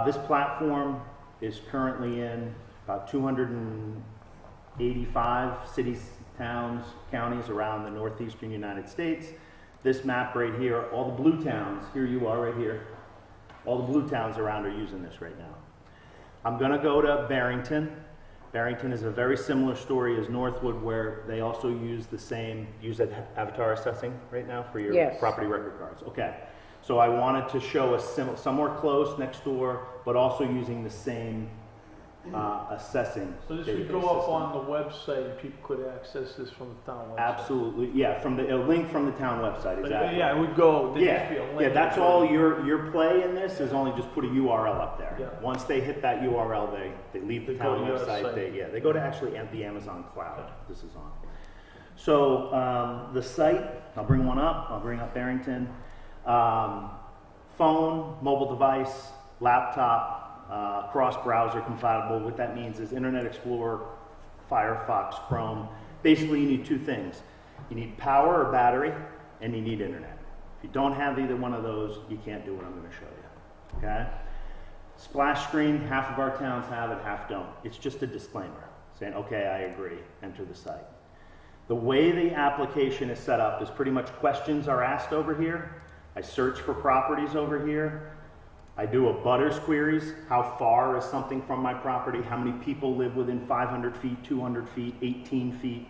Speaker 13: This platform is currently in about 285 cities, towns, counties around the northeastern United States. This map right here, all the blue towns, here you are right here, all the blue towns around are using this right now. I'm going to go to Barrington. Barrington is a very similar story as Northwood, where they also use avatar assessing right now for your property record cards. Okay, so I wanted to show somewhere close next door, but also using the same assessing.
Speaker 6: So this would go up on the website, and people could access this from the town website?
Speaker 13: Absolutely, yeah, from a link from the town website, exactly.
Speaker 6: Yeah, it would go, there'd
Speaker 13: Yeah,
Speaker 6: just be a link.
Speaker 13: yeah, that's all your play in this is only just put a URL up there.
Speaker 6: Yeah.
Speaker 13: Once they hit that URL, they leave the
Speaker 6: They go
Speaker 13: town
Speaker 6: to your
Speaker 13: website,
Speaker 6: site.
Speaker 13: they go to actually the Amazon cloud this is on. So the site, I'll bring one up, I'll bring up Barrington. Phone, mobile device, laptop, cross-browser compatible. What that means is Internet Explorer, Firefox, Chrome. Basically, you need two things. You need power or battery, and you need internet. If you don't have either one of those, you can't do what I'm going to show you. Okay? Splash screen, half of our towns have it, half don't. It's just a disclaimer saying, okay, I agree, enter the site. The way the application is set up is pretty much questions are asked over here. I search for properties over here. I do a butters queries. How far is something from my property? How many people live within 500 feet, 200 feet, 18 feet?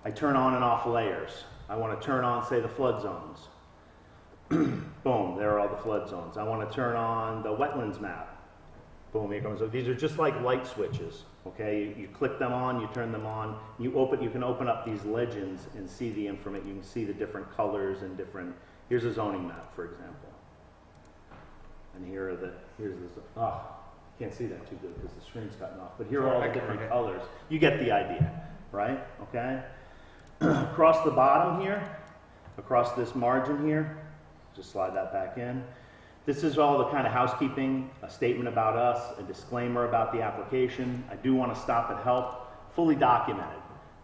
Speaker 13: I turn on and off layers. I want to turn on, say, the flood zones. Boom, there are all the flood zones. I want to turn on the wetlands map. Boom, here comes. These are just like light switches, okay? You click them on, you turn them on. You can open up these legends and see the information. You can see the different colors and different. Here's a zoning map, for example. And here's can't see that too good because the screen's cutting off. But here are all the different colors. You get the idea, right? Okay. Across the bottom here, across this margin here, just slide that back in. This is all the kind of housekeeping, a statement about us, a disclaimer about the application. I do want to stop and help. Fully documented.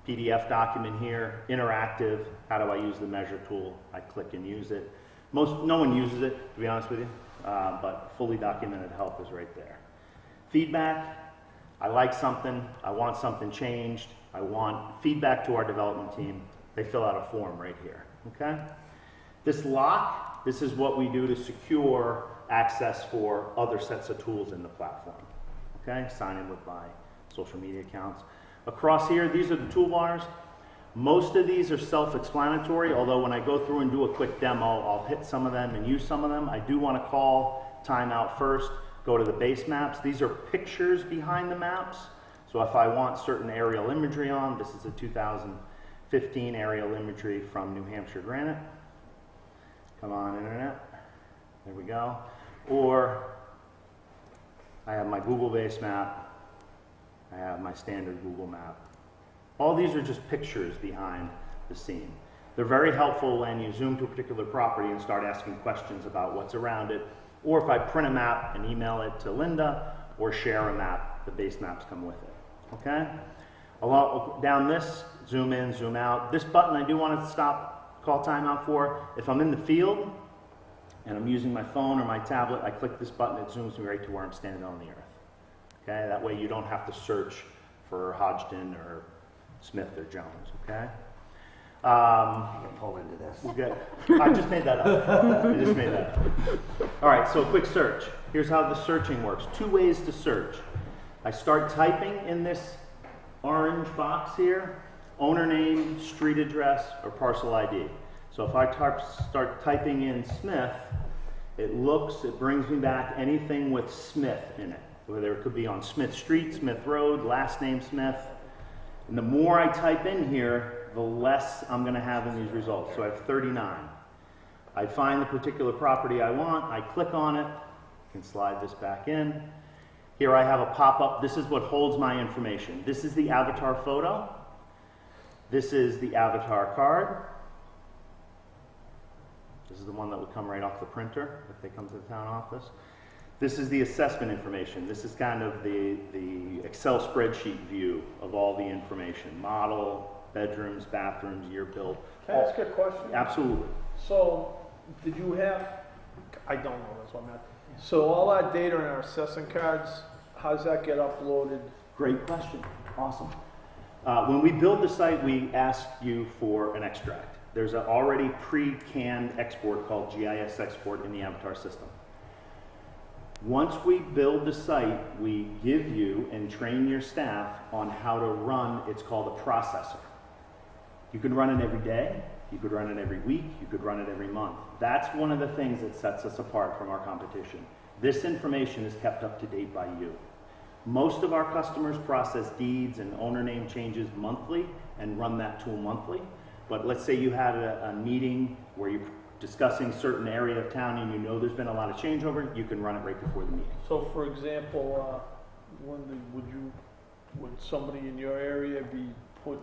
Speaker 13: PDF document here, interactive. How do I use the measure tool? I click and use it. No one uses it, to be honest with you, but fully documented help is right there. Feedback. I like something. I want something changed. I want feedback to our development team. They fill out a form right here, okay? This lock, this is what we do to secure access for other sets of tools in the platform, okay? Sign in with my social media accounts. Across here, these are the toolbars. Most of these are self-explanatory, although when I go through and do a quick demo, I'll hit some of them and use some of them. I do want to call timeout first, go to the base maps. These are pictures behind the maps. So if I want certain aerial imagery on, this is a 2015 aerial imagery from New Hampshire granite. Come on, internet. There we go. Or I have my Google base map. I have my standard Google map. All these are just pictures behind the scene. They're very helpful when you zoom to a particular property and start asking questions about what's around it. Or if I print a map and email it to Linda, or share a map, the base maps come with it. Okay? Down this, zoom in, zoom out. This button I do want to stop, call timeout for. If I'm in the field and I'm using my phone or my tablet, I click this button, it zooms me right to where I'm standing on the earth. Okay? That way you don't have to search for Hodgson or Smith or Jones. Okay?
Speaker 1: You can pull into this.
Speaker 13: Good. I just made that up. I just made that up. All right, so a quick search. Here's how the searching works. 2 ways to search. I start typing in this orange box here, owner name, street address, or parcel ID. So if I start typing in Smith, it brings me back anything with Smith in it. Whether it could be on Smith Street, Smith Road, last name Smith. And the more I type in here, the less I'm going to have in these results. So I have 39. I find the particular property I want, I click on it, I can slide this back in. Here I have a pop-up. This is what holds my information. This is the avatar photo. This is the avatar card. This is the one that would come right off the printer if they come to the town office. This is the assessment information. This is kind of the Excel spreadsheet view of all the information. Model, bedrooms, bathrooms, year built.
Speaker 6: Can I ask you a question?
Speaker 13: Absolutely.
Speaker 6: So, did you have, I don't know, that's what I'm asking. So all our data in our assessing cards, how does that get uploaded?
Speaker 13: Great question. Awesome. When we build the site, we ask you for an extract. There's an already pre-canned export called GIS export in the Avatar system. Once we build the site, we give you and train your staff on how to run, it's called a processor. You can run it every day, you could run it every week, you could run it every month. That's one of the things that sets us apart from our competition. This information is kept up to date by you. Most of our customers process deeds and owner name changes monthly and run that tool monthly. But let's say you had a meeting where you're discussing certain area of town and you know there's been a lot of changeover, you can run it right before the meeting.
Speaker 6: So for example, would somebody in your area be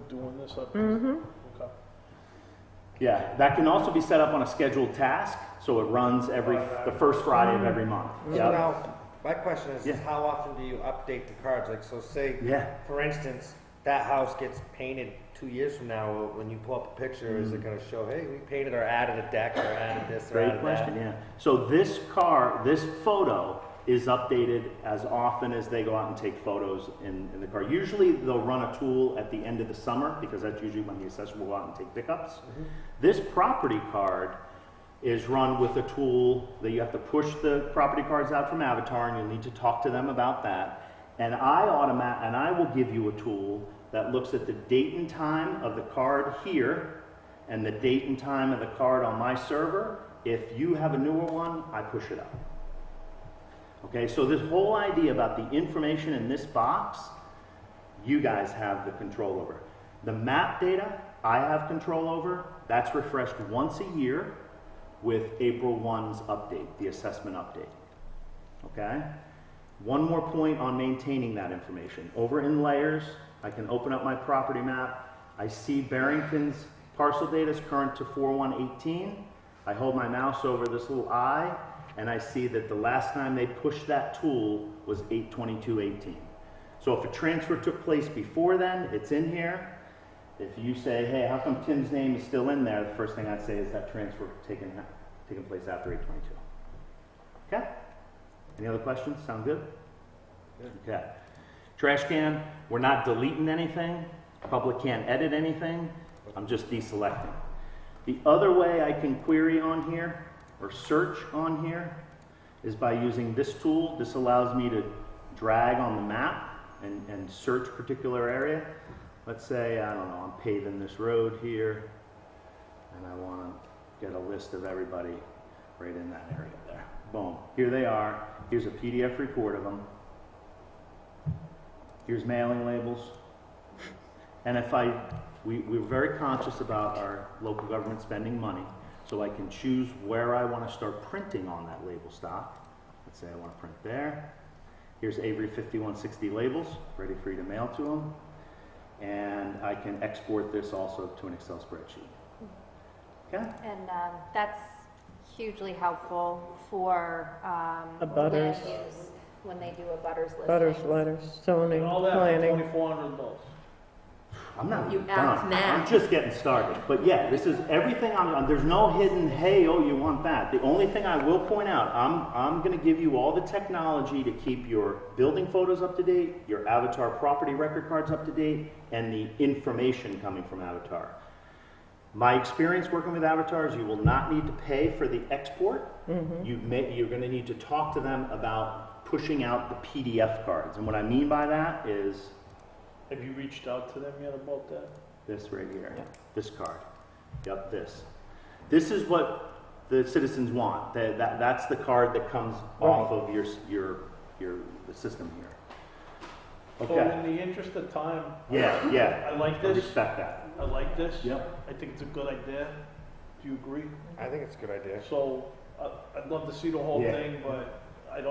Speaker 6: doing this up?
Speaker 11: Mm-hmm.
Speaker 6: Okay.
Speaker 13: Yeah, that can also be set up on a scheduled task, so it runs the first Friday of every month.
Speaker 1: So now, my question is, how often do you update the cards? Like, so say, for instance, that house gets painted 2 years from now. When you pull up a picture, is it going to show, hey, we painted or added a deck or added this or added that?
Speaker 13: Great question, yeah. So this photo is updated as often as they go out and take photos in the car. Usually they'll run a tool at the end of the summer because that's usually when the assessor will go out and take pickups. Mm-hmm. This property card is run with a tool that you have to push the property cards out from Avatar, and you'll need to talk to them about that. And I will give you a tool that looks at the date and time of the card here and the date and time of the card on my server. If you have a newer one, I push it up. Okay, so this whole idea about the information in this box, you guys have the control over. The map data, I have control over. That's refreshed once a year with April 1's update, the assessment update. Okay? One more point on maintaining that information. Over in layers, I can open up my property map. I see Barrington's parcel data is current to 4/1/18. I hold my mouse over this little eye, and I see that the last time they pushed that tool was 8/22/18. So if a transfer took place before then, it's in here. If you say, hey, how come Tim's name is still in there? The first thing I'd say is that transfer taken place after 8/22. Okay? Any other questions? Sound good? Okay. Trash can, we're not deleting anything. Public can't edit anything. I'm just deselecting. The other way I can query on here or search on here is by using this tool. This allows me to drag on the map and search a particular area. Let's say, I don't know, I'm paving this road here and I want to get a list of everybody right in that area there. Boom. Here they are. Here's a PDF report of them. Here's mailing labels. And if we're very conscious about our local government spending money, so I can choose where I want to start printing on that label stock. Let's say I want to print there. Here's Avery 5160 labels, ready for you to mail to them. And I can export this also to an Excel spreadsheet. Okay?
Speaker 2: And that's hugely helpful for
Speaker 11: A butters.
Speaker 2: land use, when they do a butters listing.
Speaker 11: Butters, letters, zoning,
Speaker 6: And all that for
Speaker 11: planning.
Speaker 6: $2,400.
Speaker 13: I'm not
Speaker 19: You
Speaker 13: even
Speaker 19: act
Speaker 13: done.
Speaker 19: now.
Speaker 13: I'm just getting started. But yeah, this is everything there's no hidden, hey, oh, you want that. The only thing I will point out, I'm going to give you all the technology to keep your building photos up to date, your Avatar property record cards up to date, and the information coming from Avatar. My experience working with Avatars, you will not need to pay for the export. You're going to need to talk to them about pushing out the PDF cards. And what I mean by that is
Speaker 6: Have you reached out to them yet about that?
Speaker 13: this right here, this card. Yep, this. This is what the citizens want. That's the card that comes off of the system here.
Speaker 6: So
Speaker 13: Okay.
Speaker 6: in the interest of time.
Speaker 13: Yeah.
Speaker 6: I like
Speaker 13: I
Speaker 6: this.
Speaker 13: respect that.
Speaker 6: I like this.
Speaker 13: Yep.
Speaker 6: I think it's a good idea. Do you agree?
Speaker 3: I think it's a good idea.
Speaker 6: So, I'd love to see the whole
Speaker 13: Yeah.
Speaker 6: thing, but I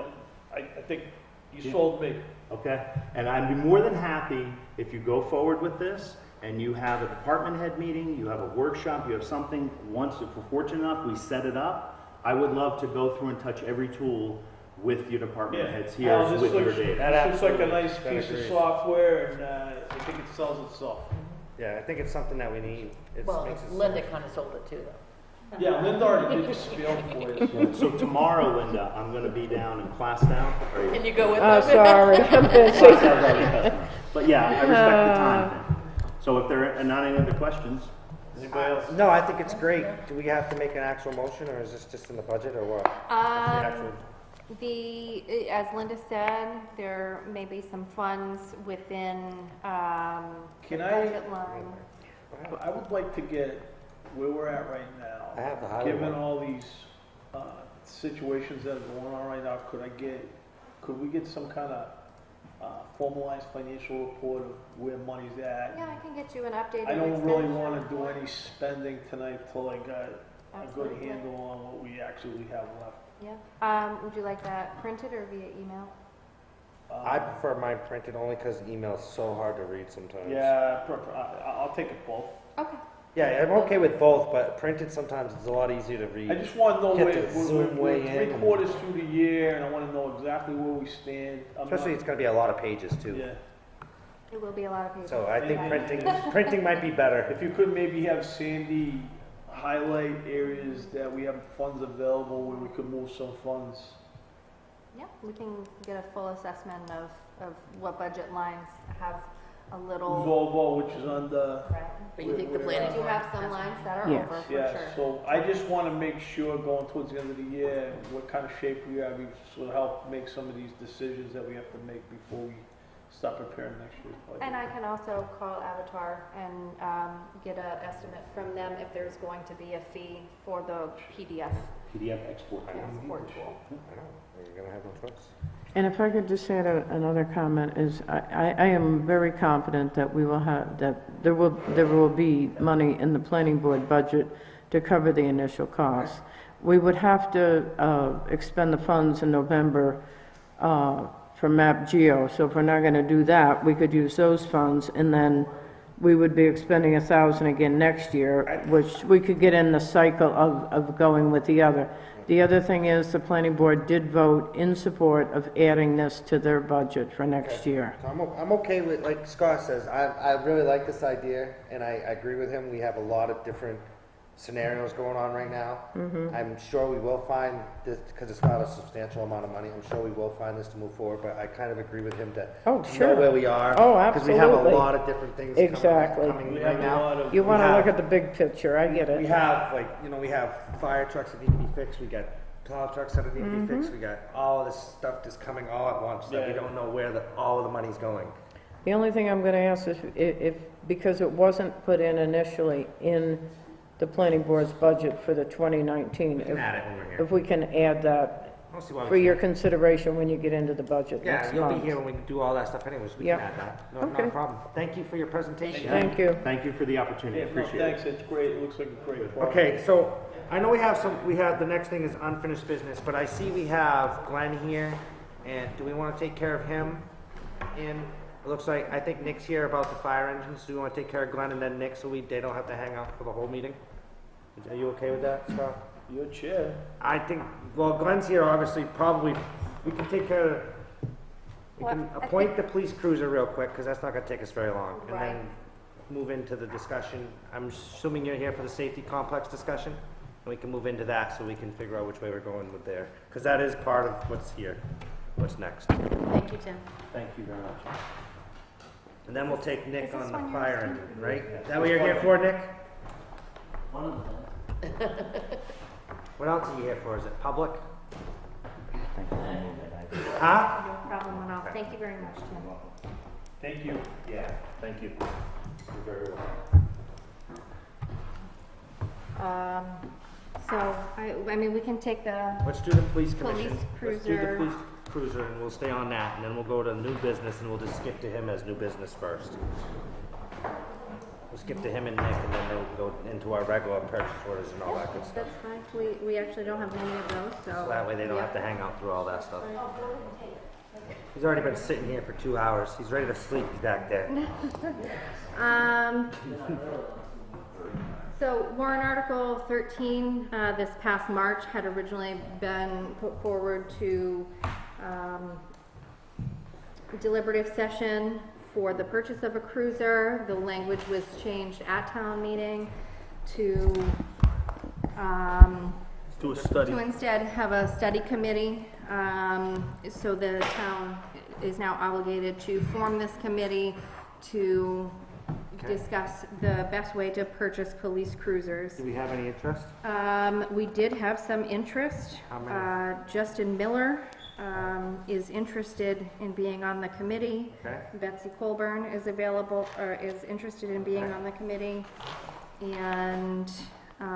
Speaker 6: think you sold me.
Speaker 13: Okay, and I'd be more than happy if you go forward with this and you have a department head meeting, you have a workshop, you have something, once if we're fortunate enough, we set it up. I would love to go through and touch every tool with your department heads here
Speaker 6: Well,
Speaker 13: with your data.
Speaker 6: This looks like a nice piece of software, and I think it sells itself.
Speaker 1: Yeah, I think it's something that we need. It
Speaker 19: Well,
Speaker 1: makes it
Speaker 19: Linda kind of sold it too, though.
Speaker 6: Yeah, Linda already did the spiel for you.
Speaker 13: Yeah, so tomorrow, Linda, I'm going to be down in Plastown.
Speaker 19: Can you go with
Speaker 11: Oh,
Speaker 19: them?
Speaker 11: sorry, I'm busy.
Speaker 13: But yeah, I respect the time thing. So if there are not any other questions,
Speaker 6: Anybody else?
Speaker 1: No, I think it's great. Do we have to make an actual motion, or is this just in the budget, or what?
Speaker 2: As Linda said, there may be some funds within the budget line.
Speaker 6: I would like to get where we're at right now.
Speaker 1: I have the highway
Speaker 6: Given
Speaker 1: one.
Speaker 6: all these situations that are going on right now, could we get some kind of formalized financial report of where money's at?
Speaker 2: Yeah, I can get you an updated
Speaker 6: I don't really
Speaker 2: expenditure
Speaker 6: want to do
Speaker 2: report.
Speaker 6: any spending tonight till I got a good
Speaker 2: Absolutely.
Speaker 6: handle on what we actually have left.
Speaker 2: Yeah. Would you like that printed or via email?
Speaker 1: I prefer mine printed only because email's so hard to read sometimes.
Speaker 6: Yeah, I'll take it both.
Speaker 2: Okay.
Speaker 1: Yeah, I'm okay with both, but printed sometimes it's a lot easier to read.
Speaker 6: I just want to know
Speaker 1: You
Speaker 6: where
Speaker 1: have to zoom
Speaker 6: we're
Speaker 1: way in.
Speaker 6: 3/4 through the year, and I want to know exactly where we stand.
Speaker 1: Especially it's going to be a lot of pages too.
Speaker 6: Yeah.
Speaker 2: It will be a lot of pages.
Speaker 1: So I think printing might be better.
Speaker 6: If you could maybe have Sandy highlight areas that we have funds available where we could move some funds.
Speaker 2: Yeah, we can get a full assessment of what budget lines have a little.
Speaker 6: Volvo, which is under.
Speaker 2: Right.
Speaker 19: But you think the planning
Speaker 2: We do have some lines that are over for
Speaker 6: Yeah,
Speaker 2: sure.
Speaker 6: so I just want to make sure going towards the end of the year, what kind of shape we are, we sort of help make some of these decisions that we have to make before we start preparing next year's budget.
Speaker 2: And I can also call Avatar and get an estimate from them if there's going to be a fee for the PDF
Speaker 13: export.
Speaker 2: export tool.
Speaker 1: I know, you're gonna have no choice.
Speaker 11: And if I could just add another comment, is I am very confident that we will have, that there will be money in the planning board budget to cover the initial costs. We would have to expend the funds in November for MAP Geo, so if we're not gonna do that, we could use those funds, and then we would be expending 1,000 again next year, which we could get in the cycle of going with the other. The other thing is, the planning board did vote in support of adding this to their budget for next year.
Speaker 1: So I'm okay with, like Scott says, I really like this idea, and I agree with him. We have a lot of different scenarios going on right now. I'm sure we will find this, because it's not a substantial amount of money, I'm sure we will find this to move forward, but I kind of agree with him to know where we are.
Speaker 11: Oh,
Speaker 1: Because we have a
Speaker 11: absolutely.
Speaker 1: lot of different things coming right now.
Speaker 11: You want to look at the big picture, I get it.
Speaker 1: We have, like, we have fire trucks that need to be fixed, we got plow trucks that need to be fixed, we got all this stuff just coming all at once, that we don't know where all of the money's going.
Speaker 11: The only thing I'm going to ask is if, because it wasn't put in initially in the planning board's budget for the 2019,
Speaker 1: We can add it when we're here.
Speaker 11: if we can add that
Speaker 1: I don't see why we
Speaker 11: for your
Speaker 1: can't.
Speaker 11: consideration when you get into the budget
Speaker 1: Yeah,
Speaker 11: next
Speaker 1: you'll
Speaker 11: month.
Speaker 1: be here when we do all that stuff anyways, we
Speaker 11: Yep.
Speaker 1: can add that. No,
Speaker 11: Okay.
Speaker 1: not a problem. Thank you for your presentation.
Speaker 11: Thank you.
Speaker 13: Thank you for the opportunity,
Speaker 6: Yeah, no,
Speaker 13: appreciate
Speaker 6: thanks,
Speaker 13: it.
Speaker 6: it's great, it looks like a great project.
Speaker 1: Okay, so I know we have, the next thing is unfinished business, but I see we have Glenn here, and do we want to take care of him? It looks like, I think Nick's here about the fire engines, do we want to take care of Glenn and then Nick, so they don't have to hang out for the whole meeting? Are you okay with that, Scott?
Speaker 6: Your chair.
Speaker 1: I think, well, Glenn's here, obviously, probably, we can take care of, we
Speaker 2: Well,
Speaker 1: can
Speaker 2: I
Speaker 1: appoint the police cruiser real quick, because that's not gonna take us very long. And
Speaker 2: Right.
Speaker 1: then move into the discussion. I'm assuming you're here for the safety complex discussion? And we can move into that, so we can figure out which way we're going with there. Because that is part of what's here, what's next.
Speaker 2: Thank you, Tim.
Speaker 13: Thank you very much.
Speaker 1: And then we'll take Nick
Speaker 2: Is this
Speaker 1: on the
Speaker 2: one
Speaker 1: fire
Speaker 2: yours,
Speaker 1: engine, right? Is that what you're here for, Nick?
Speaker 7: One of them.
Speaker 1: What else are you here for? Is it public?
Speaker 2: No
Speaker 1: Huh?
Speaker 2: problem at all. Thank you very much, Tim.
Speaker 6: Thank you.
Speaker 13: Yeah, thank you. You're very welcome.
Speaker 2: So, I mean, we can take the
Speaker 1: Let's do the police commission.
Speaker 2: police
Speaker 1: Let's do the
Speaker 2: cruiser.
Speaker 1: police cruiser, and we'll stay on that, and then we'll go to new business, and we'll just skip to him as new business first. We'll skip to him and Nick, and then we'll go into our regular purchase orders and all that good stuff.
Speaker 2: That's fine. We actually don't have many of those, so.
Speaker 1: So that way they don't have to hang out through all that stuff. He's already been sitting here for 2 hours. He's ready to sleep back there.
Speaker 2: So warrant article 13, this past March had originally been put forward to deliberative session for the purchase of a cruiser. The language was changed at town meeting to
Speaker 6: Do a study.
Speaker 2: to instead have a study committee. So the town is now obligated to form this committee to discuss the best way to purchase police cruisers.
Speaker 1: Do we have any interest?
Speaker 2: We did have some interest.
Speaker 1: How many?
Speaker 2: Justin Miller is interested in being on the committee.
Speaker 1: Okay.
Speaker 2: Betsy Colburn is available, or is interested in being on the committee. And,
Speaker 1: We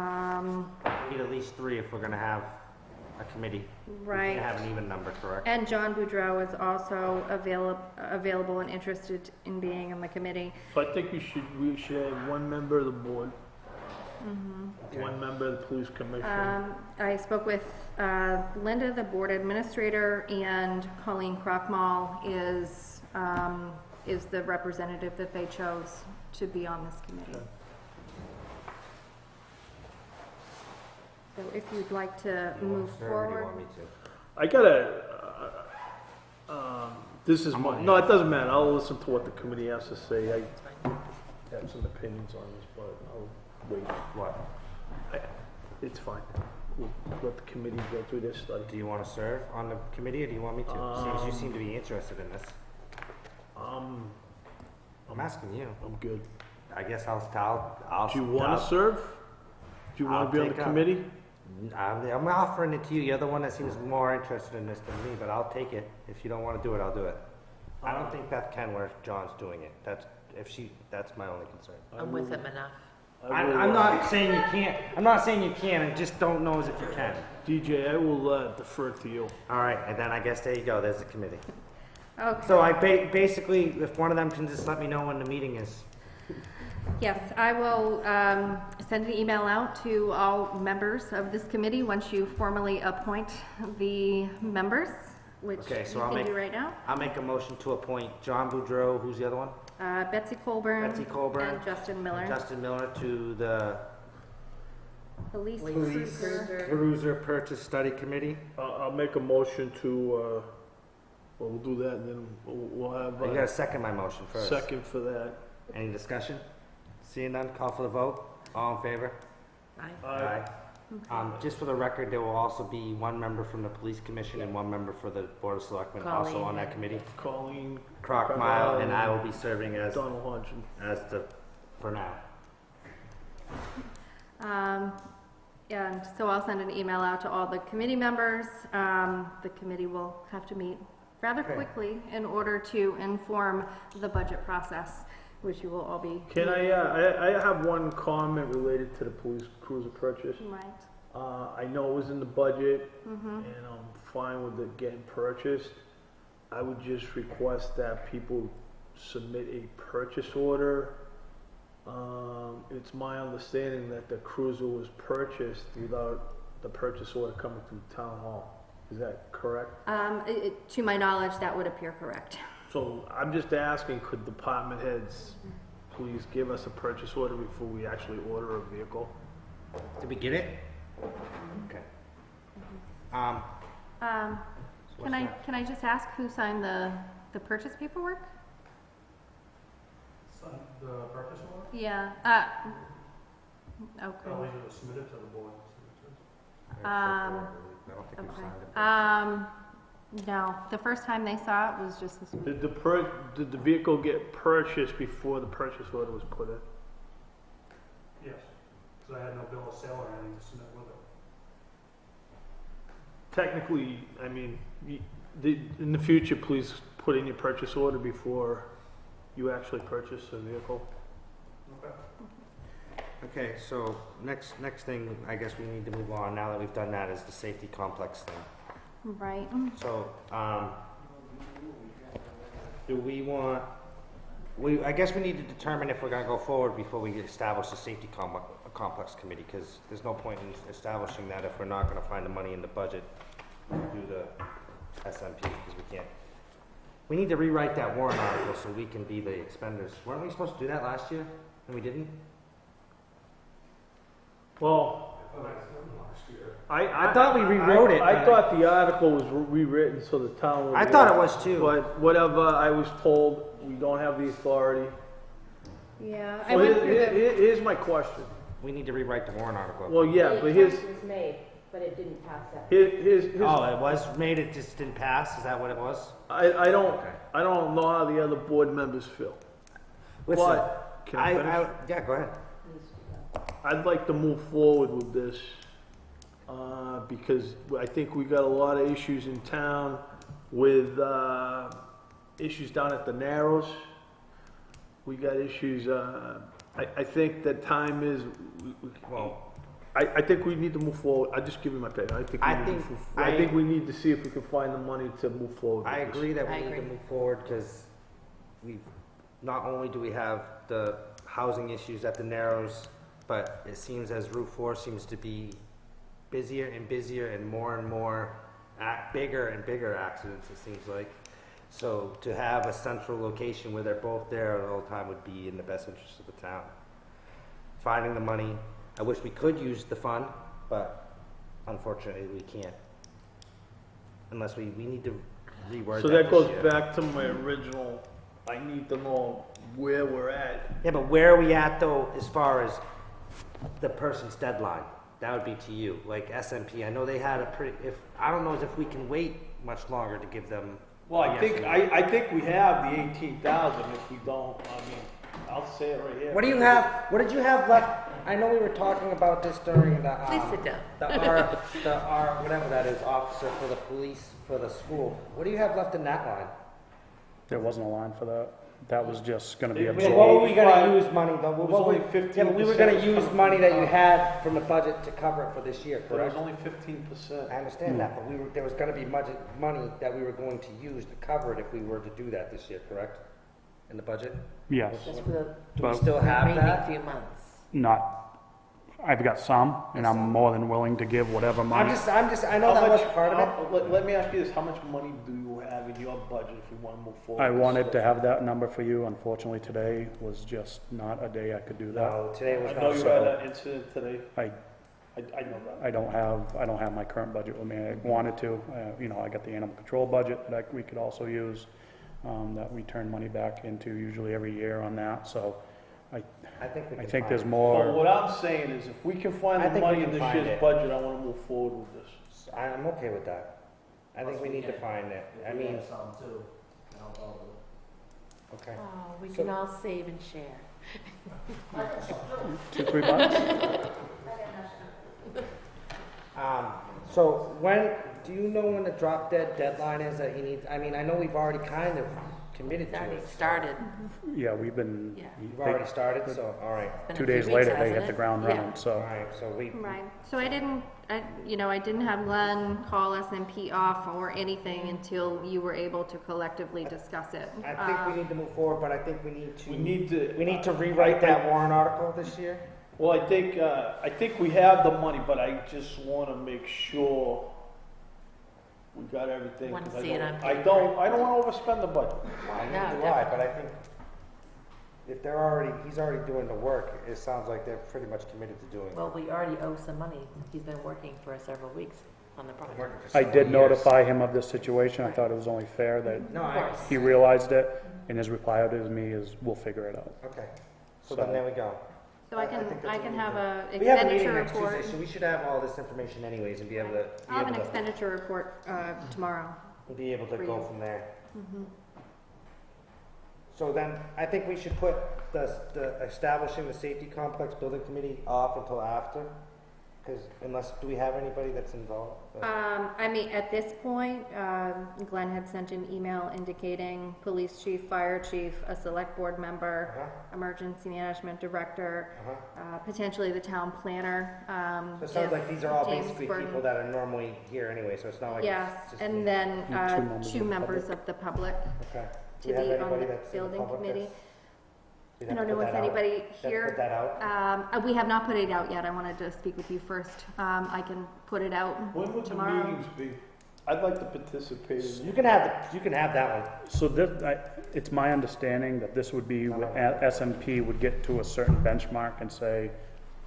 Speaker 1: need at least 3 if we're gonna have a committee.
Speaker 2: Right.
Speaker 1: We can have an even number, correct?
Speaker 2: and John Boudreau is also available and interested in being on the committee.
Speaker 6: So I think we should have one member of the board,
Speaker 2: Mm-hmm.
Speaker 6: one member of the police commission.
Speaker 2: I spoke with Linda, the board administrator, and Colleen Krockmall is the representative that they chose to be on this committee. So if you'd like to move
Speaker 1: Or do you
Speaker 2: forward.
Speaker 1: want me to?
Speaker 6: I gotta, this is my, no, it doesn't matter, I'll listen to what the committee has to say. I have some opinions on this, but I'll wait.
Speaker 1: What?
Speaker 6: It's fine. We'll let the committee go through their study.
Speaker 1: Do you want to serve on the committee, or do you want me to? Seems you seem to be interested in this. I'm asking you.
Speaker 6: I'm good.
Speaker 1: I guess I'll.
Speaker 6: Do you wanna serve? Do you wanna be on the committee?
Speaker 1: I'm offering it to you. You're the one that seems more interested in this than me, but I'll take it. If you don't want to do it, I'll do it. I don't think Beth can where John's doing it. That's my only concern.
Speaker 19: I'm with him enough.
Speaker 1: I'm not saying you can't. I'm not saying you can. I just don't know as if you can.
Speaker 6: DJ, I will defer to you.
Speaker 1: All right, and then I guess there you go. There's the committee.
Speaker 2: Okay.
Speaker 1: So I basically, if one of them can just let me know when the meeting is.
Speaker 2: Yes, I will send an email out to all members of this committee once you formally appoint the members, which
Speaker 1: Okay, so
Speaker 2: you
Speaker 1: I'll
Speaker 2: can
Speaker 1: make.
Speaker 2: do right now.
Speaker 1: I'll make a motion to appoint John Boudreau. Who's the other one?
Speaker 2: Betsy Colburn.
Speaker 1: Betsy Colburn.
Speaker 2: And Justin Miller.
Speaker 1: And Justin Miller to the
Speaker 2: Police
Speaker 1: Cruiser Purchase Study Committee.
Speaker 6: I'll make a motion to, well, we'll do that and then we'll have.
Speaker 1: You gotta second my motion first.
Speaker 6: Second for that.
Speaker 1: Any discussion? Seeing none, call for the vote. All in favor?
Speaker 19: Aye.
Speaker 1: Aye. Just for the record, there will also be one member from the Police Commission and one member for the Board of Selectmen also
Speaker 19: Colleen.
Speaker 1: on that committee.
Speaker 6: Colleen
Speaker 1: Crockmile, and I will be serving as
Speaker 6: Donald Hodgson.
Speaker 1: for now.
Speaker 2: And so I'll send an email out to all the committee members. The committee will have to meet rather quickly in order to inform the budget process, which you will all be.
Speaker 6: Can I have one comment related to the police cruiser purchase.
Speaker 2: Right.
Speaker 6: I know it was in the budget,
Speaker 2: Mm-hmm.
Speaker 6: and I'm fine with it getting purchased. I would just request that people submit a purchase order. It's my understanding that the cruiser was purchased without the purchase order coming through town hall. Is that correct?
Speaker 2: To my knowledge, that would appear correct.
Speaker 6: So I'm just asking, could department heads please give us a purchase order before we actually order a vehicle?
Speaker 1: Did we get it? Okay.
Speaker 2: Can I just ask who signed the purchase paperwork?
Speaker 9: The purchase order?
Speaker 2: Yeah. Okay.
Speaker 9: No, it was submitted to the board.
Speaker 1: I don't think we signed it.
Speaker 2: No, the first time they saw it was just this week.
Speaker 6: Did the vehicle get purchased before the purchase order was put in?
Speaker 9: Yes, because I had no bill of sale or anything to submit with it.
Speaker 6: Technically, I mean, in the future, please put in your purchase order before you actually purchase a vehicle.
Speaker 9: Okay.
Speaker 1: Okay, so next thing, I guess we need to move on now that we've done that, is the safety complex thing.
Speaker 2: Right.
Speaker 1: So, do we want, I guess we need to determine if we're gonna go forward before we establish the safety complex committee, because there's no point in establishing that if we're not gonna find the money in the budget to do the SMP, because we can't. We need to rewrite that warrant article so we can be the expenders. Weren't we supposed to do that last year, and we didn't?
Speaker 6: Well,
Speaker 1: I thought we rewrote it.
Speaker 6: I thought the article was rewritten so the town would.
Speaker 1: I thought it was too.
Speaker 6: But whatever, I was told, we don't have the authority.
Speaker 2: Yeah.
Speaker 6: So here's my question.
Speaker 1: We need to rewrite the warrant article.
Speaker 6: Well, yeah, but here's.
Speaker 12: It was made, but it didn't pass that.
Speaker 6: Here's
Speaker 1: Oh, it was made, it just didn't pass? Is that what it was?
Speaker 6: I don't know how the other board members feel.
Speaker 1: Listen,
Speaker 6: But, can I finish?
Speaker 1: yeah, go ahead.
Speaker 6: I'd like to move forward with this, because I think we got a lot of issues in town with, issues down at the Narrows. We got issues, I think that time is,
Speaker 1: Well,
Speaker 6: I think we need to move forward. I just give you my opinion. I think we need to see if we can find the money to move forward.
Speaker 1: I
Speaker 6: with this.
Speaker 1: agree that we
Speaker 19: I
Speaker 1: need to
Speaker 19: agree.
Speaker 1: move forward because not only do we have the housing issues at the Narrows, but it seems as Route 4 seems to be busier and busier and more bigger and bigger accidents, it seems like. So to have a central location where they're both there all the time would be in the best interest of the town. Finding the money, I wish we could use the fund, but unfortunately we can't. Unless we need to reword
Speaker 6: So
Speaker 1: that
Speaker 6: that goes
Speaker 1: this year.
Speaker 6: back to my original, I need to know where we're at.
Speaker 1: Yeah, but where are we at though, as far as the person's deadline? That would be to you, like SMP. I know they had a pretty. I don't know if we can wait much longer to give them.
Speaker 6: Well,
Speaker 1: a
Speaker 6: I
Speaker 1: yes
Speaker 6: think
Speaker 1: or no.
Speaker 6: I think we have the 18,000. If we don't, I mean, I'll say it right here.
Speaker 1: What do you have? What did you have left? I know we were talking about this during the.
Speaker 19: Please sit down.
Speaker 1: The R, whatever that is, officer for the police for the school. What do you have left in that line?
Speaker 16: There wasn't a line for that. That was just gonna be
Speaker 6: It-
Speaker 1: Well,
Speaker 16: absorbed.
Speaker 1: what were we gonna use money, though?
Speaker 6: It was
Speaker 1: What
Speaker 6: only
Speaker 1: we-
Speaker 6: 15%.
Speaker 1: Yeah, but we were gonna use money that you had from the budget to cover it for this year,
Speaker 6: But it was
Speaker 1: correct?
Speaker 6: only 15%.
Speaker 1: I understand that, but there was gonna be money that we were going to use to cover it if we were to do that this year, correct? In the budget?
Speaker 16: Yes.
Speaker 19: Just for the
Speaker 1: Do we
Speaker 16: But
Speaker 1: still have
Speaker 19: remaining
Speaker 1: that?
Speaker 19: few months.
Speaker 16: not, I've got some, and I'm more than willing to give whatever
Speaker 1: I'm
Speaker 16: money.
Speaker 1: just, I know that was part of it.
Speaker 6: Let me ask you this, how much money do you have in your budget if you wanna move forward?
Speaker 16: I wanted to have that number for you. Unfortunately, today was just not a day I could do that.
Speaker 1: No, today was
Speaker 6: I
Speaker 1: not
Speaker 6: know you
Speaker 1: so.
Speaker 6: had that incident today.
Speaker 16: I
Speaker 6: I know that.
Speaker 16: I don't have my current budget with me. I wanted to, you know, I got the animal control budget that we could also use, that we turn money back into usually every year on that, so
Speaker 1: I think we
Speaker 16: I
Speaker 1: can
Speaker 16: think
Speaker 1: find
Speaker 16: there's
Speaker 1: it.
Speaker 16: more.
Speaker 6: But what I'm saying is, if we can find
Speaker 1: I
Speaker 6: the
Speaker 1: think we
Speaker 6: money
Speaker 1: can
Speaker 6: in this
Speaker 1: find
Speaker 6: year's
Speaker 1: it.
Speaker 6: budget, I wanna move forward with this.
Speaker 1: I'm okay with that. I think we need to find it. I mean, okay.
Speaker 19: Oh, we
Speaker 1: So-
Speaker 19: can all save and share.
Speaker 16: $2-3?
Speaker 1: So when, do you know when the drop dead deadline is that he needs, I mean, I know we've already kind of committed
Speaker 19: It's
Speaker 1: to
Speaker 19: already
Speaker 1: it.
Speaker 19: started.
Speaker 16: Yeah, we've been.
Speaker 19: Yeah.
Speaker 1: You've already started, so, all right.
Speaker 19: Been a
Speaker 16: 2
Speaker 19: few
Speaker 16: days
Speaker 19: weeks,
Speaker 16: later, they
Speaker 19: hasn't
Speaker 16: hit the
Speaker 19: it?
Speaker 16: ground
Speaker 19: Yeah.
Speaker 16: running,
Speaker 1: All
Speaker 16: so.
Speaker 1: right, so we,
Speaker 2: Right, so I didn't have Glenn call SMP off or anything until you were able to collectively discuss it.
Speaker 1: I think we need to move forward, but I think we
Speaker 6: We
Speaker 1: need to rewrite that warrant article this year.
Speaker 6: Well, I think we have the money, but I just wanna make sure we got everything.
Speaker 19: Wanna
Speaker 6: 'cause
Speaker 19: see it on
Speaker 6: I
Speaker 19: paper.
Speaker 6: don't wanna overspend the budget.
Speaker 1: Neither do I, but I think if he's already doing the work, it sounds like they're pretty much committed to doing it.
Speaker 19: Well, we already owe some money. He's been working for several weeks on the project.
Speaker 1: Working for
Speaker 16: I
Speaker 1: several
Speaker 16: did
Speaker 1: years.
Speaker 16: notify him of this situation. I thought it was only fair that
Speaker 1: No,
Speaker 19: Of
Speaker 1: I,
Speaker 19: course.
Speaker 16: he realized it, and his reply to me is, we'll figure it out.
Speaker 1: okay. So then there we go.
Speaker 2: So I can
Speaker 1: think that's
Speaker 2: I
Speaker 1: what
Speaker 2: can
Speaker 1: we
Speaker 2: have
Speaker 1: do.
Speaker 2: a
Speaker 1: We have a meeting
Speaker 2: expenditure
Speaker 1: next
Speaker 2: report.
Speaker 1: Tuesday, so we should have all this information anyways and be able to,
Speaker 2: I'll have an expenditure report tomorrow.
Speaker 1: be able to
Speaker 2: for
Speaker 1: go
Speaker 2: you.
Speaker 1: from there. So then, I think we should put the establishing the safety complex building committee off until after, because do we have anybody that's involved?
Speaker 2: I mean, at this point, Glenn had sent an email indicating police chief, fire chief, a select board member, emergency management director, potentially the town planner.
Speaker 1: So it sounds like these are all
Speaker 2: James
Speaker 1: basically
Speaker 2: Gordon.
Speaker 1: people that are normally here anyway, so it's not like
Speaker 2: Yes,
Speaker 1: it's just
Speaker 2: and
Speaker 1: me.
Speaker 2: then two
Speaker 16: members
Speaker 2: members of the public
Speaker 1: Okay.
Speaker 2: to
Speaker 1: Do we have
Speaker 2: be on
Speaker 1: anybody
Speaker 2: the
Speaker 1: that's in the
Speaker 2: building
Speaker 1: public
Speaker 2: committee.
Speaker 1: that's- we'd
Speaker 2: I
Speaker 1: have
Speaker 2: don't
Speaker 1: to
Speaker 2: know
Speaker 1: put
Speaker 2: if
Speaker 1: that out?
Speaker 2: anybody
Speaker 1: We'd have to
Speaker 2: here.
Speaker 1: Put that out?
Speaker 2: We have not put it out yet. I wanted to speak with you first. I can put it out
Speaker 6: When would the
Speaker 2: tomorrow.
Speaker 6: meetings be? I'd like to participate in
Speaker 1: You can have that one.
Speaker 16: So it's my understanding that this would be, SMP would get to a certain benchmark and say,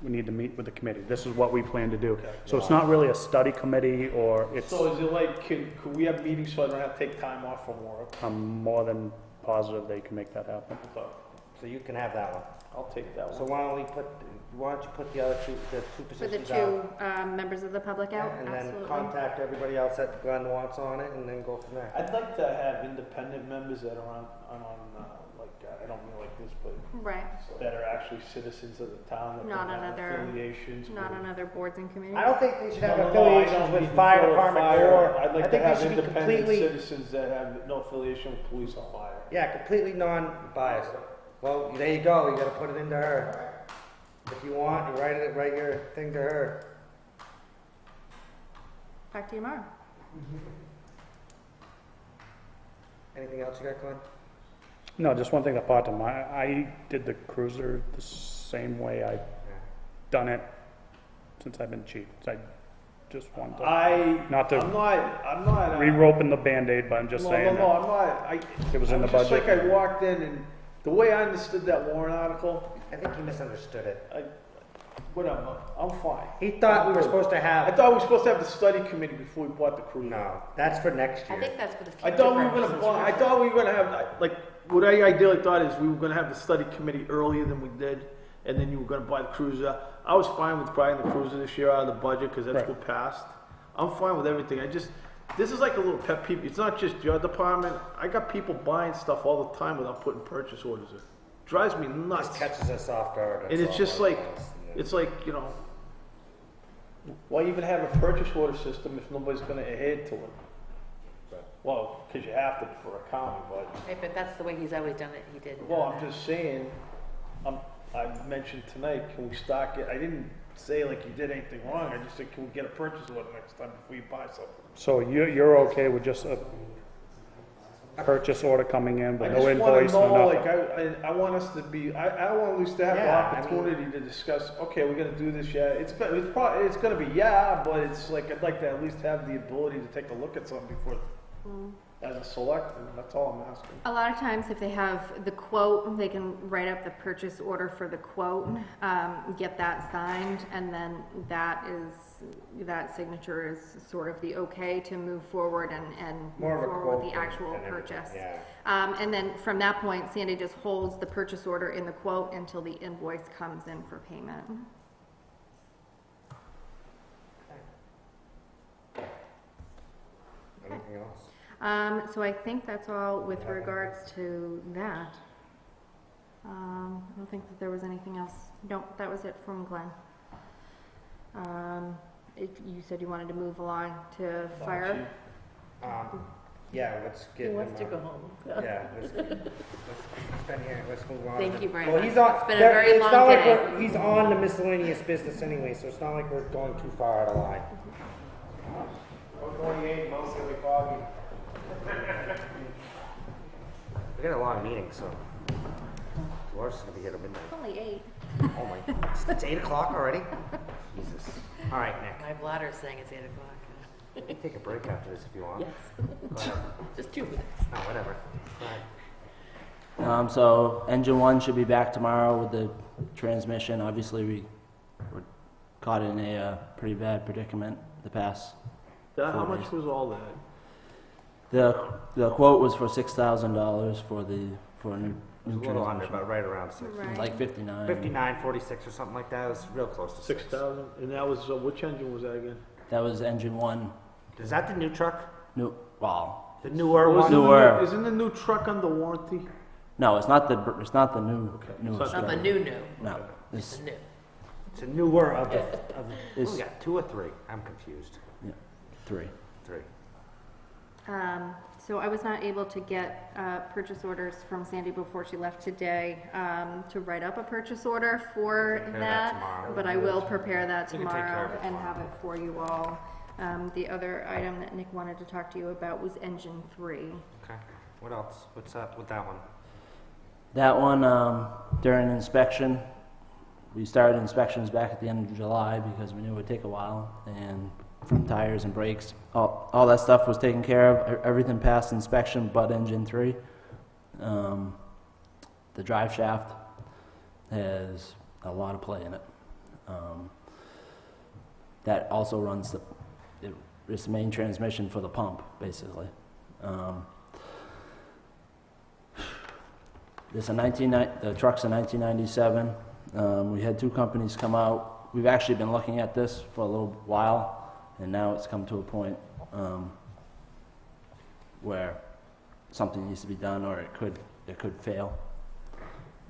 Speaker 16: we need to meet with the committee. This is what we plan to do. So it's not really a study committee, or it's,
Speaker 6: So is it like, could we have meetings so I don't have to take time off from work?
Speaker 16: I'm more than positive they can make that happen.
Speaker 1: So you can have that one.
Speaker 6: I'll take that
Speaker 1: So
Speaker 6: one.
Speaker 1: why don't you put the other two
Speaker 2: For the
Speaker 1: positions out?
Speaker 2: two members of the public out,
Speaker 1: And then
Speaker 2: absolutely.
Speaker 1: contact everybody else that Glenn wants on it, and then go from there.
Speaker 6: I'd like to have independent members that are on I don't mean like this, but
Speaker 2: Right.
Speaker 6: that are actually citizens of the town, that
Speaker 2: Not
Speaker 6: don't
Speaker 2: on
Speaker 6: have
Speaker 2: other,
Speaker 6: affiliations.
Speaker 2: not
Speaker 6: with-
Speaker 2: on other boards and committees.
Speaker 1: I don't think they should have
Speaker 6: No, I
Speaker 1: affiliations
Speaker 6: don't
Speaker 1: with
Speaker 6: mean
Speaker 1: fire
Speaker 6: before
Speaker 1: department
Speaker 6: fire.
Speaker 1: or,
Speaker 6: I'd
Speaker 1: I
Speaker 6: like to
Speaker 1: think they
Speaker 6: have
Speaker 1: should be
Speaker 6: independent
Speaker 1: completely,
Speaker 6: citizens that have no affiliation with police or fire.
Speaker 1: yeah, completely non-biased. Well, there you go, you gotta put it into her. If you want, you write your thing to her.
Speaker 2: Talk to you tomorrow.
Speaker 1: Anything else you got, Glenn?
Speaker 16: No, just one thing that popped in my, I did the cruiser the same way I've done it since I've been chief. I just want to,
Speaker 6: I'm
Speaker 16: not to
Speaker 6: not.
Speaker 16: re-roping the Band-Aid, but I'm just
Speaker 6: No,
Speaker 16: saying
Speaker 6: no,
Speaker 16: that
Speaker 6: I'm not.
Speaker 16: it was in the
Speaker 6: Just
Speaker 16: budget.
Speaker 6: like I walked in and the way I understood that warrant article,
Speaker 1: I think he misunderstood it.
Speaker 6: whatever, I'm fine.
Speaker 1: He thought we were supposed to
Speaker 6: I
Speaker 1: have,
Speaker 6: thought we were supposed to have the study committee before we bought the cruiser.
Speaker 1: no, that's for next
Speaker 19: I
Speaker 1: year.
Speaker 19: think that's for the future
Speaker 6: I thought we were gonna
Speaker 19: purposes,
Speaker 6: buy, I
Speaker 19: right?
Speaker 6: thought we were gonna have, like, what I ideally thought is we were gonna have the study committee earlier than we did, and then you were gonna buy the cruiser. I was fine with buying the cruiser this year out of the budget, cause that's
Speaker 16: Right.
Speaker 6: what passed. I'm fine with everything, this is like a little pet peeve, it's not just your department, I got people buying stuff all the time without putting purchase orders in. Drives me nuts.
Speaker 1: Just catches us off guard.
Speaker 6: And it's just like, it's like, you know, why even have a purchase order system if nobody's gonna adhere to it? Well, because you have to for accounting, but,
Speaker 19: Right, but that's the way he's always done it, he did.
Speaker 6: well, I'm just saying, I mentioned tonight, can we stock it? I didn't say like you did anything wrong, I just said, can we get a purchase order next time before you buy something?
Speaker 16: So you're okay with just a purchase order coming in,
Speaker 6: I
Speaker 16: but
Speaker 6: just
Speaker 16: no
Speaker 6: wanna
Speaker 16: invoice, no
Speaker 6: know, like,
Speaker 16: nothing?
Speaker 6: I want us to be, I want at least to have the
Speaker 1: Yeah, I mean-
Speaker 6: opportunity to discuss, okay, we're gonna do this, yeah, it's probably, it's gonna be, yeah, but it's like, I'd like to at least have the ability to take a look at something before, as a selectman, that's all I'm asking.
Speaker 2: A lot of times, if they have the quote, they can write up the purchase order for the quote, get that signed, and then that signature is sort of the okay to move forward and
Speaker 1: More
Speaker 2: move
Speaker 1: of a
Speaker 2: forward with
Speaker 1: quote
Speaker 2: the actual
Speaker 1: and everything,
Speaker 2: purchase.
Speaker 1: yeah.
Speaker 2: And then from that point, Sandy just holds the purchase order in the quote until the invoice comes in for payment.
Speaker 1: Anything else?
Speaker 2: So I think that's all with regards to that. I don't think that there was anything else. Nope, that was it from Glenn. If you said you wanted to move along to fire.
Speaker 1: Yeah, let's get
Speaker 19: He
Speaker 1: him,
Speaker 19: wants to go home.
Speaker 1: Yeah, let's spend here, let's move on.
Speaker 19: Thank you very
Speaker 1: Well,
Speaker 19: much.
Speaker 1: he's on,
Speaker 19: It's been a very
Speaker 1: it's
Speaker 19: long
Speaker 1: not like
Speaker 19: day.
Speaker 1: he's on the miscellaneous business anyway, so it's not like we're going too far out of line.
Speaker 10: 128, mostly foggy.
Speaker 1: We got a long meeting, so Dolores is gonna be here at midnight.
Speaker 2: Only 8.
Speaker 1: Oh my, it's 8 o'clock already? Jesus. All right, Nick.
Speaker 19: My bladder's saying it's 8 o'clock.
Speaker 1: You can take a break after this if you want.
Speaker 19: Yes.
Speaker 1: Go ahead.
Speaker 19: Just 2 minutes.
Speaker 1: No, whatever. Go ahead.
Speaker 4: So engine 1 should be back tomorrow with the transmission. Obviously, we were caught in a pretty bad predicament the past.
Speaker 6: How
Speaker 4: 4
Speaker 6: much
Speaker 4: days.
Speaker 6: was all that?
Speaker 4: The quote was for $6,000 for a new
Speaker 1: It was a little
Speaker 4: transmission.
Speaker 1: under, but right around 6.
Speaker 2: Right.
Speaker 4: Like 59.
Speaker 1: 59, 46 or something like that. It was real close to 6.
Speaker 6: 6,000, and that was, which engine was that again?
Speaker 4: That was engine 1.
Speaker 1: Is that the new truck?
Speaker 4: New, well,
Speaker 1: The newer
Speaker 6: Well,
Speaker 1: one?
Speaker 4: Newer.
Speaker 6: Isn't the new truck under warranty?
Speaker 4: no, it's not the new.
Speaker 6: Okay.
Speaker 4: New
Speaker 6: It's
Speaker 19: Not the new.
Speaker 4: No,
Speaker 19: It's
Speaker 4: this
Speaker 19: the new.
Speaker 1: It's a newer of the.
Speaker 4: is
Speaker 1: Oh, yeah, 2 or 3? I'm confused.
Speaker 4: 3.
Speaker 1: 3.
Speaker 2: So I was not able to get purchase orders from Sandy before she left today to write up a purchase order for
Speaker 1: Prepare that
Speaker 2: that,
Speaker 1: tomorrow.
Speaker 2: but I will prepare that
Speaker 1: We can take care
Speaker 2: tomorrow
Speaker 1: of it
Speaker 2: and
Speaker 1: tomorrow.
Speaker 2: have it for you all. The other item that Nick wanted to talk to you about was engine 3.
Speaker 1: Okay. What else? What's up with that one?
Speaker 4: That one, during inspection, we started inspections back at the end of July because we knew it would take a while, and from tires and brakes, all that stuff was taken care of. Everything passed inspection but engine 3. The drive shaft has a lot of play in it. That also runs it's the main transmission for the pump, basically. The truck's a 1997. We had 2 companies come out. We've actually been looking at this for a little while, and now it's come to a point where something needs to be done, or it could fail.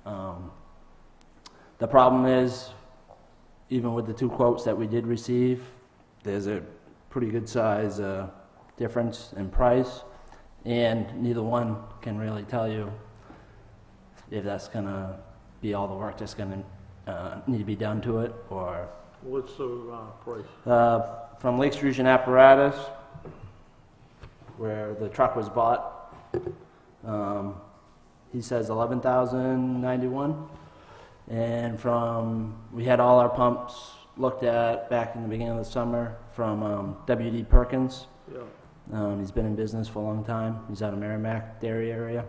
Speaker 4: The problem is, even with the 2 quotes that we did receive, there's a pretty good size difference in price, and neither one can really tell you if that's gonna be all the work that's gonna need to be done to it, or
Speaker 6: What's the price?
Speaker 4: from Lake Region Apparatus, where the truck was bought, he says $11,091, and we had all our pumps looked at back in the beginning of the summer from W.D. Perkins.
Speaker 6: Yeah.
Speaker 4: He's been in business for a long time. He's out of Merrimack, Dairy area.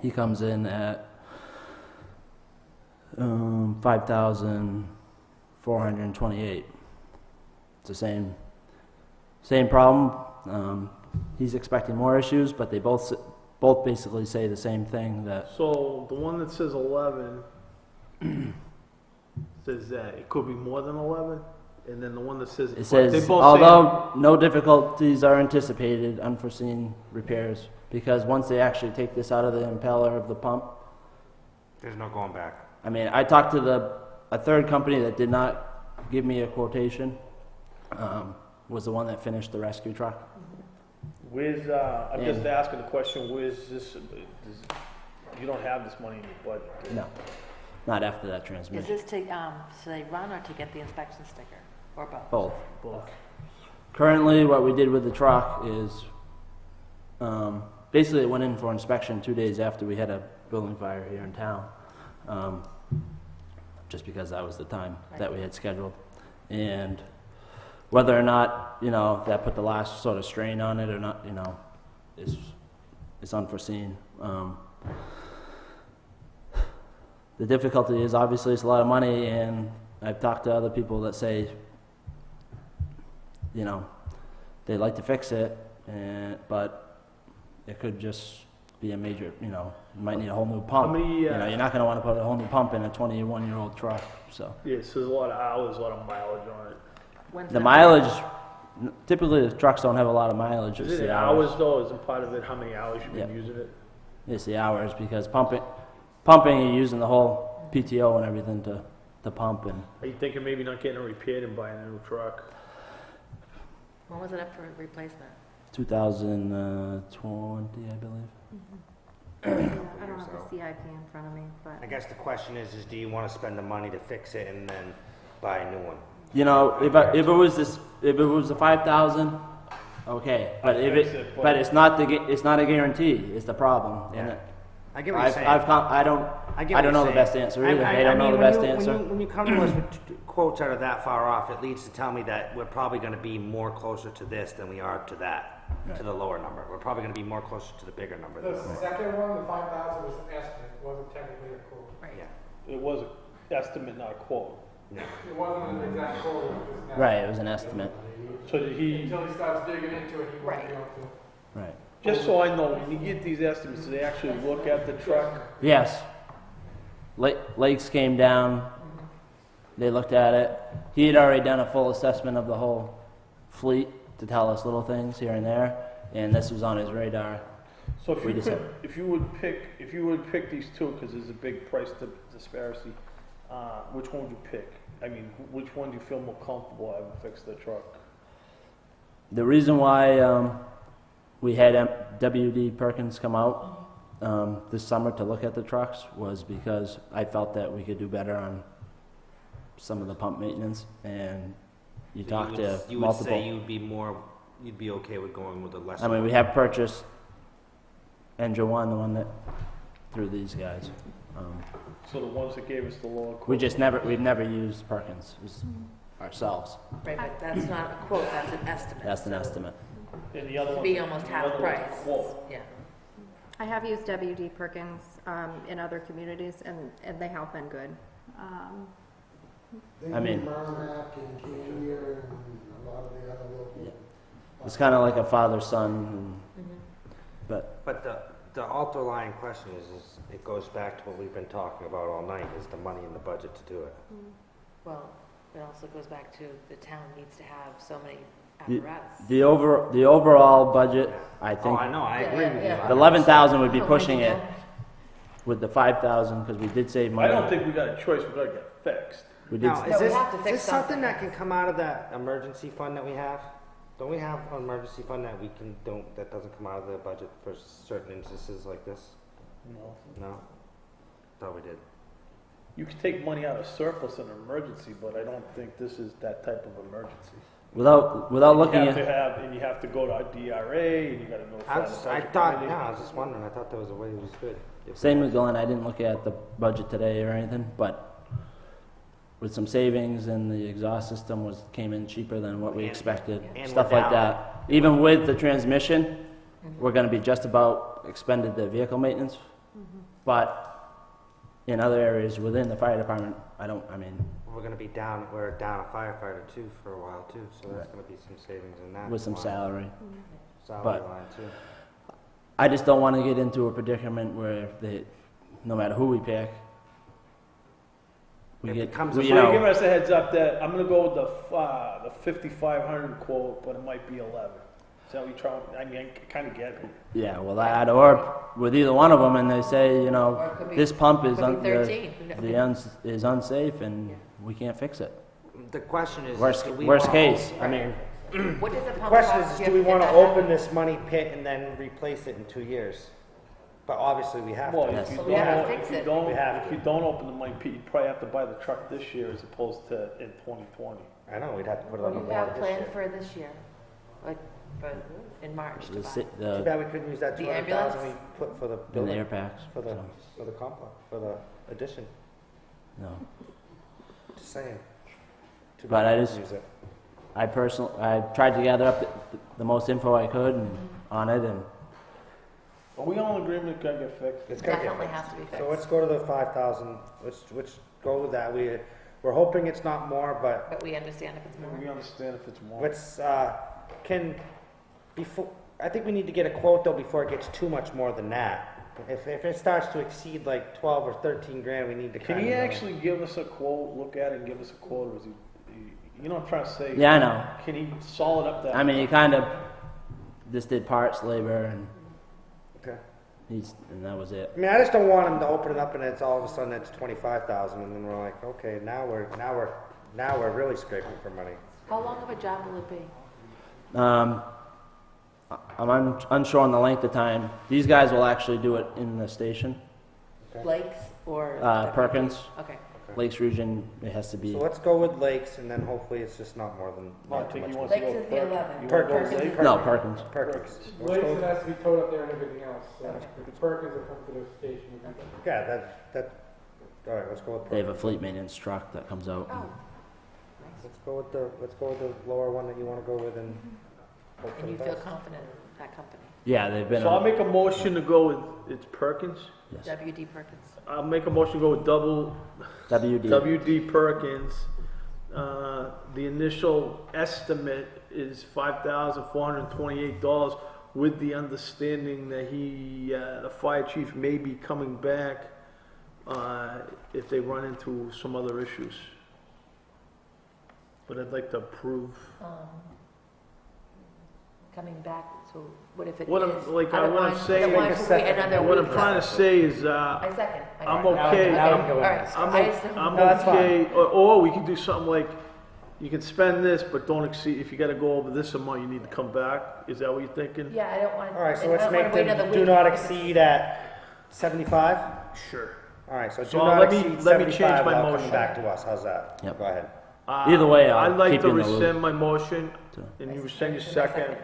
Speaker 4: He comes in at $5,428. It's the same problem. He's expecting more issues, but they both basically say the same thing, that
Speaker 6: So the one that says 11 says that it could be more than 11, and then the one that says
Speaker 4: it says,
Speaker 6: they both
Speaker 4: although no difficulties are anticipated, unforeseen repairs, because once they actually take this out of the impeller of the pump,
Speaker 1: There's no going back.
Speaker 4: I mean, I talked to a third company that did not give me a quotation, was the one that finished the rescue truck.
Speaker 6: Where's, I'm just asking the question, where's this, you don't have this money in your budget?
Speaker 4: No, not after that
Speaker 19: Is
Speaker 4: transmission.
Speaker 19: this to, so they run or to get the inspection sticker, or both?
Speaker 4: Both.
Speaker 6: Both.
Speaker 4: Currently, what we did with the truck is, basically it went in for inspection 2 days after we had a building fire here in town. Just because that was the time that we had scheduled. And whether or not, you know, that put the last sort of strain on it or not, you know, is unforeseen. The difficulty is obviously it's a lot of money, and I've talked to other people that say, you know, they'd like to fix it, but it could just be a major, you know, you might need a whole new pump.
Speaker 6: How many,
Speaker 4: you know, you're not going to want to put a whole new pump in a 21-year-old truck, so.
Speaker 6: Yeah, so there's a lot of hours, a lot of mileage on it.
Speaker 19: When's
Speaker 4: The mileage, typically the trucks don't have a lot of mileage.
Speaker 6: Is
Speaker 4: It's
Speaker 6: it
Speaker 4: the
Speaker 6: hours though, isn't part of it how many hours you've been
Speaker 4: Yeah.
Speaker 6: using it?
Speaker 4: It's the hours, because pumping, you're using the whole PTO and everything to pump, and
Speaker 6: Are you thinking maybe not getting it repaired and buying a new truck?
Speaker 19: When was it up for replacement?
Speaker 4: 2020, I believe.
Speaker 2: I don't have the CIP in front of me, but.
Speaker 1: I guess the question is do you want to spend the money to fix it and then buy a new one?
Speaker 4: You know, if it was the 5,000, okay, but but it's not a guarantee. It's the problem.
Speaker 1: Yeah.
Speaker 4: And
Speaker 1: I get what you're saying.
Speaker 4: I don't know the best answer either. I don't know the best answer.
Speaker 1: When you come to us with quotes that are that far off, it leads to tell me that we're probably going to be more closer to this than we are to that, to the lower number. We're probably going to be more closer to the bigger number.
Speaker 22: The second one, the 5,000 was an estimate, it wasn't technically a quote.
Speaker 19: Right.
Speaker 1: Yeah.
Speaker 6: It was an estimate, not a quote.
Speaker 1: Yeah.
Speaker 22: It wasn't an exact quote, it was an estimate.
Speaker 4: Right, it was an estimate.
Speaker 6: So did he,
Speaker 22: Until he starts digging into it, he won't be able to.
Speaker 4: Right.
Speaker 6: just so I know, when you get these estimates, do they actually look at the truck?
Speaker 4: Yes. Lakes came down. They looked at it. He had already done a full assessment of the whole fleet to tell us little things here and there, and this was on his radar.
Speaker 6: So if you would pick these two, because there's a big price disparity, which one would you pick? I mean, which one do you feel more comfortable having fixed the truck?
Speaker 4: The reason why we had W.D. Perkins come out this summer to look at the trucks was because I felt that we could do better on some of the pump maintenance, and you talk to multiple.
Speaker 1: You would say you'd be okay with going with a lesser.
Speaker 4: I mean, we have purchased Engine One, the one that through these guys.
Speaker 6: So the ones that gave us the lower quote.
Speaker 4: We've never used Perkins ourselves.
Speaker 19: Right, but that's not a quote, that's an estimate.
Speaker 4: That's an
Speaker 19: so
Speaker 4: estimate.
Speaker 6: And the other
Speaker 19: It'd
Speaker 6: one.
Speaker 19: be almost half price. Yeah.
Speaker 2: I have used W.D. Perkins in other communities, and they have been good.
Speaker 3: They
Speaker 4: I mean-
Speaker 3: do Merrimack and Canadier and a lot of the other local.
Speaker 4: Yeah. It's kind of like a father-son, but
Speaker 1: But the underlying question is it goes back to what we've been talking about all night, is the money in the budget to do it.
Speaker 19: Well, it also goes back to the town needs to have so many
Speaker 4: the,
Speaker 19: apparatus.
Speaker 4: the overall budget, I
Speaker 1: Oh,
Speaker 4: think,
Speaker 1: I know, I agree with you.
Speaker 4: the 11,000 would be
Speaker 19: But
Speaker 4: pushing
Speaker 19: when you
Speaker 4: it with the 5,000 because we did save
Speaker 6: I
Speaker 4: money.
Speaker 6: don't think we got a choice, we gotta get fixed.
Speaker 4: We did.
Speaker 1: Now,
Speaker 19: No, we have to
Speaker 1: is
Speaker 19: fix
Speaker 1: this something
Speaker 19: something.
Speaker 1: that can come out of that emergency fund that we have? Don't we have an emergency fund that that doesn't come out of the budget for certain instances like this?
Speaker 6: No.
Speaker 1: No? Thought we did.
Speaker 6: You can take money out of surplus in an emergency, but I don't think this is that type of emergency.
Speaker 4: Without looking at.
Speaker 6: And you have to go to our DRA, and you gotta notify the budget committee.
Speaker 1: I was just wondering, I thought there was a way it was good.
Speaker 4: Same with Glenn, I didn't look at the budget today or anything, but with some savings and the exhaust system came in cheaper than what we expected,
Speaker 1: and
Speaker 4: stuff
Speaker 1: we're
Speaker 4: like
Speaker 1: down.
Speaker 4: that. Even with the transmission, we're gonna be just about expended the vehicle maintenance, but in other areas within the fire department,
Speaker 1: We're down a firefighter too for a while too, so there's gonna be some savings in that.
Speaker 4: with some
Speaker 1: line.
Speaker 4: salary.
Speaker 1: Salary
Speaker 4: but-
Speaker 1: line too.
Speaker 4: I just don't wanna get into a predicament where no matter who we pick, we
Speaker 1: It
Speaker 4: get,
Speaker 1: becomes
Speaker 4: we,
Speaker 1: a
Speaker 4: you
Speaker 6: So
Speaker 4: know.
Speaker 6: you give us a heads up that I'm gonna go with the 5,500 quote, but it might be 11. Is that what you're trying, I mean, I kinda get it.
Speaker 4: Yeah, well, that or with either one of them, and they say,
Speaker 19: Or it could be-
Speaker 4: this pump is
Speaker 19: could be 13, who knows?
Speaker 4: is unsafe and we can't fix it.
Speaker 1: The question is.
Speaker 4: Worst
Speaker 1: do we
Speaker 4: worst
Speaker 1: wanna
Speaker 4: case.
Speaker 1: own-
Speaker 4: I mean,
Speaker 19: What does the
Speaker 1: The
Speaker 19: pump
Speaker 1: question
Speaker 19: cost
Speaker 1: is,
Speaker 19: you
Speaker 1: do we
Speaker 19: have to
Speaker 1: want to
Speaker 19: get that
Speaker 1: open
Speaker 19: done?
Speaker 1: this money pit and then replace it in 2 years? But obviously we have
Speaker 6: Well,
Speaker 1: to.
Speaker 6: if you
Speaker 19: But we have to
Speaker 6: don't,
Speaker 19: fix
Speaker 6: if you
Speaker 19: it.
Speaker 6: don't,
Speaker 1: We have
Speaker 6: if
Speaker 1: to.
Speaker 6: you don't open the money pit, you probably have to buy the truck this year as opposed to in 2020.
Speaker 1: I know, we'd have to put it
Speaker 19: What
Speaker 1: on
Speaker 19: do
Speaker 1: the
Speaker 19: you have
Speaker 1: warrant this
Speaker 19: planned
Speaker 1: year.
Speaker 19: for this year? Like, for, in March to
Speaker 4: The,
Speaker 19: buy?
Speaker 4: si-
Speaker 1: Too
Speaker 4: the,
Speaker 1: bad we couldn't use that
Speaker 19: The
Speaker 1: 200,000 we
Speaker 19: ambulance?
Speaker 1: put for the
Speaker 4: and the
Speaker 1: building,
Speaker 4: air packs.
Speaker 1: for the,
Speaker 4: so,
Speaker 1: for the complex, for the addition.
Speaker 4: no.
Speaker 1: Just saying. Too
Speaker 4: But
Speaker 1: bad
Speaker 4: I
Speaker 1: we
Speaker 4: just-
Speaker 1: couldn't use it.
Speaker 4: I tried to gather up the most info I could on it, and
Speaker 6: Are we all in agreement it gotta get fixed?
Speaker 1: It's gotta get
Speaker 19: Definitely
Speaker 1: fixed.
Speaker 19: has to be
Speaker 1: So
Speaker 19: fixed.
Speaker 1: let's go to the 5,000, let's go with that. We're hoping it's not more, but
Speaker 19: But we understand if it's more.
Speaker 6: We understand if it's more.
Speaker 1: let's, I think we need to get a quote though before it gets too much more than that. If it starts to exceed like 12 or 13 grand, we need to
Speaker 6: Can
Speaker 1: kind
Speaker 6: he
Speaker 1: of.
Speaker 6: actually give us a quote, look at it and give us a quote, or is you know what I'm trying to say?
Speaker 4: yeah, I know.
Speaker 6: Can he solid up that?
Speaker 4: I mean, he kind of just did parts, labor, and
Speaker 1: Okay.
Speaker 4: and that was it.
Speaker 1: I mean, I just don't want him to open it up and it's all of a sudden it's 25,000 and then we're like, okay, now we're really scraping for money.
Speaker 19: How long of a job will it be?
Speaker 4: I'm unsure on the length of time. These guys will actually do it in the station.
Speaker 1: Okay.
Speaker 19: Lakes or?
Speaker 4: Perkins.
Speaker 19: Okay.
Speaker 4: Lakes region, it has to be.
Speaker 1: So let's go with Lakes and then hopefully it's just not more than.
Speaker 6: No, I
Speaker 1: not too
Speaker 6: think
Speaker 1: much
Speaker 6: he wants
Speaker 1: more.
Speaker 6: to
Speaker 19: Lakes
Speaker 6: go
Speaker 19: is the
Speaker 6: Perkins.
Speaker 19: 11.
Speaker 6: You wanna go
Speaker 1: Perkins.
Speaker 6: Lakes?
Speaker 4: No, Perkins.
Speaker 1: Perkins. Let's
Speaker 22: Lakes,
Speaker 1: go-
Speaker 22: it has to be towed up there and everything else, so if it's Perkins, will come to the station.
Speaker 1: Yeah, all right, let's go with
Speaker 4: They have a
Speaker 1: Perkins.
Speaker 4: fleet maintenance truck that comes out.
Speaker 19: Oh,
Speaker 1: Let's go with the lower one that you want to go with and hope for
Speaker 19: and
Speaker 1: the
Speaker 19: you feel
Speaker 1: best.
Speaker 19: confident in that company?
Speaker 4: Yeah, they've been.
Speaker 6: So I'll make a motion to go with, it's Perkins?
Speaker 4: Yes.
Speaker 19: WD Perkins.
Speaker 6: I'll make a motion to go with
Speaker 4: WD.
Speaker 6: WD Perkins. The initial estimate is $5,428 with the understanding that the fire chief may be coming back if they run into some other issues. But I'd like to approve.
Speaker 19: Coming back, so what if it is?
Speaker 6: What I'm, like,
Speaker 19: I don't
Speaker 6: what I'm
Speaker 19: want-
Speaker 6: saying,
Speaker 19: I don't want to wait another
Speaker 6: what I'm
Speaker 19: week.
Speaker 6: trying to say is,
Speaker 19: I second.
Speaker 6: I'm
Speaker 19: got it.
Speaker 6: okay.
Speaker 1: Now we
Speaker 6: I'm-
Speaker 1: can go
Speaker 19: All
Speaker 1: in.
Speaker 19: right, so
Speaker 6: I'm,
Speaker 19: I just-
Speaker 6: I'm
Speaker 1: No, that's
Speaker 6: okay, or we can do something like, you can spend this, but don't exceed, if you gotta go over this amount, you need to come back, is that what you're thinking?
Speaker 19: Yeah, I don't want.
Speaker 1: All right, so
Speaker 19: I
Speaker 1: let's
Speaker 19: don't wanna
Speaker 1: make
Speaker 19: wait
Speaker 1: the
Speaker 19: another
Speaker 1: do
Speaker 19: week
Speaker 1: not
Speaker 19: if it's-
Speaker 1: exceed at 75?
Speaker 6: Sure.
Speaker 1: All right, so do
Speaker 6: So
Speaker 1: not
Speaker 6: let me-
Speaker 1: exceed
Speaker 6: let me change
Speaker 1: 75
Speaker 6: my
Speaker 1: without coming
Speaker 6: motion.
Speaker 1: back to us, how's that?
Speaker 4: Yep.
Speaker 1: Go ahead.
Speaker 4: Either way, I'll
Speaker 6: I'd like
Speaker 4: keep
Speaker 6: to
Speaker 4: you in the loop.
Speaker 6: rescind my motion,
Speaker 4: So-
Speaker 6: and you rescind your second.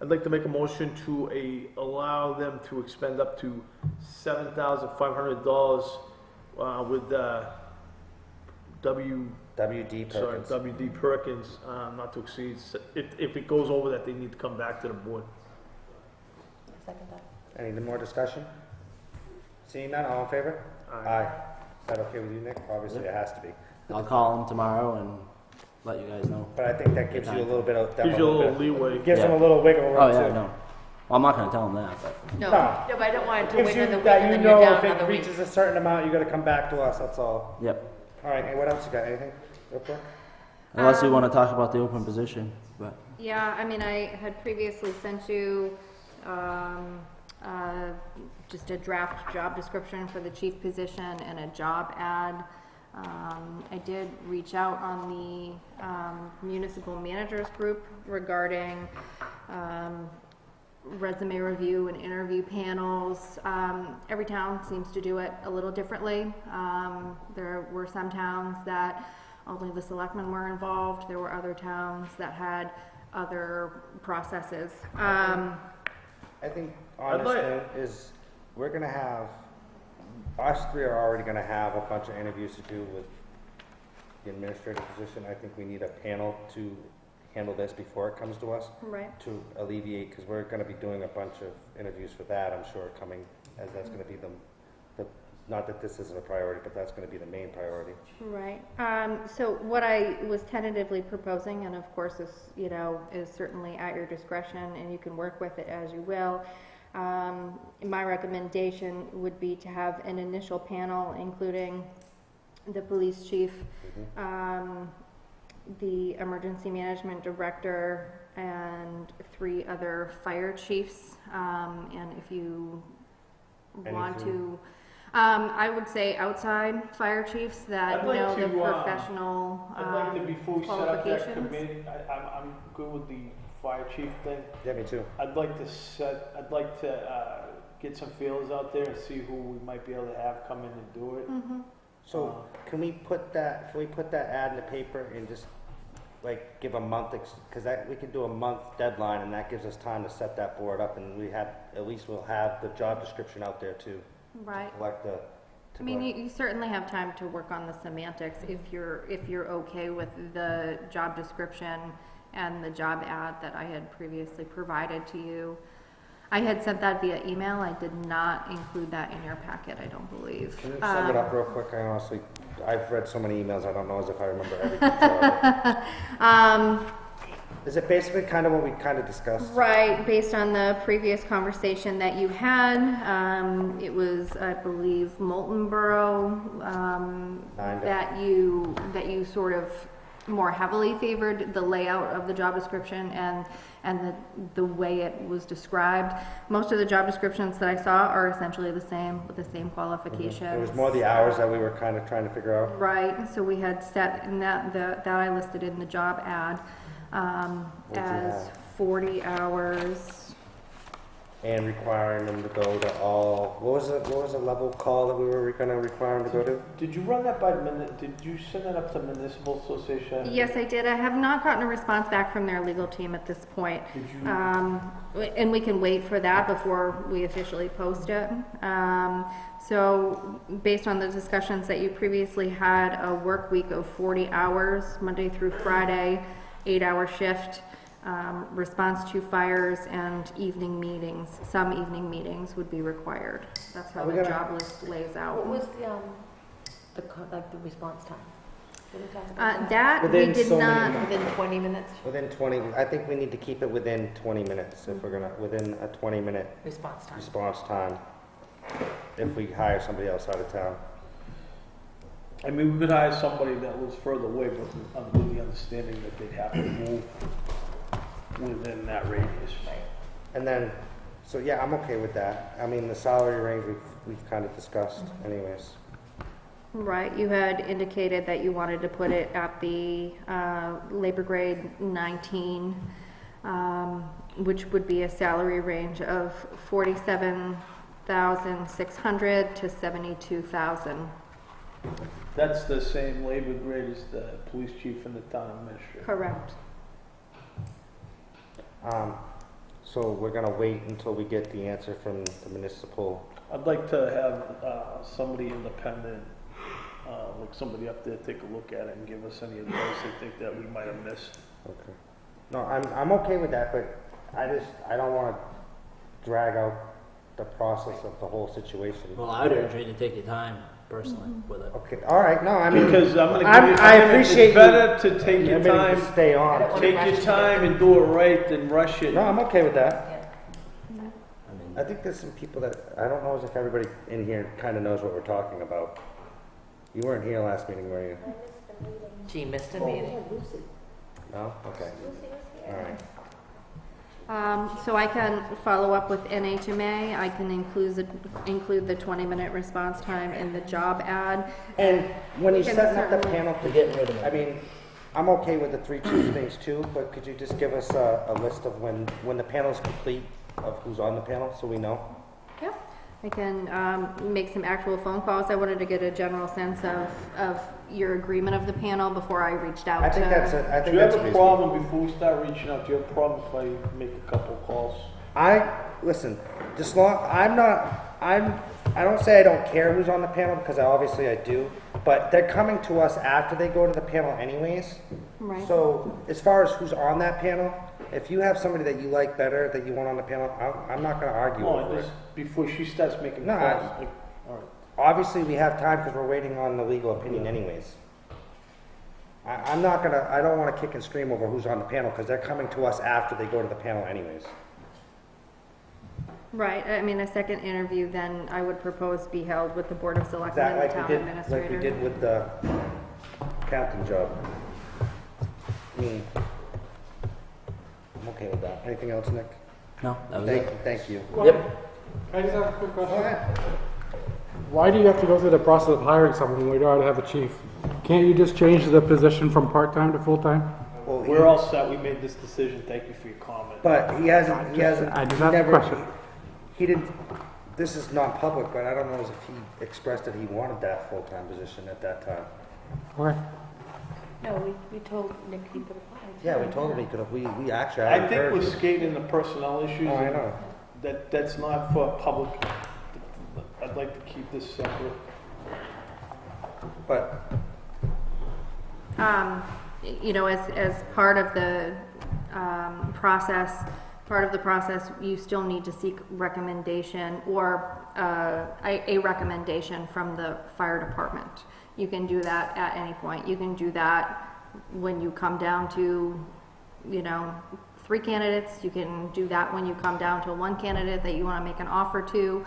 Speaker 6: I'd like to make a motion to allow them to expend up to $7,500 with
Speaker 1: WD Perkins.
Speaker 6: WD Perkins, not to exceed. If it goes over that, they need to come back to the board.
Speaker 19: Second that.
Speaker 1: Any more discussion? Seeing none, all in favor? Aye. Is that okay with you, Nick? Obviously, it has to be.
Speaker 4: I'll call them tomorrow and let you guys know.
Speaker 1: But I think that gives you a little bit of.
Speaker 6: Gives you a little leeway.
Speaker 1: Gives them
Speaker 4: Yeah.
Speaker 1: a little wiggle room
Speaker 4: Oh yeah,
Speaker 1: too.
Speaker 4: no. Well, I'm not going to tell them that, but
Speaker 19: No,
Speaker 1: No.
Speaker 19: no, but I don't want it to
Speaker 1: Gives
Speaker 19: wait
Speaker 1: you
Speaker 19: another week
Speaker 1: that
Speaker 19: and
Speaker 1: you
Speaker 19: then you're
Speaker 1: know
Speaker 19: down
Speaker 1: if it
Speaker 19: another week.
Speaker 1: reaches a certain amount, you gotta come back to us, that's all.
Speaker 4: yep.
Speaker 1: All right, and what else you got? Anything real quick?
Speaker 4: Unless you want to talk about the open position, but
Speaker 2: Yeah, I mean, I had previously sent you just a draft job description for the chief position and a job ad. I did reach out on the municipal managers group regarding resume review and interview panels. Every town seems to do it a little differently. There were some towns that only the selectmen were involved. There were other towns that had other processes.
Speaker 1: I think honest
Speaker 6: like-
Speaker 1: thing is, we're gonna have, us three are already gonna have a bunch of interviews to do with the administrative position. I think we need a panel to handle this before it comes to us.
Speaker 2: Right.
Speaker 1: To alleviate, because we're gonna be doing a bunch of interviews for that, I'm sure, coming, as that's gonna be the, not that this isn't a priority, but that's gonna be the main priority.
Speaker 2: Right. So what I was tentatively proposing, and of course is, is certainly at your discretion and you can work with it as you will. My recommendation would be to have an initial panel including the police chief, the emergency management director, and 3 other fire chiefs. And if you want to, I would say outside fire chiefs that
Speaker 6: I'd like
Speaker 2: know the
Speaker 6: to,
Speaker 2: professional
Speaker 6: I'd like to, before we set up that
Speaker 2: qualifications.
Speaker 6: committee, I'm good with the fire chief thing.
Speaker 1: Yeah, me too.
Speaker 6: I'd like to get some feelers out there and see who we might be able to have come in and do it.
Speaker 1: So can we put that ad in the paper and just like give a month, because we can do a month deadline, and that gives us time to set that board up, and we'll have the job description out there too.
Speaker 2: Right.
Speaker 1: To
Speaker 2: I mean, you certainly have time to work on the semantics if you're okay with the job description and the job ad that I had previously provided to you. I had sent that via email. I did not include that in your packet, I don't believe.
Speaker 1: Can you sum it up real quick? I've read so many emails, I don't know as if I remember everything. Is it basically kind of what we kind of discussed?
Speaker 2: Right, based on the previous conversation that you had, it was, I believe, Molten Borough, that you sort of more heavily favored the layout of the job description and the way it was described. Most of the job descriptions that I saw are essentially the same, with the same qualifications.
Speaker 1: It was more the hours that we were kind of trying to figure out.
Speaker 2: Right, so we had set in that I listed in the job ad as 40 hours.
Speaker 1: And requiring them to go to all, what was the level call that we were going to require them to go to?
Speaker 6: Did you run that did you send that up to Municipal Association?
Speaker 2: Yes, I did. I have not gotten a response back from their legal team at this point.
Speaker 6: Did you?
Speaker 2: And we can wait for that before we officially post it. So based on the discussions that you previously had, a work week of 40 hours, Monday through Friday, 8-hour shift, response to fires, and evening meetings. Some evening meetings would be required. That's how the job list lays out.
Speaker 19: What was the response time?
Speaker 2: That we did not.
Speaker 19: Within 20 minutes?
Speaker 1: Within 20, I think we need to keep it within 20 minutes if we're gonna, within a 20-minute
Speaker 19: response
Speaker 1: time if we hire somebody outside of town.
Speaker 6: I mean, we could hire somebody that was further away, but under the understanding that they'd have to move within that radius.
Speaker 1: And then, so yeah, I'm okay with that. I mean, the salary range we've kind of discussed anyways.
Speaker 2: Right, you had indicated that you wanted to put it at the labor grade 19, which would be a salary range of $47,600 to $72,000.
Speaker 6: That's the same labor grade as the police chief and the town administrator.
Speaker 2: Correct.
Speaker 1: So we're gonna wait until we get the answer from the municipal.
Speaker 6: I'd like to have somebody independent, like somebody up there, take a look at it and give us any advice they think that we might have missed.
Speaker 1: Okay. No, I'm okay with that, but I don't want to drag out the process of the whole situation.
Speaker 4: Well, I would urge you to take your time personally with it.
Speaker 1: Okay, all right. No, I mean,
Speaker 6: because
Speaker 1: I appreciate
Speaker 6: it's better to take your time,
Speaker 1: to stay on.
Speaker 6: Take your time and do it right than rush it.
Speaker 1: No, I'm okay with that. I think there's some people that I don't know if everybody in here kind of knows what we're talking about. You weren't here last meeting, were you?
Speaker 19: She missed a meeting.
Speaker 1: No? Okay. All right.
Speaker 2: So I can follow up with NHMA. I can include the 20-minute response time in the job ad.
Speaker 1: And when you're setting up the panel to get rid of it, I mean, I'm okay with the 3 Tuesdays too, but could you just give us a list of when the panel's complete of who's on the panel so we know?
Speaker 2: Yep. I can make some actual phone calls. I wanted to get a general sense of your agreement of the panel before I reached out.
Speaker 1: I think that's
Speaker 6: do you have a problem before we start reaching out? Do you have a problem if I make a couple calls?
Speaker 1: Listen. Just I don't say I don't care who's on the panel because obviously I do, but they're coming to us after they go to the panel anyways.
Speaker 2: Right.
Speaker 1: So as far as who's on that panel, if you have somebody that you like better that you want on the panel, I'm not going to argue over it.
Speaker 6: Before she starts making calls. All right.
Speaker 1: Obviously, we have time because we're waiting on the legal opinion anyways. I don't want to kick and scream over who's on the panel because they're coming to us after they go to the panel anyways.
Speaker 2: Right. I mean, a second interview then I would propose be held with the Board of Selectmen and the town administrator.
Speaker 1: Like we did with the captain job. I mean, I'm okay with that. Anything else, Nick?
Speaker 4: No, that was it.
Speaker 1: Thank you.
Speaker 15: Yep. Can I just have a quick question?
Speaker 1: Go ahead.
Speaker 5: Why do you have to go through the process of hiring someone when we already have a chief? Can't you just change the position from part-time to full-time?
Speaker 6: Well, we're all set, we made this decision, thank you for your comment.
Speaker 1: But he hasn't,
Speaker 5: I just have a
Speaker 1: never,
Speaker 5: question.
Speaker 1: he didn't, this is not public, but I don't know if he expressed that he wanted that full-time position at that time.
Speaker 5: Okay.
Speaker 19: No, we told Nick he could apply.
Speaker 1: Yeah, we told him he could have, we actually.
Speaker 6: I think we're skating into personnel issues.
Speaker 1: Oh, I know.
Speaker 6: That's not for public. I'd like to keep this separate.
Speaker 1: But,
Speaker 2: you know, as part of the process, you still need to seek recommendation or a recommendation from the fire department. You can do that at any point. You can do that when you come down to, you know, 3 candidates. You can do that when you come down to 1 candidate that you want to make an offer to.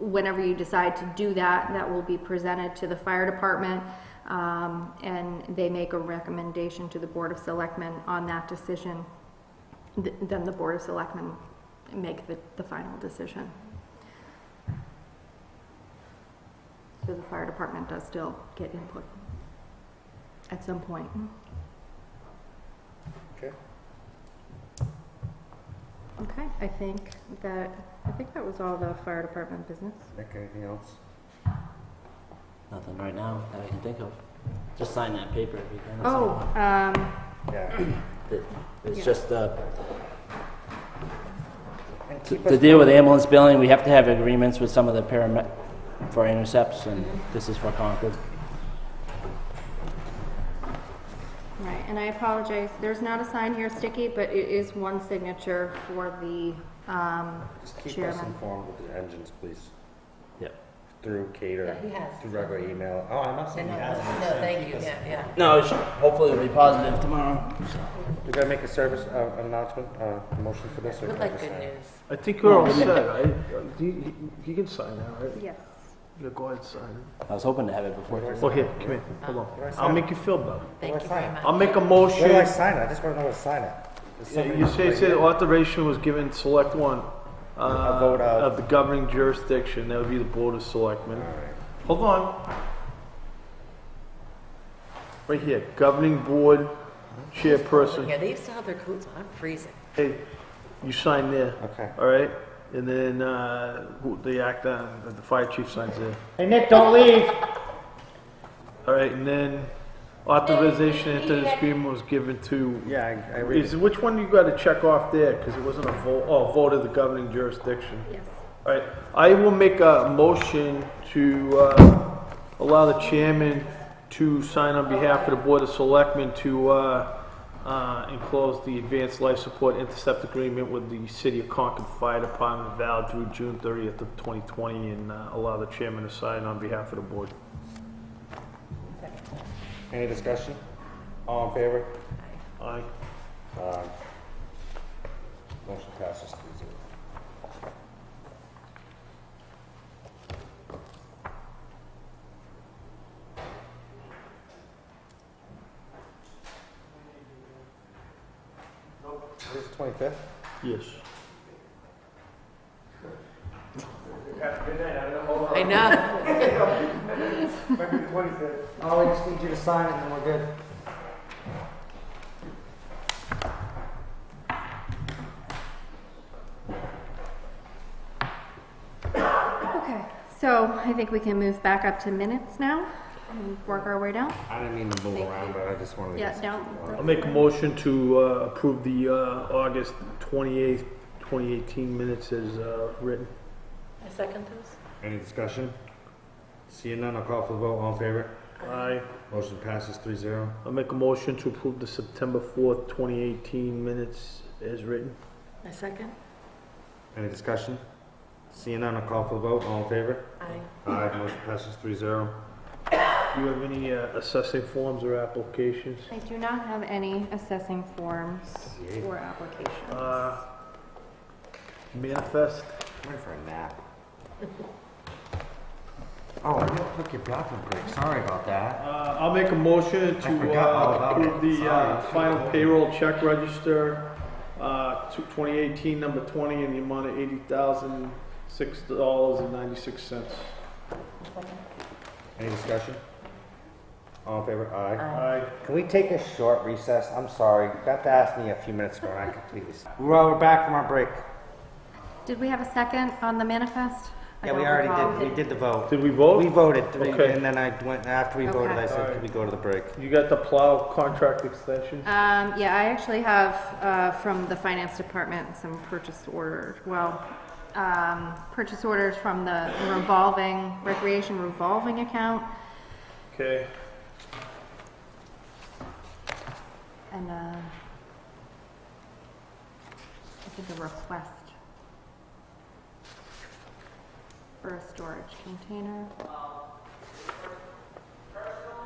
Speaker 2: Whenever you decide to do that, that will be presented to the fire department, and they make a recommendation to the Board of Selectmen on that decision. Then the Board of Selectmen make the final decision. So the fire department does still get input at some point.
Speaker 1: okay.
Speaker 2: Okay, I think that was all the fire department business.
Speaker 1: Nick, anything else?
Speaker 4: Nothing right now that I can think of. Just sign that paper if you can.
Speaker 2: Oh,
Speaker 1: Yeah.
Speaker 4: It's
Speaker 2: yes.
Speaker 4: just
Speaker 1: And keep
Speaker 4: to
Speaker 1: us
Speaker 4: deal with ambulance billing, we have to have agreements with some of the for intercepts, and this is for Concord.
Speaker 2: right, and I apologize, there's not a sign here sticky, but it is 1 signature for the
Speaker 1: Just keep us
Speaker 2: chairman.
Speaker 1: informed with the engines, please.
Speaker 4: Yep.
Speaker 1: Through Kate or
Speaker 19: Yeah, he has.
Speaker 1: through regular email. Oh, I'm not saying he hasn't.
Speaker 19: No, thank you, yeah.
Speaker 4: No, hopefully it'll be positive tomorrow.
Speaker 1: We gotta make a service announcement, motion for this, or
Speaker 19: Would
Speaker 1: can I
Speaker 19: like
Speaker 1: just
Speaker 19: good
Speaker 1: sign it?
Speaker 19: news.
Speaker 6: I think we're all set, right? He can sign that, right?
Speaker 2: Yes.
Speaker 6: Yeah, go ahead, sign it.
Speaker 4: I was hoping to have it before.
Speaker 6: Oh, here, come here, hold on. I'll make you feel better.
Speaker 19: Thank you very much.
Speaker 6: I'll make a
Speaker 1: Where
Speaker 6: motion.
Speaker 1: do I sign it? I just wanna know where to sign it. Is
Speaker 6: Yeah,
Speaker 1: somebody
Speaker 6: you say,
Speaker 1: right
Speaker 6: say
Speaker 1: here?
Speaker 6: authorization was given, select one,
Speaker 1: A vote
Speaker 6: of the governing jurisdiction, that would be the Board of Selectmen.
Speaker 1: All right.
Speaker 6: Hold on. Right here, governing board, chairperson.
Speaker 19: Yeah, they used to have their coats on. I'm freezing.
Speaker 6: Hey, you sign there,
Speaker 1: Okay.
Speaker 6: all right? And then, the fire chief signs there.
Speaker 7: Hey, Nick, don't leave.
Speaker 6: All right, and then authorization into this agreement was given to,
Speaker 1: Yeah, I read it.
Speaker 6: which one you gotta check off there? Because it wasn't a vote of the governing jurisdiction.
Speaker 2: Yes.
Speaker 6: All right, I will make a motion to allow the chairman to sign on behalf of the Board of Selectmen to enclose the advanced life support intercept agreement with the City of Concord Fire Department valid through June 30th of 2020, and allow the chairman to sign on behalf of the board.
Speaker 1: Any discussion? All in favor?
Speaker 6: Aye.
Speaker 1: Motion passes 3-0. This is 25th?
Speaker 6: Yes.
Speaker 19: I know.
Speaker 1: Maybe the 25th. Oh, we just need you to sign it and then we're good.
Speaker 2: Okay, so I think we can move back up to minutes now and work our way down.
Speaker 1: I didn't mean to move around, but I just wanted to
Speaker 2: Yeah,
Speaker 1: get some
Speaker 2: don't-
Speaker 1: people on.
Speaker 6: I'll make a motion to approve the August 28th, 2018 minutes as written.
Speaker 19: I second those.
Speaker 1: Any discussion? Seeing none, I'll call for the vote. All in favor?
Speaker 6: Aye.
Speaker 1: Motion passes 3-0.
Speaker 6: I'll make a motion to approve the September 4th, 2018 minutes as written.
Speaker 19: I second.
Speaker 1: Any discussion? Seeing none, I'll call for the vote. All in favor?
Speaker 19: Aye.
Speaker 1: Aye. Motion passes 3-0.
Speaker 6: Do you have any assessing forms or applications?
Speaker 2: I do not have any assessing forms or applications.
Speaker 6: Manifest?
Speaker 1: I'm ready for a nap. Oh, I didn't took your bathroom break. Sorry about that.
Speaker 6: I'll make a motion
Speaker 1: I forgot all
Speaker 6: to
Speaker 1: about
Speaker 6: approve
Speaker 1: it.
Speaker 6: the
Speaker 1: Sorry.
Speaker 6: final payroll check register, 2018 number 20 in the amount of $6.96.
Speaker 1: Any discussion? All in favor? Aye.
Speaker 6: Aye.
Speaker 1: Can we take a short recess? I'm sorry, you got to ask me a few minutes ago and I completely. Well, we're back from our break.
Speaker 2: Did we have a second on the manifest? I
Speaker 1: Yeah, we
Speaker 2: don't
Speaker 1: already
Speaker 2: recall.
Speaker 1: did. We did the vote.
Speaker 6: Did we vote?
Speaker 1: We voted,
Speaker 6: Okay.
Speaker 1: and then I went, after we voted,
Speaker 2: Okay.
Speaker 1: I said,
Speaker 6: Alright.
Speaker 1: could we go to the break?
Speaker 6: You got the plow contract extension?
Speaker 2: Yeah, I actually have, from the finance department, some purchase orders, purchase orders from the recreation revolving account,
Speaker 6: Okay.
Speaker 2: and, I think a request for a storage container.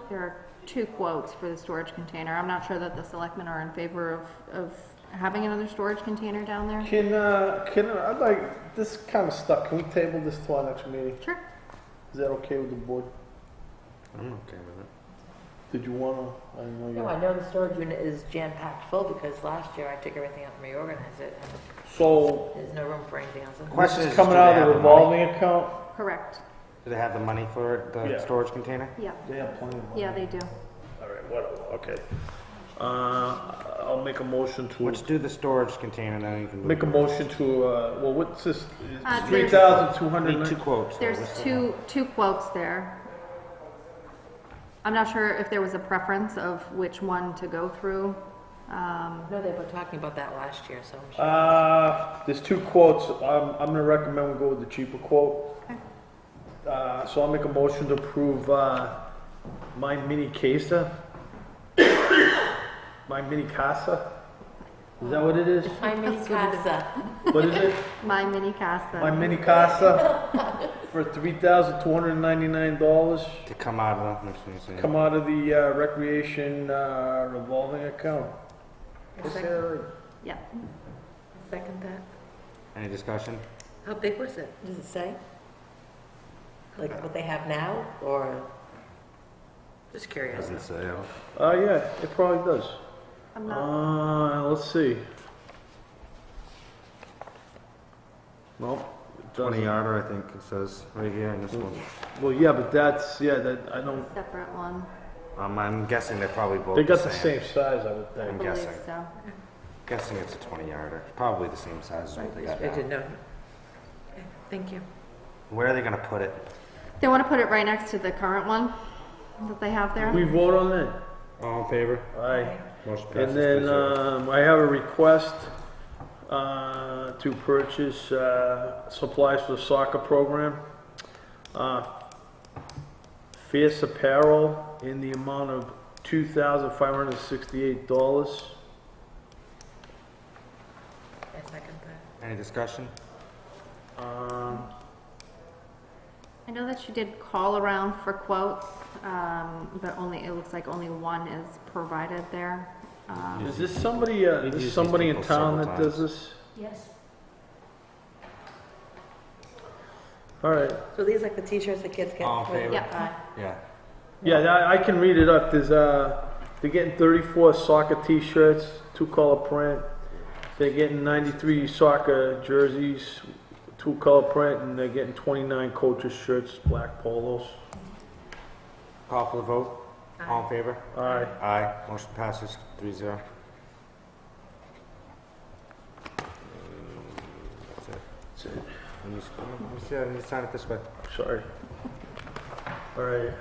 Speaker 2: There are 2 quotes for the storage container. I'm not sure that the selectmen are in favor of having another storage container down there.
Speaker 6: I'd like, this kind of stuff, can we table this till our next meeting?
Speaker 2: Sure.
Speaker 6: Is that okay with the board?
Speaker 1: I'm okay with it.
Speaker 6: Did you wanna, I don't know.
Speaker 19: No, I know the storage unit is jam-packed full because last year I took everything out and reorganized it. And
Speaker 6: So,
Speaker 19: there's no room for anything else.
Speaker 1: Question
Speaker 6: this
Speaker 1: is,
Speaker 6: is coming
Speaker 1: do they
Speaker 6: out
Speaker 1: have
Speaker 6: of the
Speaker 1: the money?
Speaker 6: revolving account?
Speaker 2: Correct.
Speaker 1: Do they have the money for it, the
Speaker 6: Yeah.
Speaker 1: storage container?
Speaker 2: Yeah.
Speaker 6: They have plenty of money.
Speaker 2: Yeah, they do.
Speaker 6: Alright, whatever, okay. I'll make a motion to.
Speaker 1: Let's do the storage container, then you can move.
Speaker 6: Make a motion to, well, what's this?
Speaker 2: There's-
Speaker 1: Need
Speaker 6: 3,200.
Speaker 1: 2 quotes.
Speaker 2: There's two quotes there. I'm not sure if there was a preference of which one to go through.
Speaker 19: No, they were talking about that last year, so I'm sure.
Speaker 6: There's 2 quotes. I'm gonna recommend we go with the cheaper quote.
Speaker 2: Okay.
Speaker 6: So I'll make a motion to approve, my mini casa. My mini casa? Is that what it is?
Speaker 19: My mini casa.
Speaker 6: What is it?
Speaker 2: My mini casa.
Speaker 6: My mini casa for $3,299
Speaker 1: To come out of the, make sure you say.
Speaker 6: come out of the recreation revolving account. Is there,
Speaker 2: Yeah.
Speaker 19: Second that.
Speaker 1: Any discussion?
Speaker 19: How big was it? Does it say? Like what they have now, or? Just curious.
Speaker 1: Doesn't say.
Speaker 6: yeah, it probably does.
Speaker 2: I'm not.
Speaker 6: Let's see. Nope. it
Speaker 1: 20
Speaker 6: doesn't.
Speaker 1: yarder, I think it says right here in this one.
Speaker 6: Well, yeah, but that's, that, I don't,
Speaker 2: Separate one.
Speaker 1: I'm guessing they're probably both
Speaker 6: they got the same size, I would
Speaker 2: I
Speaker 6: think.
Speaker 2: believe
Speaker 1: guessing.
Speaker 2: so.
Speaker 1: Guessing it's a 20 yarder. Probably the same size as what they got
Speaker 19: I didn't
Speaker 1: now.
Speaker 19: know. Okay, thank you.
Speaker 1: Where are they gonna put it?
Speaker 2: They want to put it right next to the current one that they have there.
Speaker 6: We vote on that?
Speaker 1: All in favor?
Speaker 6: Aye.
Speaker 1: Motion passes.
Speaker 6: And then,
Speaker 1: 3-0.
Speaker 6: I have a request, to purchase, supplies for the soccer program. Fierce Apparel in the amount of $2,568.
Speaker 19: I second that.
Speaker 1: Any discussion?
Speaker 2: I know that you did call around for quotes, but it looks like only one is provided there.
Speaker 6: Is this somebody,
Speaker 1: We've used these
Speaker 6: in
Speaker 1: people
Speaker 6: town that
Speaker 1: several
Speaker 6: does this?
Speaker 18: Yes.
Speaker 6: All right.
Speaker 19: So these like the t-shirts the kids get?
Speaker 1: All in
Speaker 19: with-
Speaker 1: favor?
Speaker 2: Yeah.
Speaker 1: Yeah.
Speaker 6: Yeah, I can read it up. There's, they're getting 34 soccer t-shirts, 2-color print. They're getting 93 soccer jerseys, 2-color print, and they're getting 29 coaches shirts, black polos.
Speaker 1: Call for the vote. All in favor?
Speaker 6: Aye.
Speaker 1: Aye. Motion passes 3-0. That's it.
Speaker 6: That's it.
Speaker 1: Let me see, I need to sign it this way.
Speaker 6: Sorry. All right.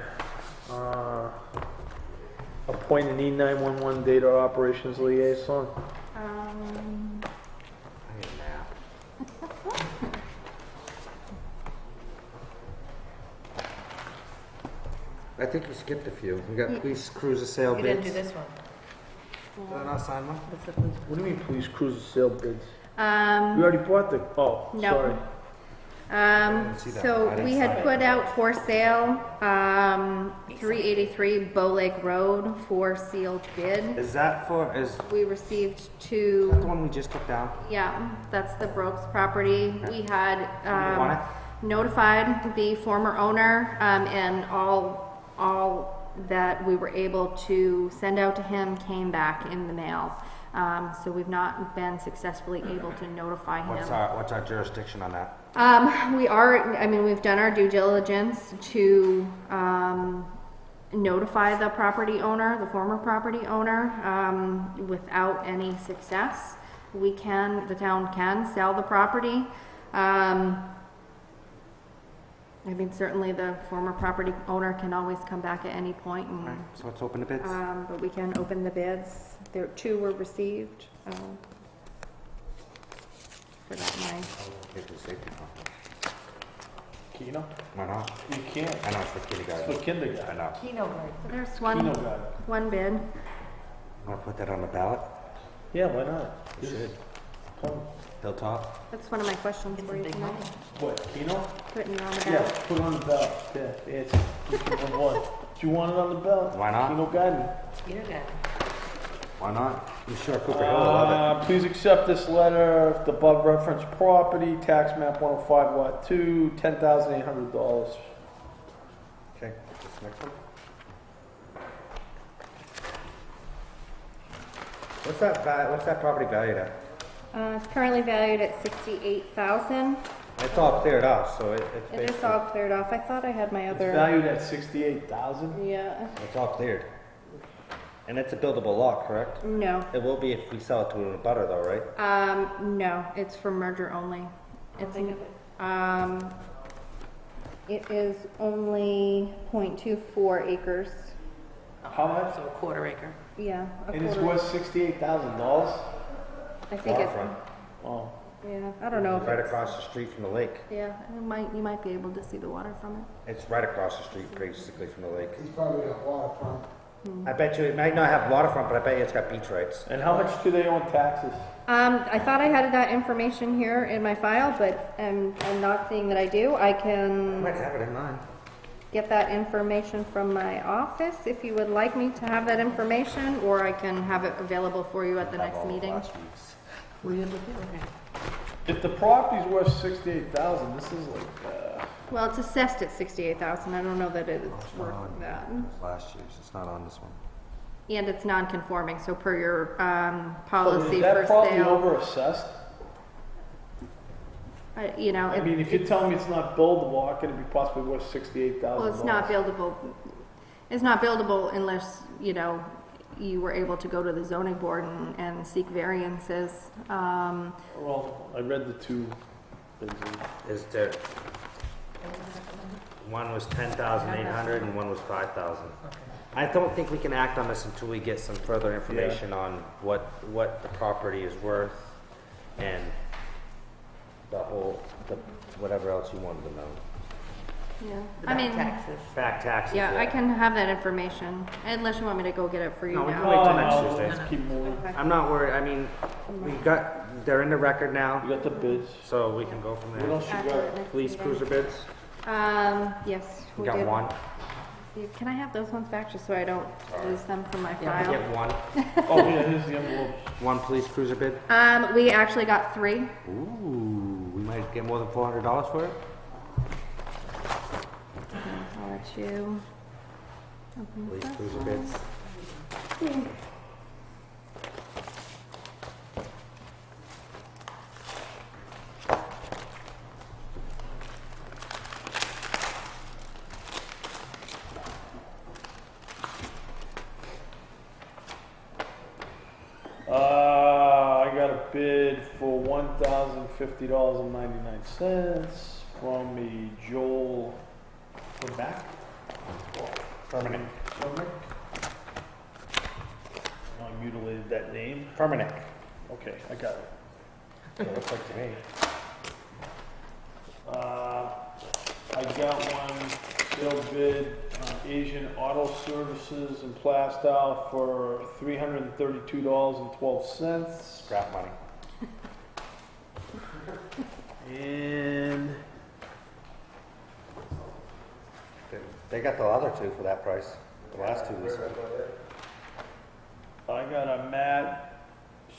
Speaker 6: Appoint an E911 data operations liaison.
Speaker 1: I need a nap. I think you skipped a few. We got police cruiser sale
Speaker 19: You
Speaker 1: bids.
Speaker 19: didn't do this one.
Speaker 1: Did I not sign one?
Speaker 19: What's the police?
Speaker 6: What do you mean police cruiser sale bids? You already bought the, oh,
Speaker 2: No.
Speaker 6: sorry.
Speaker 1: didn't see that. I
Speaker 2: So
Speaker 1: didn't
Speaker 2: we
Speaker 1: sign
Speaker 2: had
Speaker 1: it.
Speaker 2: put out for sale, 383 Bow Lake Road for sealed bid.
Speaker 1: Is that for, is
Speaker 2: We received
Speaker 1: the
Speaker 2: 2,
Speaker 1: one we just took down?
Speaker 2: yeah, that's the Brooks property. We had
Speaker 1: You want it?
Speaker 2: notified the former owner, and all that we were able to send out to him came back in the mail. So we've not been successfully able to notify him.
Speaker 1: What's our jurisdiction on that?
Speaker 2: We are, I mean, we've done our due diligence to notify the property owner, the former property owner, without any success. The town can sell the property. I mean, certainly the former property owner can always come back at any point and,
Speaker 1: Right, so let's open the bids.
Speaker 2: but we can open the bids. There, 2 were received. Forgot mine.
Speaker 1: Here's the safety company.
Speaker 6: Keno?
Speaker 1: Why not?
Speaker 6: You can't.
Speaker 1: I know it's for kindergarten.
Speaker 6: It's for kindergarten.
Speaker 1: I know.
Speaker 19: Keno, right?
Speaker 2: So there's
Speaker 6: Kindergarten.
Speaker 2: one bid.
Speaker 1: Want to put that on the ballot?
Speaker 6: Yeah, why not?
Speaker 1: You should.
Speaker 6: Come.
Speaker 1: Hilltop?
Speaker 2: That's one of my questions for you tonight.
Speaker 6: What, Keno?
Speaker 2: Putting it on the
Speaker 6: Yeah,
Speaker 2: ballot.
Speaker 6: put it on the ballot. Yeah, answer. Do you want it on the ballot?
Speaker 1: Why not?
Speaker 6: Keno Garden.
Speaker 19: Kindergarten.
Speaker 1: Why not? I'm sure Cooper Hill will love
Speaker 6: Please accept this letter, the above referenced property, tax map 105 lot 2, $10,800.
Speaker 1: it. Okay, this next one. What's that property valued at?
Speaker 2: It's currently valued at $68,000.
Speaker 1: It's all cleared off, so it's
Speaker 2: It is
Speaker 1: basically,
Speaker 2: all cleared off. I thought I had my
Speaker 6: It's
Speaker 2: other.
Speaker 6: valued at $68,000.
Speaker 2: Yeah.
Speaker 1: it's all cleared. And it's a buildable lot, correct?
Speaker 2: No.
Speaker 1: It will be if we sell it to a butter though, right?
Speaker 2: No. It's for merger only. It's
Speaker 19: Think of it.
Speaker 2: It is only 0.24 acres.
Speaker 6: How much?
Speaker 19: So a quarter acre.
Speaker 2: Yeah. A
Speaker 6: And it's
Speaker 2: quarter.
Speaker 6: worth $68,000?
Speaker 2: I think it's.
Speaker 1: Waterfront.
Speaker 6: Oh.
Speaker 2: Yeah. I don't know if
Speaker 1: Right
Speaker 2: it's.
Speaker 1: across the street from the lake.
Speaker 2: Yeah. You might be able to see the water from it.
Speaker 1: It's right across the street, basically, from the lake.
Speaker 3: He's probably got waterfront.
Speaker 1: I bet you, it might not have waterfront, but I bet you it's got beach rights.
Speaker 6: And how much do they owe in taxes?
Speaker 2: I thought I had that information here in my file, but I'm not seeing that I do. I
Speaker 1: I
Speaker 2: can
Speaker 1: might have it in mine.
Speaker 2: get that information from my office if you would like me to have that information, or I can have it available for you at the next meeting.
Speaker 19: Were you looking? Okay.
Speaker 6: If the property's worth $68,000, this is like,
Speaker 2: Well, it's assessed at $68,000. I don't know that it's worth that.
Speaker 1: It's last year's, it's not on this one.
Speaker 2: And it's non-conforming, so per your
Speaker 6: oh,
Speaker 2: policy
Speaker 6: is
Speaker 2: for
Speaker 6: that property
Speaker 2: sale.
Speaker 6: over assessed?
Speaker 2: You know,
Speaker 6: I mean, if you're telling me it's not buildable, how can it be possibly worth $68,000?
Speaker 2: well, it's not buildable. It's not buildable unless, you know, you were able to go to the zoning board and seek variances.
Speaker 6: Well, I read the 2 things.
Speaker 1: Is there, one was 10,800 and one was 5,000. I don't think we can act on this until we get some further information on what the property is worth and whatever else you wanted to know.
Speaker 2: Yeah,
Speaker 19: Back taxes.
Speaker 1: Back taxes.
Speaker 2: Yeah, I can have that information, unless you want me to go get it for you
Speaker 1: No, we
Speaker 2: now.
Speaker 1: can wait till next
Speaker 6: no,
Speaker 1: Tuesday.
Speaker 6: let's keep moving.
Speaker 2: Okay.
Speaker 1: I'm not worried, I mean, they're in the record now,
Speaker 6: You got the bids.
Speaker 1: so we can go from
Speaker 6: What
Speaker 1: there.
Speaker 6: else you
Speaker 2: After
Speaker 6: got?
Speaker 2: the next
Speaker 1: Police
Speaker 2: meeting.
Speaker 1: cruiser bids,
Speaker 2: Yes,
Speaker 1: we
Speaker 2: we
Speaker 1: got
Speaker 2: did.
Speaker 1: one.
Speaker 2: Can I have those ones back just so I don't lose them from my
Speaker 1: We
Speaker 2: file?
Speaker 1: get one.
Speaker 6: Oh, yeah, here's the envelope.
Speaker 1: One police cruiser bid.
Speaker 2: We actually got 3.
Speaker 1: Ooh, we might get more than $400 for it.
Speaker 2: I'll let you open
Speaker 1: Police
Speaker 2: this
Speaker 1: cruiser
Speaker 2: one.
Speaker 1: bids.
Speaker 6: I got a bid for $1,050.99 from a Joel Quebec.
Speaker 1: Permanent.
Speaker 6: I mutilated that name.
Speaker 1: Permanent.
Speaker 6: Okay, I got it.
Speaker 1: It looks like to me.
Speaker 6: I got one sales bid on Asian Auto Services in Plastow for $332.12.
Speaker 1: Scrap money.
Speaker 6: And
Speaker 1: They got the other 2 for that price. The last 2 was.
Speaker 6: I got a Matt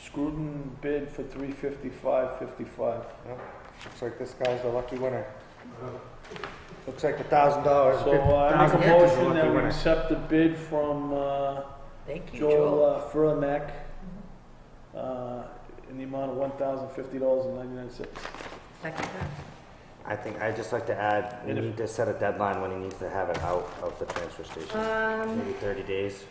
Speaker 6: Scruton bid for $355.55.
Speaker 1: Yep. Looks like this guy's the lucky winner. Looks like the $1,000.
Speaker 6: So I make a motion that we accept the bid from
Speaker 19: Thank you,
Speaker 6: Joel Furlanek in the amount of $1,050.99.
Speaker 19: Second.
Speaker 1: I think, I'd just like to add, we need to set a deadline when he needs to have it out of the transfer station. Maybe 30 days.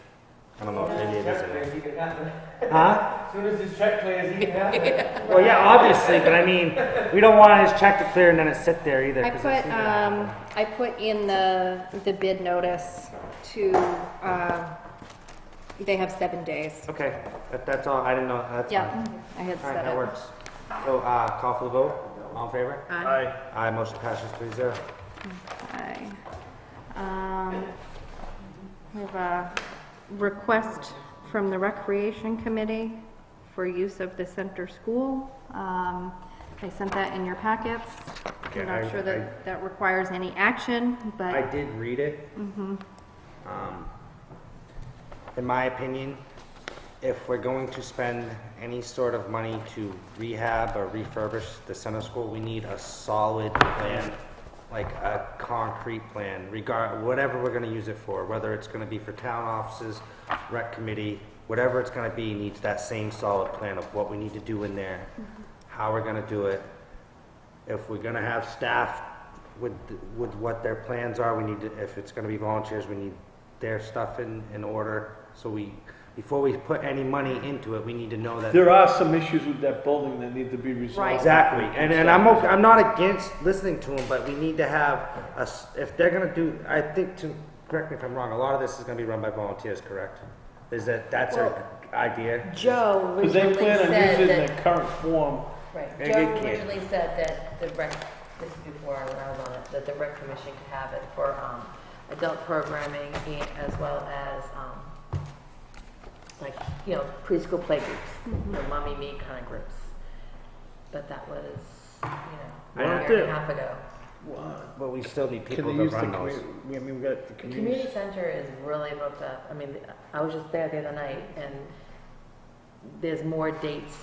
Speaker 1: I don't know, maybe it isn't. Huh?
Speaker 10: As soon as his check clears, he can have it.
Speaker 1: Well, yeah, obviously, but I mean, we don't want his check to clear and then it sit there either. 'cause it's either-
Speaker 2: I put in the bid notice to, they have 7 days.
Speaker 1: Okay, that's all, I didn't know, that's fine.
Speaker 2: Yeah, I had
Speaker 1: All right,
Speaker 2: said
Speaker 1: that
Speaker 2: it.
Speaker 1: works. So, call for the vote, all in favor?
Speaker 2: Aye.
Speaker 1: Aye, motion passes 3-0.
Speaker 2: Okay. We have a request from the Recreation Committee for use of the center school. I sent that in your packets.
Speaker 1: Okay,
Speaker 2: I'm not sure that that requires any action, but.
Speaker 1: I did read it. In my opinion, if we're going to spend any sort of money to rehab or refurbish the center school, we need a solid plan, like a concrete plan, whatever we're gonna use it for, whether it's gonna be for town offices, rec committee, whatever it's gonna be, needs that same solid plan of what we need to do in there, how we're gonna do it. If we're gonna have staff with what their plans are, we need to, if it's gonna be volunteers, we need their stuff in order. So before we put any money into it, we need to know that.
Speaker 6: There are some issues with that building that need to be resolved.
Speaker 2: Right.
Speaker 1: Exactly, and I'm not against listening to them, but we need to have if they're gonna do, I think, correct me if I'm wrong, a lot of this is gonna be run by volunteers, correct? That's our idea?
Speaker 12: Joe
Speaker 6: Because they
Speaker 12: originally
Speaker 6: plan on
Speaker 12: said
Speaker 6: using it in
Speaker 12: that,
Speaker 6: their current form.
Speaker 12: right,
Speaker 1: They
Speaker 12: Joe
Speaker 1: can't.
Speaker 12: originally said that the rec, this is before I was on it, that the rec commission could have it for, adult programming as well as, like, you know, preschool play groups, you know, mommy, me kind of groups. But that was, you know, a year and a half ago.
Speaker 1: But we still need
Speaker 6: Can
Speaker 1: people
Speaker 6: they
Speaker 1: to
Speaker 6: use the
Speaker 1: run those.
Speaker 6: community? I mean, we got the
Speaker 12: The
Speaker 6: community.
Speaker 12: community center is really booked up. I mean, I was just there the other night, and there's more dates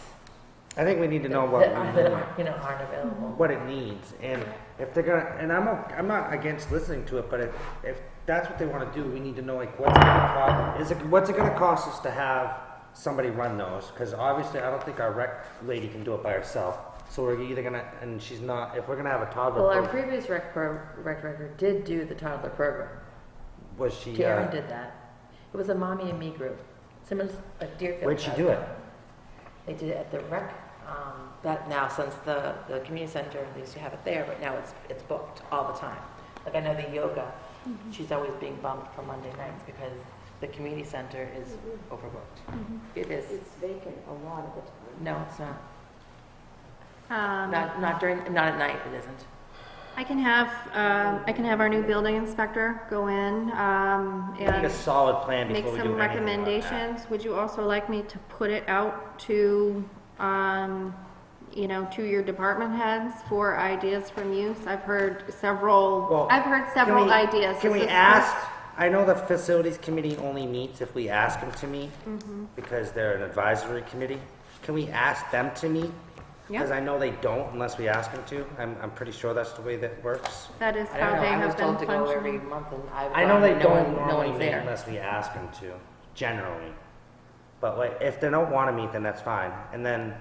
Speaker 1: I think we need to know what
Speaker 12: that aren't available.
Speaker 1: what it needs, and if they're gonna, and I'm not against listening to it, but if that's what they want to do, we need to know, like, what's it gonna cost us to have somebody run those? Because obviously, I don't think our rec lady can do it by herself. So we're either gonna, and she's not. If we're gonna have a toddler,
Speaker 12: Well, our previous rec director did do the toddler program.
Speaker 1: was she?
Speaker 12: Karen did that. It was a mommy and me group. Similar to Deerfield.
Speaker 1: Where'd she
Speaker 12: has
Speaker 1: do
Speaker 12: that.
Speaker 1: it?
Speaker 12: They did it at the rec. That now, since the community center, they used to have it there, but now it's booked all the time. Like, I know the yoga, she's always being bumped for Monday nights because the community center is overbooked. It is.
Speaker 18: It's vacant a lot of the time.
Speaker 12: No, it's not. Not at night. It isn't.
Speaker 2: I can have our new building inspector go in,
Speaker 1: We need a solid plan
Speaker 2: make
Speaker 1: before we do
Speaker 2: some
Speaker 1: anything like that.
Speaker 2: recommendations. Would you also like me to put it out to, to your department heads for ideas from use? I've heard several ideas.
Speaker 1: Can we
Speaker 2: This is
Speaker 1: ask? I know the facilities committee only meets if we ask them to meet, because they're an advisory committee. Can we ask them to meet? Because I know they don't unless we ask them to. I'm pretty sure that's the way that works.
Speaker 2: That is
Speaker 12: I don't
Speaker 2: how
Speaker 12: know.
Speaker 2: they
Speaker 12: I was
Speaker 2: have been
Speaker 12: told to go every
Speaker 2: functioning.
Speaker 12: month, and
Speaker 1: I know they don't
Speaker 12: no
Speaker 1: normally
Speaker 12: one's
Speaker 1: meet
Speaker 12: there.
Speaker 1: unless we ask them to, generally. But like, if they don't want to meet, then that's fine. And then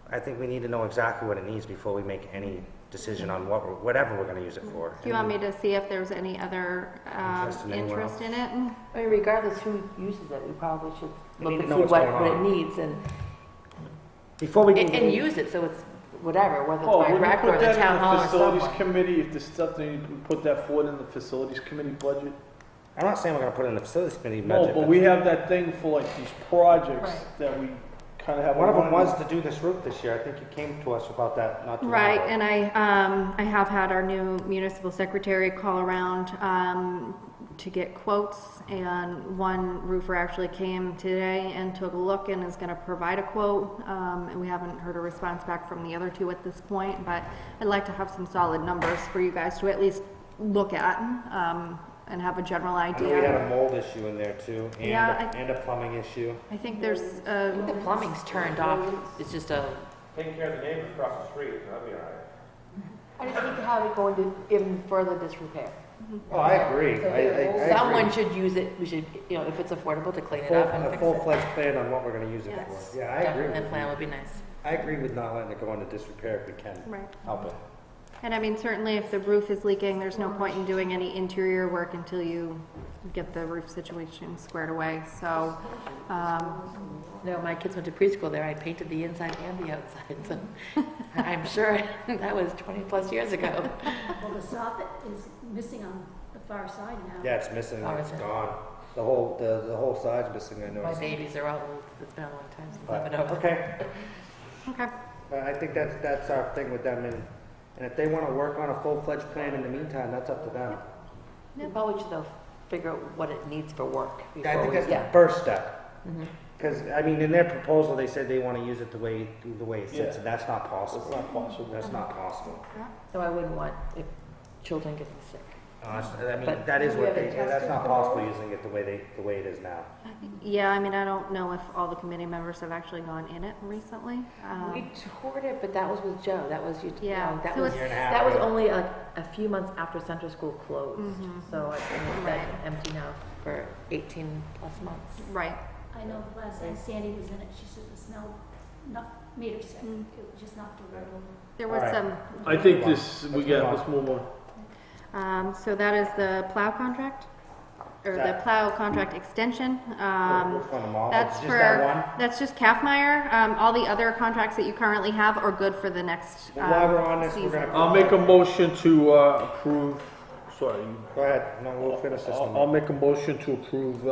Speaker 1: I think we need to know exactly what it needs before we make any decision on whatever we're going to use it for.
Speaker 2: Do you want me to see if there's any other
Speaker 1: Interest in anyone
Speaker 2: interest in it?
Speaker 12: I mean, regardless who uses it, we probably should
Speaker 1: We
Speaker 12: look
Speaker 1: need to
Speaker 12: and
Speaker 1: know
Speaker 12: see
Speaker 1: what's
Speaker 12: what
Speaker 1: going
Speaker 12: it
Speaker 1: on.
Speaker 12: needs and
Speaker 1: Before we can
Speaker 12: and use it so it's whatever, whether
Speaker 6: Oh,
Speaker 12: it's by
Speaker 6: wouldn't you
Speaker 12: rec or
Speaker 6: put
Speaker 12: the
Speaker 6: that
Speaker 12: town
Speaker 6: in
Speaker 12: hall
Speaker 6: the
Speaker 12: or
Speaker 6: facilities
Speaker 12: someone.
Speaker 6: committee, if there's something, you can put that forward in the facilities committee budget?
Speaker 1: I'm not saying we're going to put it in the facilities committee
Speaker 6: No,
Speaker 1: budget.
Speaker 6: but we have that thing for like these projects that we kind of have.
Speaker 1: One of them was to do this roof this year. I think you came to us about that not too long
Speaker 2: Right,
Speaker 1: ago.
Speaker 2: and I have had our new municipal secretary call around to get quotes, and one roofer actually came today and took a look and is going to provide a quote, and we haven't heard a response back from the other two at this point, but I'd like to have some solid numbers for you guys to at least look at and have a general
Speaker 1: I know we had
Speaker 2: idea.
Speaker 1: a mold issue in there too, and,
Speaker 2: Yeah,
Speaker 1: and a plumbing issue.
Speaker 2: I think there's
Speaker 12: I think the plumbing's turned off. It's just a.
Speaker 22: Taking care of the neighbors across the street, that'd be all right.
Speaker 12: I just think to have it going to even further disrepair.
Speaker 1: Oh, I agree.
Speaker 12: So
Speaker 1: I
Speaker 12: someone
Speaker 1: agree.
Speaker 12: should use it. We should, if it's affordable, to clean it up and
Speaker 1: A
Speaker 12: fix it.
Speaker 1: full-fledged plan on what we're going to use it
Speaker 12: Yes.
Speaker 1: for. Yeah, I agree.
Speaker 12: That plan would be nice.
Speaker 1: I agree with not letting it go into disrepair if we can.
Speaker 2: Right.
Speaker 1: Help it.
Speaker 2: And I mean, certainly if the roof is leaking, there's no point in doing any interior work until you get the roof situation squared away, so,
Speaker 19: No, my kids went to preschool there. I painted the inside and the outside, so I'm sure that was 20 plus years ago.
Speaker 18: Well, the soffit is missing on the far side now.
Speaker 1: Yeah, it's missing,
Speaker 19: Oh,
Speaker 1: it's
Speaker 19: is it?
Speaker 1: gone. The whole side's missing, I
Speaker 19: My
Speaker 1: noticed.
Speaker 19: babies are all old. It's been a long time since
Speaker 1: But,
Speaker 19: I've been over.
Speaker 1: okay.
Speaker 2: okay.
Speaker 1: But I think that's our thing with them, and if they wanna work on a full-fledged plan in the meantime, that's up to them.
Speaker 19: We probably should though figure out what it needs for work.
Speaker 1: I
Speaker 19: before
Speaker 1: think
Speaker 19: we-
Speaker 1: that's the
Speaker 19: yeah.
Speaker 1: first step.
Speaker 19: Mhm.
Speaker 1: Because, I mean, in their proposal, they said they wanna use it the way it sits,
Speaker 6: Yeah.
Speaker 1: and that's not possible.
Speaker 6: It's not possible.
Speaker 1: That's not possible.
Speaker 19: So I wouldn't want if children getting sick.
Speaker 1: I mean,
Speaker 19: But-
Speaker 1: that is
Speaker 19: Do we
Speaker 1: what
Speaker 19: have it
Speaker 1: that's
Speaker 19: tested
Speaker 1: not
Speaker 19: for
Speaker 1: possible
Speaker 19: those?
Speaker 1: using it the way it is now.
Speaker 2: Yeah, I mean, I don't know if all the committee members have actually gone in it recently.
Speaker 19: We toured it, but that was with Joe. That was you.
Speaker 2: Yeah,
Speaker 19: That
Speaker 2: so
Speaker 19: was
Speaker 2: it's-
Speaker 1: Year and a half
Speaker 19: that was
Speaker 1: ago.
Speaker 19: only a few months after Central School closed.
Speaker 2: Mhm.
Speaker 19: So it's been
Speaker 2: Right.
Speaker 19: empty now for 18 plus months.
Speaker 2: Right.
Speaker 18: I know the last time Sandy was in it, she said the smell made her sick. It was just knocked her right over.
Speaker 2: There was
Speaker 1: All right.
Speaker 2: some,
Speaker 6: I think this,
Speaker 1: Let's move on.
Speaker 6: let's move on.
Speaker 2: so that is the plow contract, or the
Speaker 1: That-
Speaker 2: plow contract extension.
Speaker 1: Which one, them all?
Speaker 2: That's
Speaker 1: Just that one?
Speaker 2: that's just Kaffmeyer. All the other contracts that you currently have are good for the next
Speaker 1: Well, while we're on this, we're
Speaker 2: season.
Speaker 1: gonna-
Speaker 6: I'll make a motion to approve, sorry.
Speaker 1: Go ahead, no, we'll finish this
Speaker 6: I'll
Speaker 1: one.
Speaker 6: make a motion to approve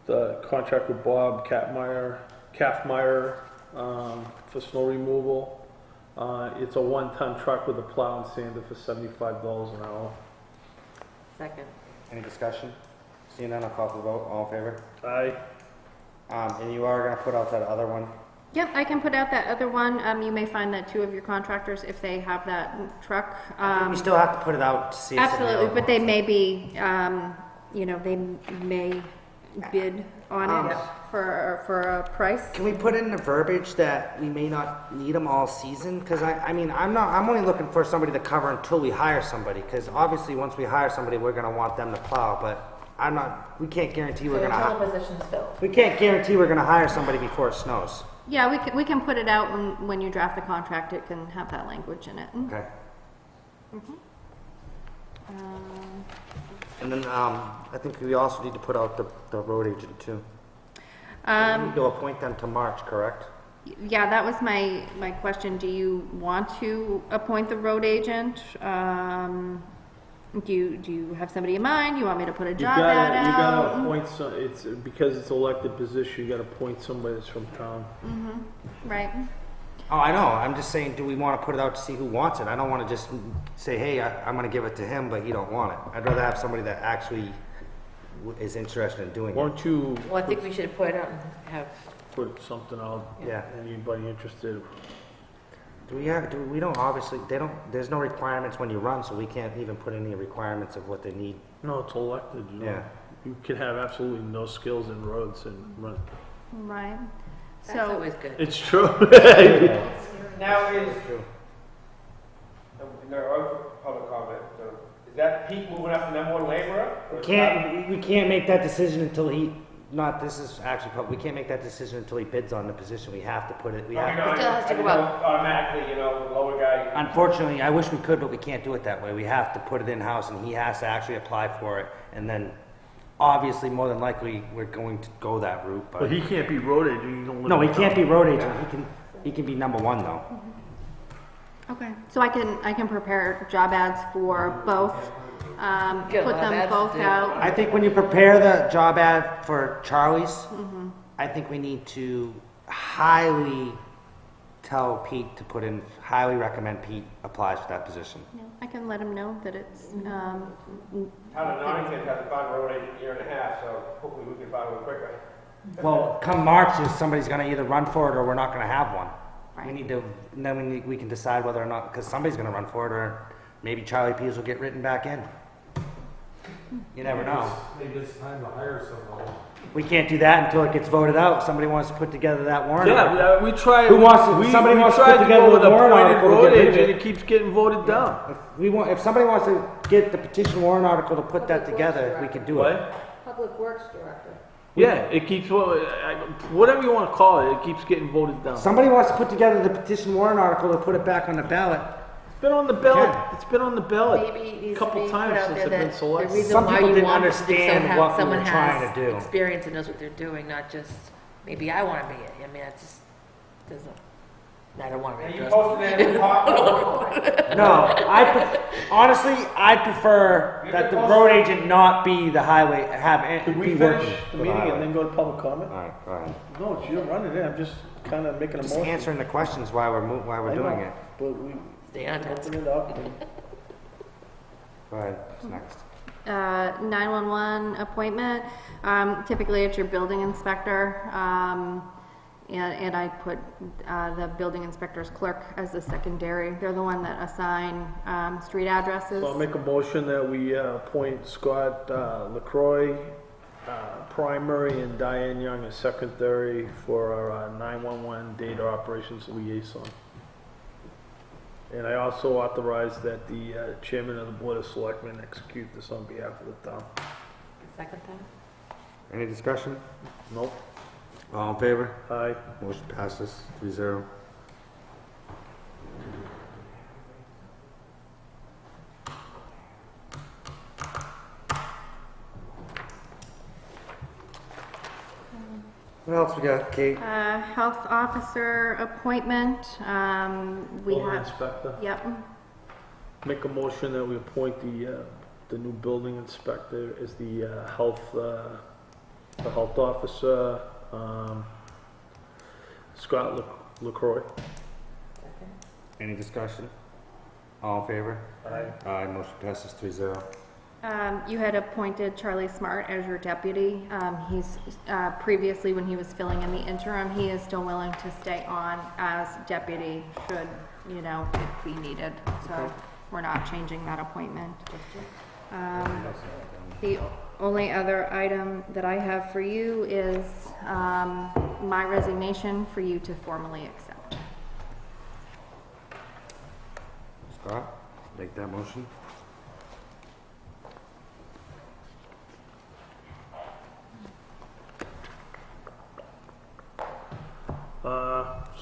Speaker 6: the contract with Bob Kaffmeyer for snow removal. It's a 1-ton truck with a plow and sander for $75 an hour.
Speaker 19: Second.
Speaker 1: Any discussion? Seeing none, I'll call for the vote, all in favor?
Speaker 6: Aye.
Speaker 1: And you are gonna put out that other one?
Speaker 2: Yep, I can put out that other one. You may find that two of your contractors, if they have that truck.
Speaker 1: We still have to put it out to see if somebody
Speaker 2: Absolutely,
Speaker 1: else
Speaker 2: but they
Speaker 1: wants
Speaker 2: may be, they may bid on it for a price.
Speaker 1: Can we put in the verbiage that we may not need them all season? Because I'm only looking for somebody to cover until we hire somebody. Because obviously, once we hire somebody, we're gonna want them to plow. But we can't guarantee we're
Speaker 19: So
Speaker 1: gonna.
Speaker 19: until the position's filled.
Speaker 1: We can't guarantee we're gonna hire somebody before it snows.
Speaker 2: Yeah, we can put it out when you draft the contract. It can have that language in it.
Speaker 1: Okay.
Speaker 2: Um,
Speaker 1: And then I think we also need to put out the road agent too. We need to appoint them to March, correct?
Speaker 2: Yeah, that was my question. Do you want to appoint the road agent? Do you have somebody in mind? You want me to put a job ad out?
Speaker 6: You gotta appoint it's because it's elected position, you gotta appoint somebody that's from town.
Speaker 2: Right.
Speaker 1: Oh, I know. I'm just saying, do we want to put it out to see who wants it? I don't want to just say, hey, I'm going to give it to him, but you don't want it. I'd rather have somebody that actually is interested in doing it.
Speaker 6: Why don't you
Speaker 19: Well, I think we should put it out and have.
Speaker 6: put something out?
Speaker 1: Yeah.
Speaker 6: Anybody interested?
Speaker 1: We don't obviously, there's no requirements when you run, so we can't even put any requirements of what they need.
Speaker 6: No, it's elected, you know.
Speaker 1: Yeah.
Speaker 6: You can have absolutely no skills in roads and run.
Speaker 2: Right.
Speaker 19: That's
Speaker 2: So
Speaker 19: always good.
Speaker 6: It's true.
Speaker 10: Now is, public comment, is that Pete moving up to number one laborer?
Speaker 1: We can't make that decision until this is actually, we can't make that decision until he bids on the position. We have to put it,
Speaker 19: Still has to go up.
Speaker 10: Automatically, the lower guy.
Speaker 1: Unfortunately, I wish we could, but we can't do it that way. We have to put it in-house, and he has to actually apply for it, and then, obviously, more than likely, we're going to go that route,
Speaker 6: But he can't be road agent, you don't live
Speaker 1: No,
Speaker 6: in
Speaker 1: he can't be
Speaker 6: town.
Speaker 1: road agent. He can be number one, though.
Speaker 2: okay. So I can prepare job ads for both.
Speaker 19: Good,
Speaker 2: Put
Speaker 19: job
Speaker 2: them
Speaker 19: ads
Speaker 2: both
Speaker 19: to do.
Speaker 2: out.
Speaker 1: I think when you prepare the job ad for Charlie's, I think we need to highly tell Pete to put in, highly recommend Pete applies for that position.
Speaker 2: Yeah, I can let him know that it's.
Speaker 10: Town of Norrington has to find a road agent a year and a half, so hopefully we can find one quicker.
Speaker 1: Well, come March, somebody's gonna either run for it or we're not gonna have one. We
Speaker 2: Right.
Speaker 1: need to, and then we can decide whether or not, because somebody's gonna run for it, or maybe Charlie Pease will get written back in. You never know.
Speaker 5: Maybe it's time to hire somebody.
Speaker 1: We can't do that until it gets voted out. Somebody wants to put together that warrant. article.
Speaker 6: Yeah, we tried.
Speaker 1: Who wants to- somebody
Speaker 6: we
Speaker 1: wants to
Speaker 6: tried
Speaker 1: put together
Speaker 6: go with
Speaker 1: a warrant
Speaker 6: appointed
Speaker 1: article to
Speaker 6: road
Speaker 1: get rid of
Speaker 6: agent,
Speaker 1: it.
Speaker 6: it keeps getting voted down.
Speaker 1: If somebody wants to get the petition warrant article to put that together, we could do it.
Speaker 6: What?
Speaker 18: Public Works Director.
Speaker 6: Yeah, it keeps, whatever you want to call it, it keeps getting voted down.
Speaker 1: Somebody wants to put together the petition warrant article to put it back on the ballot.
Speaker 6: been on the ballot. It's been on the ballot
Speaker 19: Maybe it needs
Speaker 6: a couple
Speaker 19: to be
Speaker 6: times
Speaker 19: put out
Speaker 6: since
Speaker 19: there
Speaker 6: I've been
Speaker 19: that the
Speaker 6: selected.
Speaker 19: reason
Speaker 1: Some
Speaker 19: why
Speaker 1: people
Speaker 19: you
Speaker 1: didn't
Speaker 19: want it is
Speaker 1: understand
Speaker 19: because
Speaker 1: what we
Speaker 19: someone
Speaker 1: were trying
Speaker 19: has
Speaker 1: to do.
Speaker 19: experience and knows what they're doing, not just, maybe I want to be it. I mean, it just doesn't, I don't want to be
Speaker 7: Are
Speaker 19: it.
Speaker 7: you
Speaker 19: trust
Speaker 7: posting
Speaker 19: me.
Speaker 7: that new hot?
Speaker 1: No, honestly, I prefer that the road agent not be the highway,
Speaker 6: Could we
Speaker 1: be
Speaker 6: finish
Speaker 1: working
Speaker 6: the
Speaker 1: for
Speaker 6: meeting and
Speaker 1: highway.
Speaker 6: then go to public comment?
Speaker 1: All right, go ahead.
Speaker 6: No, it's you running it. I'm just kind of making a
Speaker 1: Just
Speaker 6: motion.
Speaker 1: answering the questions while we're
Speaker 6: I
Speaker 1: doing
Speaker 6: know,
Speaker 1: it.
Speaker 6: But we
Speaker 19: Stay on task.
Speaker 6: open it up. And
Speaker 1: Go ahead, what's next?
Speaker 2: 911 appointment, typically it's your building inspector, and I put the building inspector's clerk as the secondary. They're the one that assign street addresses.
Speaker 6: So I'll make a motion that we appoint Scott LaCroix primary and Diane Young as secretary for our 911 data operations liaison. And I also authorize that the chairman of the Board of Selectmen execute this on behalf of the town.
Speaker 19: Second time?
Speaker 1: Any discussion?
Speaker 6: Nope.
Speaker 1: All in favor?
Speaker 6: Aye.
Speaker 1: Motion passes 3-0. What else we got, Kate?
Speaker 2: Health officer appointment, we
Speaker 6: Building
Speaker 2: have.
Speaker 6: inspector.
Speaker 2: Yep.
Speaker 6: Make a motion that we appoint the new building inspector as the health officer, Scott LaCroix.
Speaker 1: Any discussion? All in favor?
Speaker 6: Aye.
Speaker 1: Aye, motion passes 3-0.
Speaker 2: You had appointed Charlie Smart as your deputy. He's previously, when he was filling in the interim, he is still willing to stay on as deputy should, if we needed. So we're not changing that appointment. The only other item that I have for you is my resignation for you to formally accept.
Speaker 1: Scott, make that motion.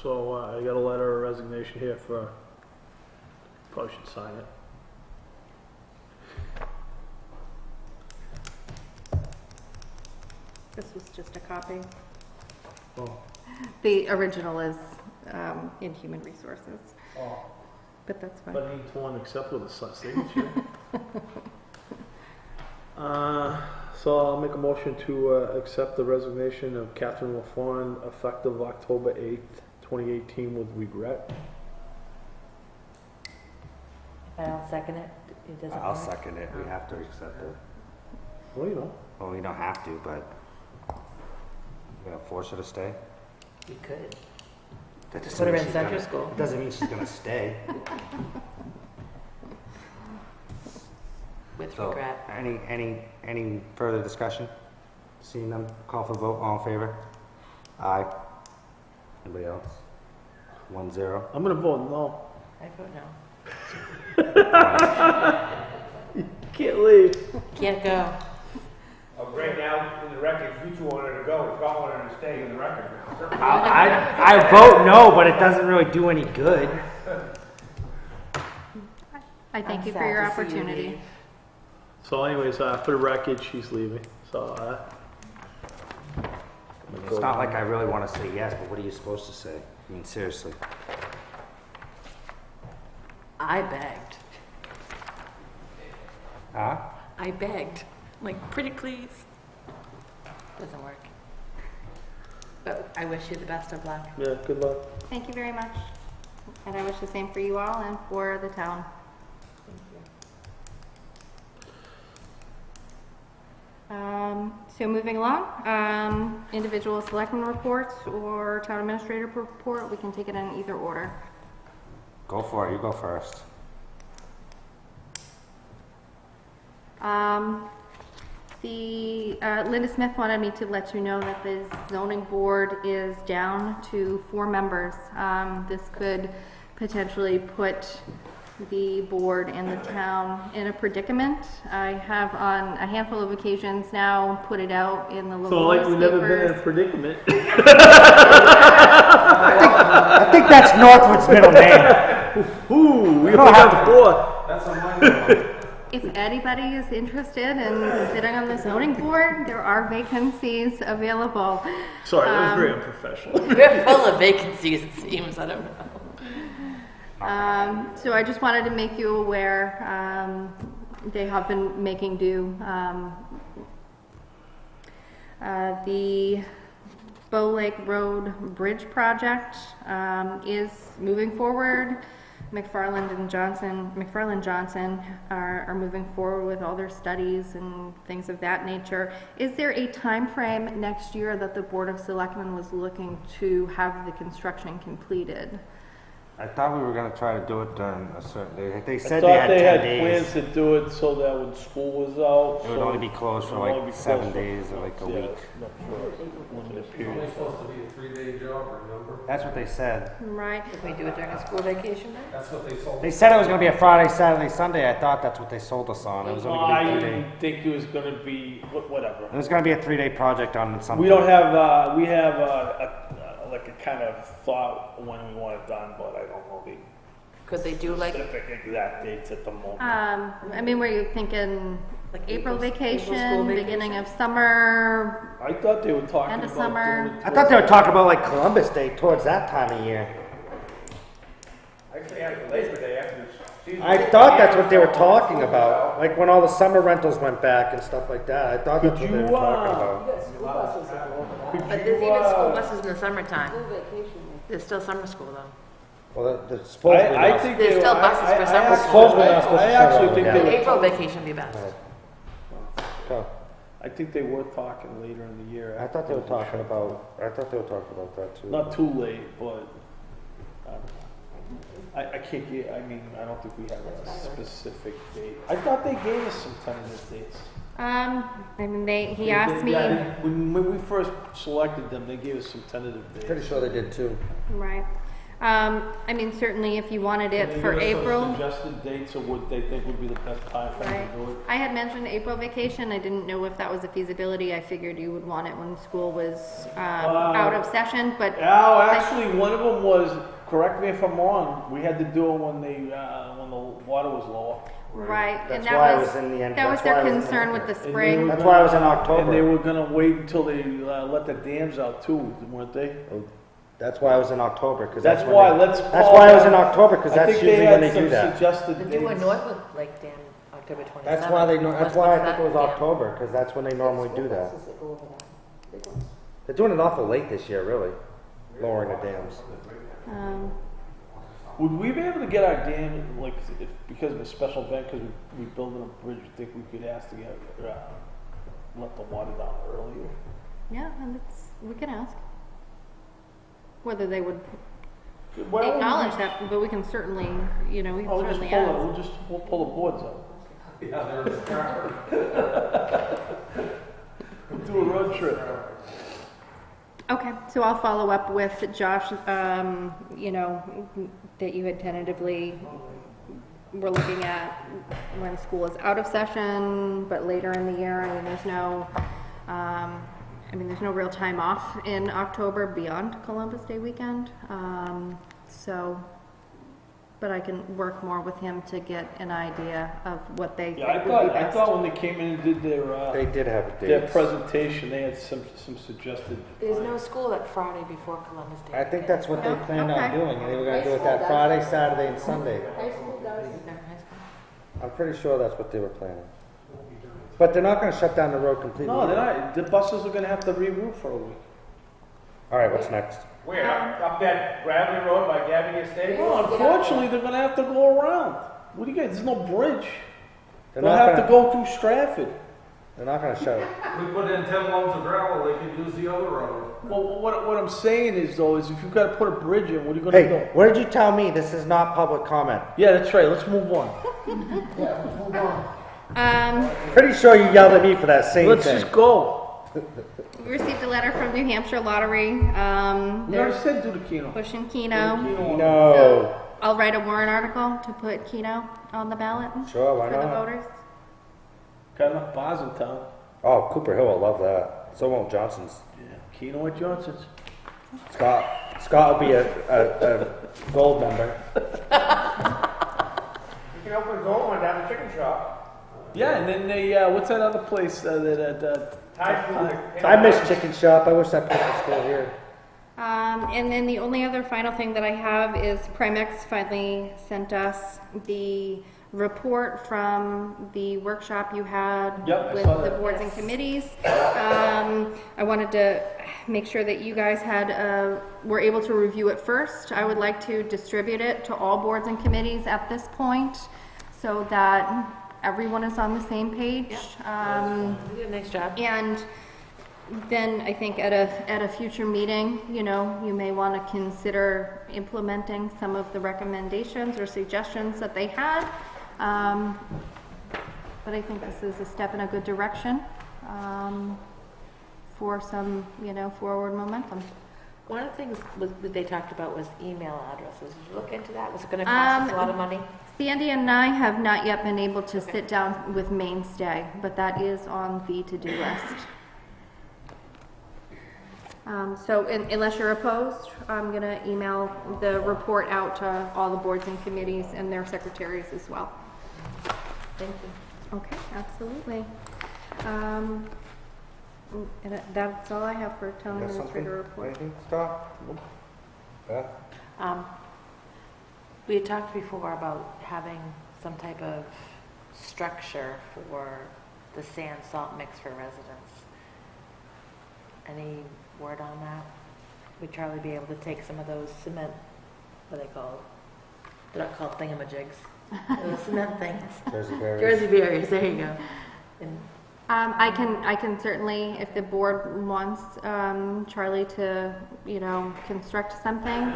Speaker 6: So I got a letter of resignation here for, probably should sign it.
Speaker 2: This was just a copy.
Speaker 6: Oh.
Speaker 2: The original is in Human Resources,
Speaker 6: Oh.
Speaker 2: but that's fine.
Speaker 6: But I need to accept with a signature. So I'll make a motion to accept the resignation of Catherine LaFawn effective October 8th, 2018 with regret.
Speaker 19: I'll second it. It doesn't
Speaker 1: I'll
Speaker 19: work.
Speaker 1: second it. We have to accept it.
Speaker 6: Well, you know.
Speaker 1: Well, we don't have to, but we're gonna force her to stay.
Speaker 19: You could.
Speaker 1: That doesn't
Speaker 19: Put her
Speaker 1: mean
Speaker 19: in
Speaker 1: she's
Speaker 19: central
Speaker 1: gonna-
Speaker 19: school.
Speaker 1: It doesn't mean she's gonna stay.
Speaker 19: With
Speaker 1: So,
Speaker 19: regret.
Speaker 1: any further discussion? Seeing none, call for vote. All in favor? Aye. Anybody else? 1-0.
Speaker 6: I'm gonna vote no.
Speaker 19: I vote no.
Speaker 6: You can't leave.
Speaker 19: Can't go.
Speaker 7: Right now, in the record, you two want her to go, Scott wanted her to stay in the record.
Speaker 1: I vote no, but it doesn't really do any good.
Speaker 2: I thank
Speaker 19: I'm
Speaker 2: you for
Speaker 19: sad
Speaker 2: your
Speaker 19: to see you
Speaker 2: opportunity.
Speaker 19: leave.
Speaker 6: So anyways, for the record, she's leaving. So
Speaker 1: It's not like I really want to say yes, but what are you supposed to say? I mean, seriously.
Speaker 19: I begged.
Speaker 1: Huh?
Speaker 19: I begged. Like, pretty please. Doesn't work. But I wish you the best of luck.
Speaker 6: yeah, good luck.
Speaker 2: Thank you very much. And I wish the same for you all and for the town. So moving along, individual selectmen reports or town administrator report, we can take it in either order.
Speaker 1: Go for it. You go first.
Speaker 2: Linda Smith wanted me to let you know that the zoning board is down to 4 members. This could potentially put the board and the town in a predicament. I have on a handful of occasions now put it out in the local
Speaker 6: So like we've never been in a
Speaker 2: newspapers.
Speaker 6: predicament.
Speaker 1: I think that's Northwood's middle name.
Speaker 6: Ooh, we if we got four.
Speaker 22: That's a minor.
Speaker 2: If anybody is interested in sitting on the zoning board, there are vacancies available.
Speaker 6: Sorry, that was very unprofessional.
Speaker 19: We're full of vacancies, it seems, I don't know.
Speaker 2: So I just wanted to make you aware, they have been making do. The Bow Lake Road Bridge project is moving forward. McFarland Johnson are moving forward with all their studies and things of that nature. Is there a time frame next year that the Board of Selectmen was looking to have the construction completed?
Speaker 1: I thought we were gonna try to do it during a certain day. They
Speaker 6: I
Speaker 1: said
Speaker 6: thought
Speaker 1: they had
Speaker 6: they
Speaker 1: 10
Speaker 6: had
Speaker 1: days.
Speaker 6: plans to do it so that when school was out.
Speaker 1: It would
Speaker 6: so
Speaker 1: only be closed for
Speaker 6: it would only
Speaker 1: like
Speaker 6: be
Speaker 1: 7
Speaker 6: closed for-
Speaker 1: days or like a
Speaker 6: yeah,
Speaker 1: week.
Speaker 6: not for a limited
Speaker 22: It's
Speaker 6: period.
Speaker 22: only supposed to be a 3-day job, remember?
Speaker 1: That's what they said.
Speaker 2: Right.
Speaker 19: Did we do it during a school vacation then?
Speaker 22: That's what they sold.
Speaker 1: They said it was gonna be a Friday, Saturday, Sunday. I thought that's what they sold us on. It was only
Speaker 6: I
Speaker 1: gonna be 3 days.
Speaker 6: didn't think it was gonna be, whatever.
Speaker 1: It was gonna be a 3-day project on something.
Speaker 6: We don't have, we have like a kind of thought when we want it done, but I don't know the
Speaker 19: Could they do like,
Speaker 6: specific exact dates at the moment.
Speaker 2: I mean, were you thinking
Speaker 19: Like
Speaker 2: April
Speaker 19: April
Speaker 2: vacation,
Speaker 19: school
Speaker 2: beginning of summer,
Speaker 6: I thought they were talking
Speaker 2: end of
Speaker 6: about
Speaker 2: summer?
Speaker 6: doing it
Speaker 1: I thought they were talking about like Columbus Day towards that time of year.
Speaker 7: Actually, after Labor Day, after the season.
Speaker 1: I thought that's what they were talking about, like when all the summer rentals went back and stuff like that. I thought that's what they were talking about.
Speaker 19: but there's even school buses in the summertime. There's still summer school though.
Speaker 1: Well, that's supposed to be
Speaker 6: I
Speaker 1: now.
Speaker 6: think
Speaker 19: There's
Speaker 6: they
Speaker 19: still
Speaker 6: were-
Speaker 19: buses for summer
Speaker 6: actually-
Speaker 19: school.
Speaker 1: Supposedly not supposed to
Speaker 6: I
Speaker 1: shut
Speaker 6: actually
Speaker 1: all
Speaker 6: think
Speaker 1: down.
Speaker 6: they were.
Speaker 19: April vacation would be best.
Speaker 1: Okay.
Speaker 6: I think they were talking later in the year.
Speaker 1: I thought they were talking about that too.
Speaker 6: Not too late, but I can't get, I mean, I don't think we have a specific date. I thought they gave us some tentative dates.
Speaker 2: I mean, he
Speaker 6: They
Speaker 2: asked
Speaker 6: did,
Speaker 2: me,
Speaker 6: yeah, when we first selected them, they gave us some tentative dates.
Speaker 1: Pretty sure they did too.
Speaker 2: right. I mean, certainly if you wanted
Speaker 6: Can
Speaker 2: it
Speaker 6: they
Speaker 2: for
Speaker 6: give us some
Speaker 2: April,
Speaker 6: Suggested dates of what they think would be the best time frame
Speaker 2: right.
Speaker 6: to do it.
Speaker 2: I had mentioned April vacation. I didn't know if that was a feasibility. I figured you would want it when school was out of session, but
Speaker 6: Al, actually, one of them was, correct me if I'm wrong, we had to do it when the water was lower.
Speaker 2: right, and
Speaker 1: That's
Speaker 2: that
Speaker 1: why it
Speaker 2: was
Speaker 1: was in the end.
Speaker 2: that was
Speaker 1: that's why
Speaker 2: their
Speaker 1: it was in the
Speaker 2: concern
Speaker 1: winter.
Speaker 2: with the
Speaker 6: And
Speaker 2: spring.
Speaker 6: they were
Speaker 1: That's why it was in
Speaker 6: And they
Speaker 1: October.
Speaker 6: were gonna wait until they let the dams out too, weren't they?
Speaker 1: That's why it was in October, because
Speaker 6: That's
Speaker 1: when
Speaker 6: why,
Speaker 1: they-
Speaker 6: let's
Speaker 1: That's
Speaker 6: call
Speaker 1: why it was
Speaker 6: them.
Speaker 1: in October, because
Speaker 6: I
Speaker 1: that's
Speaker 6: think
Speaker 1: usually when they
Speaker 6: had
Speaker 1: do
Speaker 6: some
Speaker 1: that.
Speaker 6: Suggested
Speaker 19: They're
Speaker 6: dates.
Speaker 19: doing Northwood Lake Dam October 27th.
Speaker 1: That's why they. That's
Speaker 19: What's
Speaker 1: why I
Speaker 19: that
Speaker 1: think it was
Speaker 19: dam?
Speaker 1: October, because that's when they normally do that. They're doing it awful late this year, really, lowering the dams.
Speaker 6: Would we be able to get our dam, like, if, because of a special event, because we building a bridge, you think we could ask to get, let the water down earlier?
Speaker 2: Yeah, and we can ask whether they would
Speaker 6: Why don't we
Speaker 2: acknowledge
Speaker 6: just-
Speaker 2: that, but we can certainly, we can
Speaker 6: Oh, we'll just
Speaker 2: certainly
Speaker 6: pull it,
Speaker 2: ask.
Speaker 6: we'll pull the boards up.
Speaker 22: Yeah, they're in the scrapper.
Speaker 6: We'll do a road trip.
Speaker 2: Okay, so I'll follow up with Josh, that you had tentatively, we're looking at when school is out of session, but later in the year. I mean, there's no real time off in October beyond Columbus Day weekend. But I can work more with him to get an idea of what they
Speaker 6: Yeah,
Speaker 2: think would be
Speaker 6: I
Speaker 2: best.
Speaker 6: thought when they came in and did
Speaker 1: They did have
Speaker 6: their
Speaker 1: dates.
Speaker 6: presentation, they had some suggested.
Speaker 19: There's no school that Friday before Columbus Day.
Speaker 1: I think that's what they
Speaker 2: Oh,
Speaker 1: planned on
Speaker 2: okay.
Speaker 1: doing, and they were gonna do it that Friday, Saturday, and Sunday.
Speaker 19: High school.
Speaker 1: I'm pretty sure that's what they were planning. But they're not gonna shut down the road completely.
Speaker 6: No, they're not, the buses are gonna have to reroute for a week.
Speaker 1: All right, what's next?
Speaker 7: Where, up that gravelly road by Gavin Estate?
Speaker 6: No, unfortunately, they're gonna have to go around. What do you get, there's no bridge.
Speaker 1: They're
Speaker 6: They'll
Speaker 1: not
Speaker 6: have to
Speaker 1: gonna-
Speaker 6: go through Stratford.
Speaker 1: They're not gonna shut it.
Speaker 22: We put in 10 loads of gravel, they could use the other road.
Speaker 6: Well, what I'm saying is though, is if you've gotta put a bridge in, what are you gonna do?
Speaker 1: Hey, what did you tell me? This is not public comment.
Speaker 6: Yeah, that's right, let's move on.
Speaker 1: Pretty sure you yelled at me for that same
Speaker 6: Let's
Speaker 1: thing.
Speaker 6: just go.
Speaker 2: We received a letter from New Hampshire Lottery.
Speaker 6: We
Speaker 2: They're
Speaker 6: already said do the Keno.
Speaker 2: pushing Keno.
Speaker 1: No.
Speaker 2: I'll write a warrant article to put Keno on the ballot
Speaker 1: Sure, why
Speaker 2: for the
Speaker 1: not?
Speaker 2: voters.
Speaker 6: Got enough bars in town.
Speaker 1: Oh, Cooper Hill will love that. So won't Johnson's.
Speaker 6: Yeah, Keno at Johnson's.
Speaker 1: Scott will be a gold member.
Speaker 7: can open his own one, have a chicken shop.
Speaker 6: Yeah, and then they, what's that other place,
Speaker 7: Thai food.
Speaker 1: I miss Chicken Shop. I wish that place was still here.
Speaker 2: And then the only other final thing that I have is Primex finally sent us the report from the workshop you had
Speaker 6: Yep, I
Speaker 2: with
Speaker 6: saw
Speaker 2: the
Speaker 6: that.
Speaker 2: boards and committees. I wanted to make sure that you guys were able to review it first. I would like to distribute it to all boards and committees at this point so that everyone is on the same page.
Speaker 19: You did a nice job.
Speaker 2: And then I think at a future meeting, you know, you may want to consider implementing some of the recommendations or suggestions that they had. But I think this is a step in a good direction for some, you know, forward momentum.
Speaker 19: One of the things that they talked about was email addresses. Did you look into that? Was it going to cost us a lot of money?
Speaker 2: Sandy and I have not yet been able to sit down with Mainstay, but that is on the to-do list. So unless you're opposed, I'm going to email the report out to all the boards and committees and their secretaries as well.
Speaker 19: Thank you.
Speaker 2: Okay, absolutely. And that's all I have for town administrator report.
Speaker 1: Anything, Scott? Beth?
Speaker 19: We had talked before about having some type of structure for the sand salt mix for residents. Any word on that? Would Charlie be able to take some of those cement, what are they called? They're not called thingamajigs. Those cement things.
Speaker 1: Jersey berries.
Speaker 19: Jersey berries, there you go. And
Speaker 2: I can certainly, if the board wants Charlie to, you know, construct something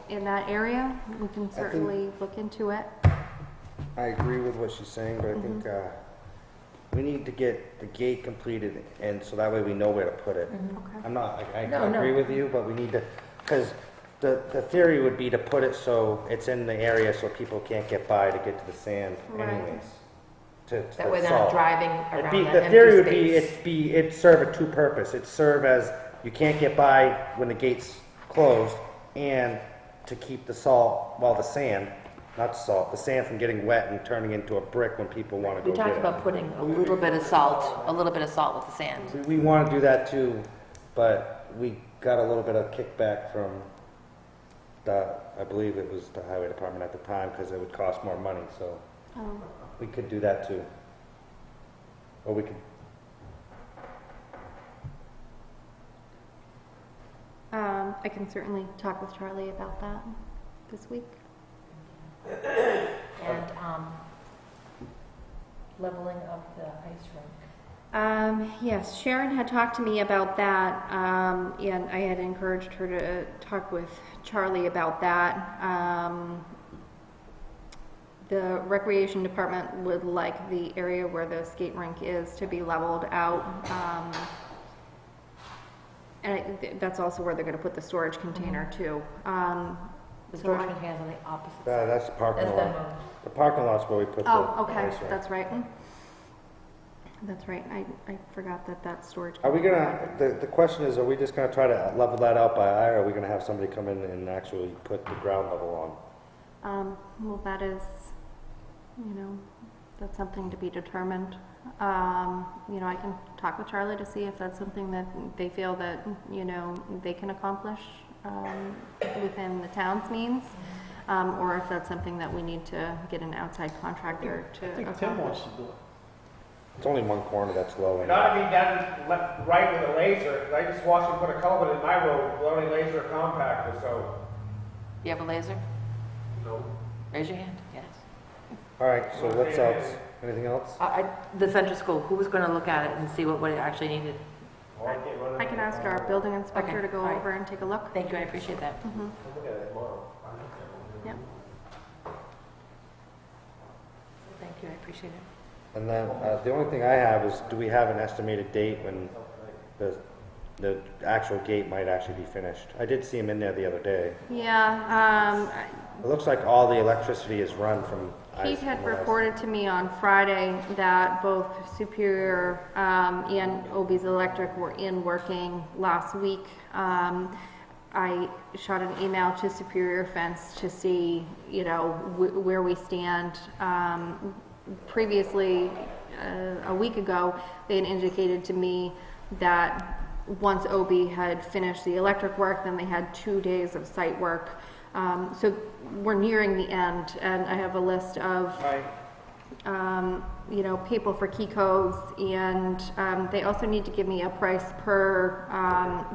Speaker 2: in that area, we can certainly look into it.
Speaker 1: I agree with what she's saying, but I think we need to get the gate completed, and so that way we know where to put it.
Speaker 2: Okay.
Speaker 1: I'm not, I
Speaker 19: No, no.
Speaker 1: agree with you, but we need to, because the theory would be to put it so it's in the area so people can't get by to get to the sand
Speaker 2: Right.
Speaker 1: anyways. To
Speaker 19: that way they're
Speaker 1: salt.
Speaker 19: not driving
Speaker 1: It'd
Speaker 19: around
Speaker 1: be,
Speaker 19: that
Speaker 1: the
Speaker 19: empty
Speaker 1: theory would
Speaker 19: space.
Speaker 1: it'd serve a two purpose. It'd serve as you can't get by when the gate's closed, and to keep the salt, well, the sand, not salt, the sand from getting wet and turning into a brick when people want to
Speaker 19: We
Speaker 1: go get
Speaker 19: talked
Speaker 1: it.
Speaker 19: about putting a little bit of salt with the sand.
Speaker 1: We want to do that too, but we got a little bit of kickback from I believe it was the highway department at the time, because it would cost more money, so we could do that too. Or we could,
Speaker 2: I can certainly talk with Charlie about that this week.
Speaker 19: And leveling of the ice rink.
Speaker 2: Yes, Sharon had talked to me about that, and I had encouraged her to talk with Charlie about that. The recreation department would like the area where the skate rink is to be leveled out. And that's also where they're going to put the storage container too.
Speaker 19: The storage container is on the opposite side.
Speaker 1: that's the parking
Speaker 19: That's
Speaker 1: lot.
Speaker 19: done wrong.
Speaker 1: The parking lot's where we put the
Speaker 2: Okay,
Speaker 1: ice rink.
Speaker 2: that's right. That's right. I forgot that storage.
Speaker 1: Are we
Speaker 2: container.
Speaker 1: gonna, the question is, are we just gonna try to level that out by eye, or are we gonna have somebody come in and actually put the ground level on?
Speaker 2: Well, that is, you know, that's something to be determined. You know, I can talk with Charlie to see if that's something that they feel that, you know, they can accomplish within the town's means, or if that's something that we need to get an outside contractor to
Speaker 6: I think
Speaker 2: accomplish.
Speaker 6: Tim wants to do it.
Speaker 1: It's only one corner that's low.
Speaker 7: It ought to be done right with a laser, 'cause I just watched them put a culvert in my road, without a laser or compactor, so.
Speaker 19: You have a laser?
Speaker 7: No.
Speaker 19: Raise your hand, yes.
Speaker 1: All right, so what's else? Anything else?
Speaker 19: The central school, who was going to look at it and see what it actually needed?
Speaker 2: I can ask our building inspector
Speaker 19: Okay,
Speaker 2: to go
Speaker 19: all right.
Speaker 2: over and take a look.
Speaker 19: Thank you, I appreciate that.
Speaker 2: Yep.
Speaker 19: Thank you, I appreciate it.
Speaker 1: And then, the only thing I have is, do we have an estimated date when the actual gate might actually be finished? I did see him in there the other day.
Speaker 2: Yeah,
Speaker 1: It looks like all the electricity is run from.
Speaker 2: Pete had reported to me on Friday that both Superior and Obie's Electric were in working last week. I shot an email to Superior Fence to see, you know, where we stand. Previously, a week ago, they had indicated to me that once OB had finished the electric work, then they had 2 days of site work. So we're nearing the end, and I have a list of, you know, people for key codes, and they also need to give me a price per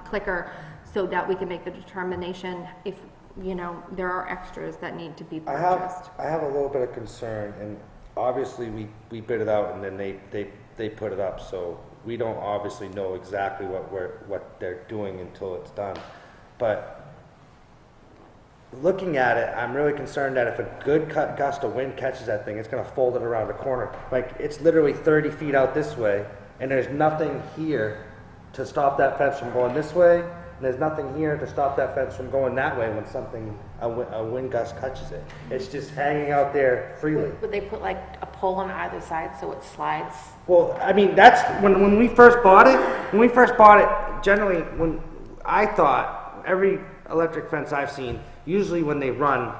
Speaker 2: clicker so that we can make the determination if, you know, there are extras that need to be purchased.
Speaker 1: I have a little bit of concern, and obviously we bid it out and then they put it up, so we don't obviously know exactly what they're doing until it's done. But looking at it, I'm really concerned that if a good gust of wind catches that thing, it's going to fold it around the corner. Like, it's literally 30 feet out this way, and there's nothing here to stop that fence from going this way, and there's nothing here to stop that fence from going that way when a wind gust catches it. It's just hanging out there freely.
Speaker 19: Would they put like a pole on either side so it slides?
Speaker 1: Well, I mean, that's when we first bought it, generally, when I thought every electric fence I've seen, usually when they run,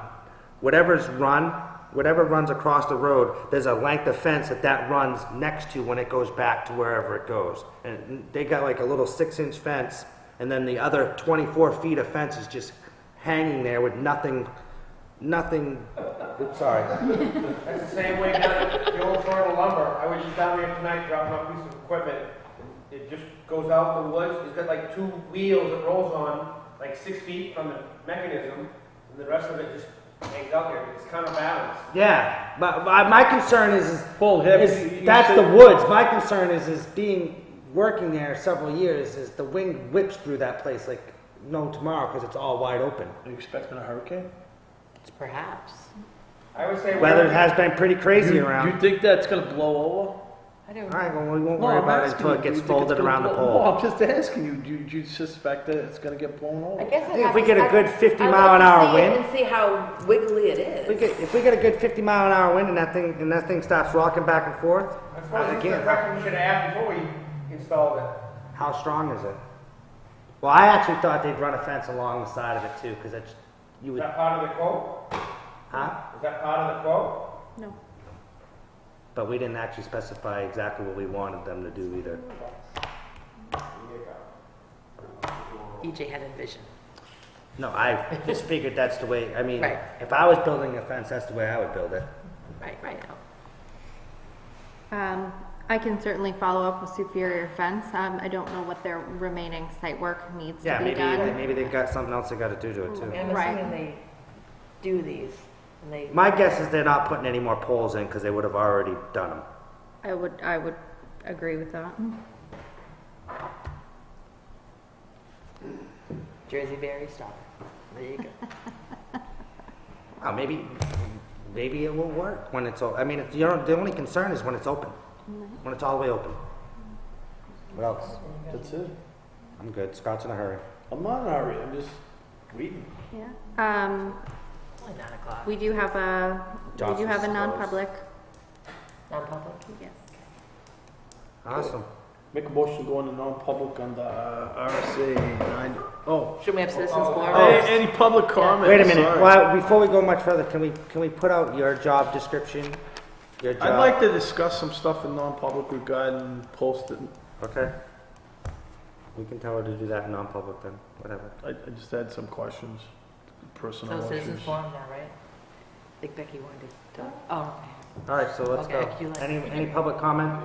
Speaker 1: whatever runs across the road, there's a length of fence that runs next to when it goes back to wherever it goes. And they got like a little 6-inch fence, and then the other 24 feet of fence is just hanging there with nothing, oops, sorry.
Speaker 7: That's the same way down at the old Florida lumber. I was just down there tonight dropping off a piece of equipment. It just goes out in the woods. It's got like 2 wheels it rolls on, like 6 feet from the mechanism, and the rest of it just hangs out there. It's counterbalanced.
Speaker 1: Yeah, but my concern is that's the woods. My concern is working there several years, is the wind whips through that place like no tomorrow because it's all wide open.
Speaker 6: Are you expecting a hurricane?
Speaker 19: Perhaps.
Speaker 7: I would say
Speaker 1: weather has been pretty crazy around.
Speaker 6: Do you think that's going to blow over?
Speaker 19: I don't
Speaker 1: know. All right, well, we won't worry about it until it gets folded around the pole.
Speaker 6: No, I'm just asking you. Do you suspect that it's going to get blown over?
Speaker 19: I guess
Speaker 1: if we get a good 50 mile an hour wind,
Speaker 19: and see how wiggly it is.
Speaker 1: If we get a good 50 mile an hour wind and that thing starts rocking back and forth,
Speaker 7: That's the question we should have asked before we installed it.
Speaker 1: How strong is it? Well, I actually thought they'd run a fence along the side of it too, because you would.
Speaker 7: Is that part of the quote?
Speaker 1: Huh?
Speaker 7: Is that part of the quote?
Speaker 2: No.
Speaker 1: But we didn't actually specify exactly what we wanted them to do either.
Speaker 19: EJ had a vision.
Speaker 1: No, I just figured that's the way. I mean,
Speaker 19: right.
Speaker 1: If I was building a fence, that's the way I would build it.
Speaker 19: Right.
Speaker 2: I can certainly follow up with Superior Fence. I don't know what their remaining site work needs to be done.
Speaker 1: Maybe they've got something else they got to do to it too.
Speaker 19: I'm assuming they do these. And they
Speaker 1: My guess is they're not putting any more poles in because they would have already done them.
Speaker 2: I would agree with that.
Speaker 19: Jersey Berry Star. There you go.
Speaker 1: Oh, maybe it will work when it's all. I mean, the only concern is when it's open, when it's all the way open. What else?
Speaker 6: That's it.
Speaker 1: I'm good. Scott's in a hurry.
Speaker 6: I'm not in a hurry. I'm just reading.
Speaker 2: Yeah.
Speaker 19: Only 9 o'clock.
Speaker 2: We do have a non-public.
Speaker 19: Non-public?
Speaker 2: Yes.
Speaker 1: Awesome.
Speaker 6: Make a motion to go into non-public on the RSA 90. Oh.
Speaker 19: Should we have citizens forum?
Speaker 6: Any public comment?
Speaker 1: Wait a minute.
Speaker 6: Sorry.
Speaker 1: Well, before we go much further, can we put out your job description? Your job?
Speaker 6: I'd like to discuss some stuff in non-public regarding posting.
Speaker 1: Okay. We can tell her to do that in non-public then. Whatever.
Speaker 6: I just had some questions. Personal
Speaker 19: So
Speaker 6: issues.
Speaker 19: citizens forum now, right? I think Becky wanted to talk. Oh, okay.
Speaker 1: All right, so let's
Speaker 19: Okay,
Speaker 1: go.
Speaker 19: you like-
Speaker 1: Any public comment?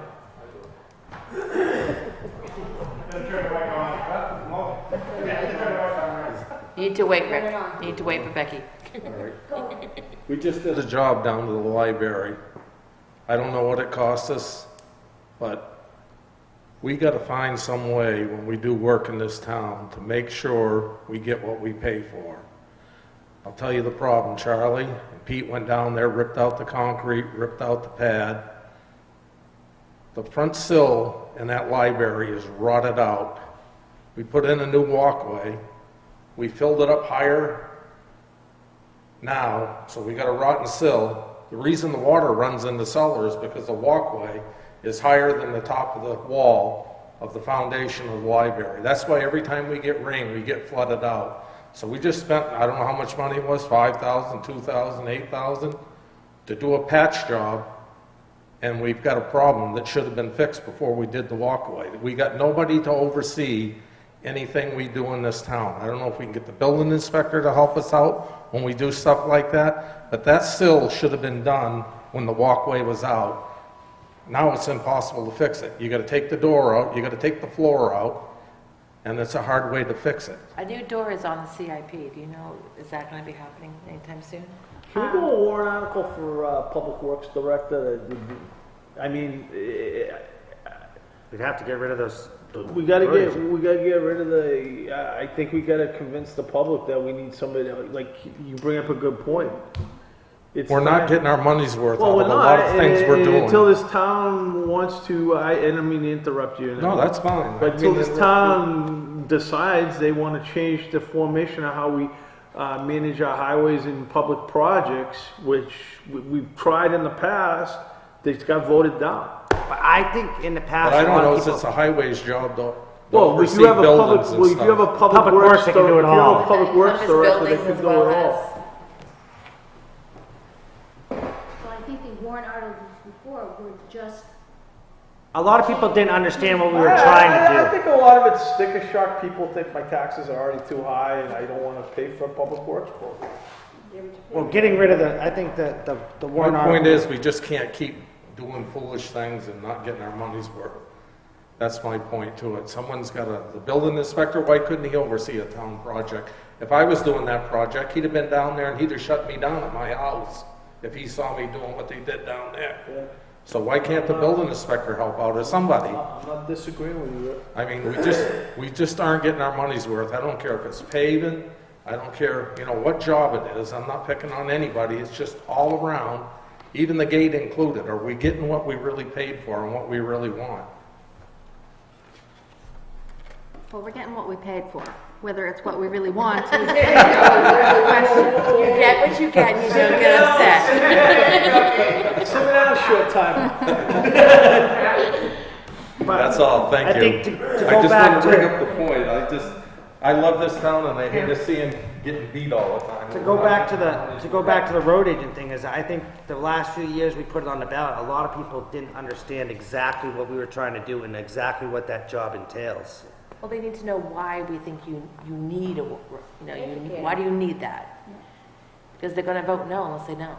Speaker 19: You need to wait, Rick. You need to wait for Becky.
Speaker 22: We just did a job down to the library. I don't know what it cost us, but we got to find some way when we do work in this town to make sure we get what we pay for. I'll tell you the problem, Charlie and Pete went down there, ripped out the concrete, ripped out the pad. The front sill in that library is rotted out. We put in a new walkway. We filled it up higher now, so we got a rotten sill. The reason the water runs in the cellar is because the walkway is higher than the top of the wall of the foundation of the library. That's why every time we get rain, we get flooded out. So we just spent, I don't know how much money it was, 5,000, 2,000, 8,000, to do a patch job, and we've got a problem that should have been fixed before we did the walkway. We got nobody to oversee anything we do in this town. I don't know if we can get the building inspector to help us out when we do stuff like that, but that still should have been done when the walkway was out. Now it's impossible to fix it. You gotta take the door out, you gotta take the floor out, and it's a hard way to fix it.
Speaker 19: A new door is on the CIP. Do you know, is that going to be happening anytime soon?
Speaker 6: Can we do a warrant article for Public Works Director? I mean,
Speaker 1: We'd have to get rid of those.
Speaker 6: we gotta get rid of the, I think we gotta convince the public that we need somebody, like, you bring up a good point.
Speaker 22: We're not getting our money's worth
Speaker 6: Well,
Speaker 22: out
Speaker 6: we're
Speaker 22: of a lot
Speaker 6: not,
Speaker 22: of things we're doing.
Speaker 6: until this town wants to, and I mean to interrupt you.
Speaker 22: No, that's fine.
Speaker 6: But until this town decides they want to change the formation of how we manage our highways and public projects, which we've tried in the past, they got voted down.
Speaker 1: But I think in the past,
Speaker 22: But I
Speaker 1: a lot
Speaker 22: don't know
Speaker 1: of
Speaker 22: if
Speaker 1: people,
Speaker 22: it's a highways job, though.
Speaker 6: Well, if you have a public, well, if you have a public works,
Speaker 1: they can do it all.
Speaker 6: If you have a public works
Speaker 19: Encompass
Speaker 6: director, they
Speaker 19: buildings
Speaker 6: can
Speaker 19: as
Speaker 6: do
Speaker 19: well
Speaker 6: it
Speaker 19: as-
Speaker 6: all.
Speaker 18: So I think the warrant articles before were just,
Speaker 1: a lot of people didn't understand what we were
Speaker 6: I
Speaker 1: trying to do.
Speaker 6: think a lot of it's sticker shock. People think my taxes are already too high and I don't want to pay for a public works program.
Speaker 1: Well, getting rid of the, I think the warrant
Speaker 22: My point
Speaker 1: article.
Speaker 22: is, we just can't keep doing foolish things and not getting our money's worth. That's my point to it. Someone's got the building inspector, why couldn't he oversee a town project? If I was doing that project, he'd have been down there and he'd have shut me down at my house if he saw me doing what they did down there.
Speaker 6: Yeah.
Speaker 22: So why can't the building inspector help out or somebody?
Speaker 6: I'm not disagreeing with you. Rick.
Speaker 22: I mean, we just aren't getting our money's worth. I don't care if it's paving, I don't care, what job it is. I'm not picking on anybody. It's just all around, even the gate included. Are we getting what we really paid for and what we really want?
Speaker 2: Well, we're getting what we paid for. Whether it's what we really want is the question.
Speaker 19: You get what you get, and you don't get upset.
Speaker 6: Sit down, short time.
Speaker 22: That's all, thank
Speaker 1: I
Speaker 22: you.
Speaker 1: think to
Speaker 22: I
Speaker 1: go
Speaker 22: just
Speaker 1: back
Speaker 22: want to bring
Speaker 1: to,
Speaker 22: up the point. I love this town and I hate to see him getting beat all the time.
Speaker 1: to go back to the road agent thing is, I think the last few years we put it on the ballot, a lot of people didn't understand exactly what we were trying to do and exactly what that job entails.
Speaker 19: Well, they need to know why we think you need why do you need that? Because they're going to vote no unless they know.